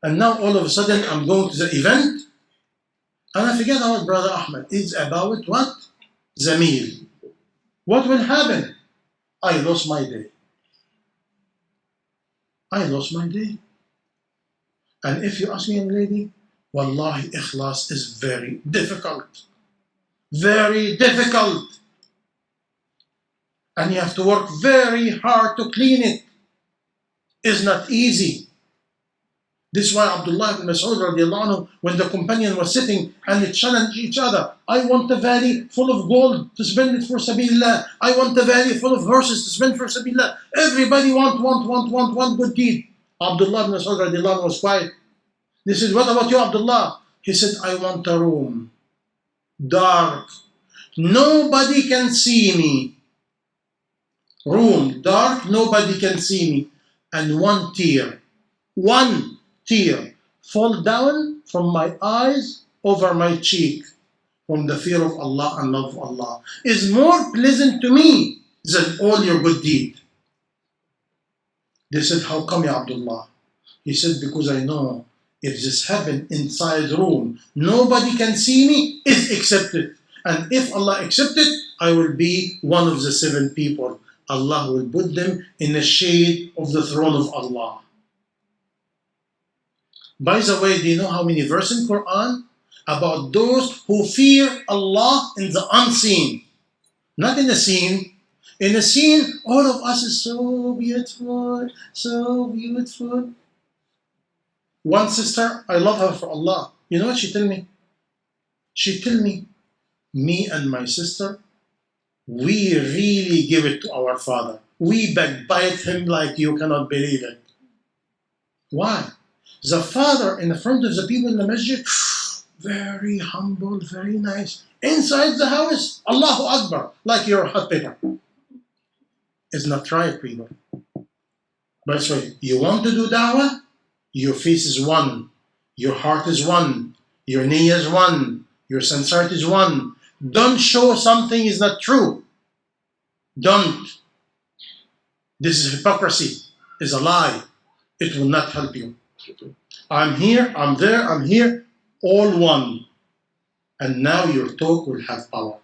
And now all of a sudden I'm going to the event and I forget about Brother Ahmed. It's about what? The meal. What will happen? I lost my day. I lost my day. And if you ask me, young lady, wallahi, ikhlas is very difficult. Very difficult. And you have to work very hard to clean it. It's not easy. This is why Abdullah ibn Mas'ud radiallahu anhu, when the companion was sitting and they challenged each other, I want a valley full of gold to spend it for sabilillah. I want a valley full of horses to spend for sabilillah. Everybody want one good deed. Abdullah ibn Mas'ud radiallahu anhu was quiet. They said, what about you, Abdullah? He said, I want a room. Dark. Nobody can see me. Room. Dark. Nobody can see me. And one tear fall down from my eyes over my cheek from the fear of Allah and love of Allah is more pleasant to me than all your good deed. They said, how come, ya Abdullah? He said, because I know if this happened inside the room, nobody can see me, it's accepted. And if Allah accepted, I will be one of the 7 people. Allah will put them in the shade of the throne of Allah. By the way, do you know how many verses in Quran about those who fear Allah in the unseen? Not in the seen. In the seen, all of us is so beautiful, so beautiful. One sister, I love her for Allah. You know what she tell me? She tell me, me and my sister, we really give it to our father. We backbite him like you cannot believe it. Why? The father in the front of the people in the masjid, very humble, very nice. Inside the house, Allahu Akbar, like you're a hot pepper. It's not right, people. But so you want to do da'wah? Your face is one. Your heart is one. Your niyyah is one. Your sincerity is one. Don't show something is not true. Don't. This is hypocrisy. It's a lie. it will not help you. I'm here, I'm there, I'm here, all one. And now your talk will have power.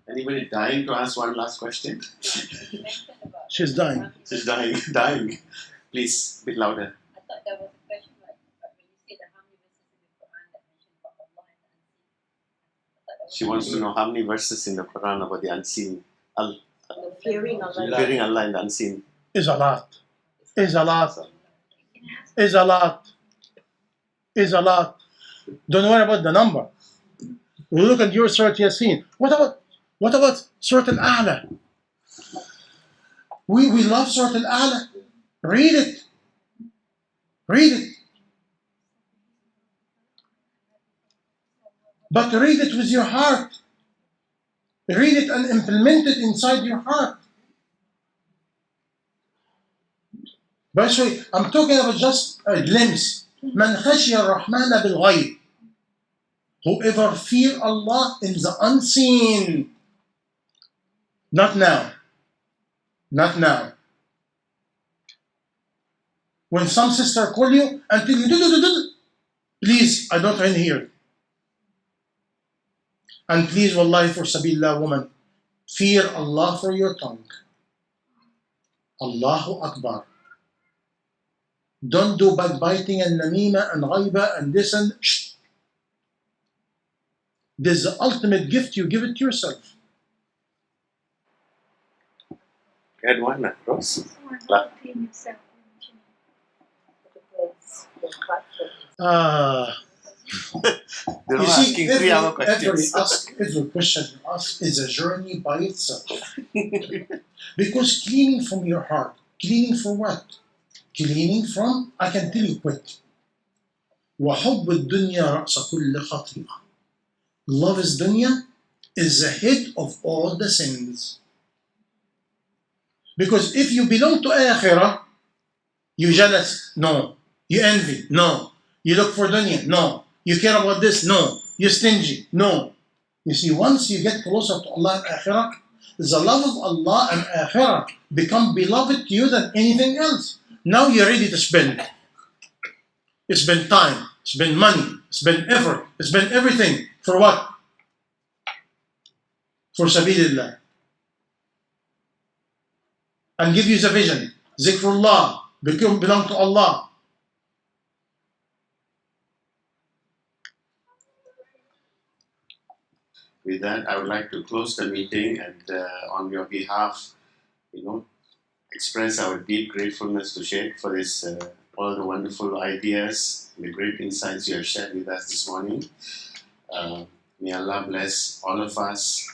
Anybody dying to ask one last question? She's dying. She's dying, dying. Please, a bit louder. I thought there was a question like when you said that how many verses in the Quran that mention about Allah and the unseen. She wants to know how many verses in the Quran about the unseen. Fearing Allah. Fearing Allah and the unseen. Is a lot. Is a lot. Is a lot. Is a lot. Don't worry about the number. We look at your Surah Yasin. What about Surah Al-A'la? We love Surah Al-A'la. Read it. Read it. But read it with your heart. Read it and implement it inside your heart. By the way, I'm talking about just a glimpse. Man khashiya ar-Rahmana bil-ghayb. Whoever fear Allah in the unseen. Not now. Not now. When some sister call you and tell you, please, I don't want to hear it. And please, wallahi, for Sabillah, woman, fear Allah for your tongue. Allahu Akbar. Don't do backbiting and namima and ghaiba and this and shh. This is the ultimate gift, you give it to yourself. Add one, Rose. They're You not see, asking 3-hour questions. every question you ask is a journey by itself. Because cleaning from your heart, cleaning from what? Cleaning from, I can tell you quick. وَحُبُّ الدُّنْيَا رَأْسَ كُلِّ خَطِيئَةٍ. Love is dunya is the head of all the sins. Because if you belong to akhirah, you jealous? No. You envy? No. You look for dunya? No. You care about this? No. You stingy? No. You see, once you get closer to Allah and akhirah, the love of Allah and akhirah become beloved to you than anything else. Now you're ready to spend. Spend time, spend money, spend effort, spend everything. For what? For Sabilillah. And give you the vision. Zikrullah. Belong to Allah. With that, I would like to close the meeting and on your behalf, express our deep gratefulness to Shaikh for this, all the wonderful ideas, the great insights you have shared with us this morning. May Allah bless all of us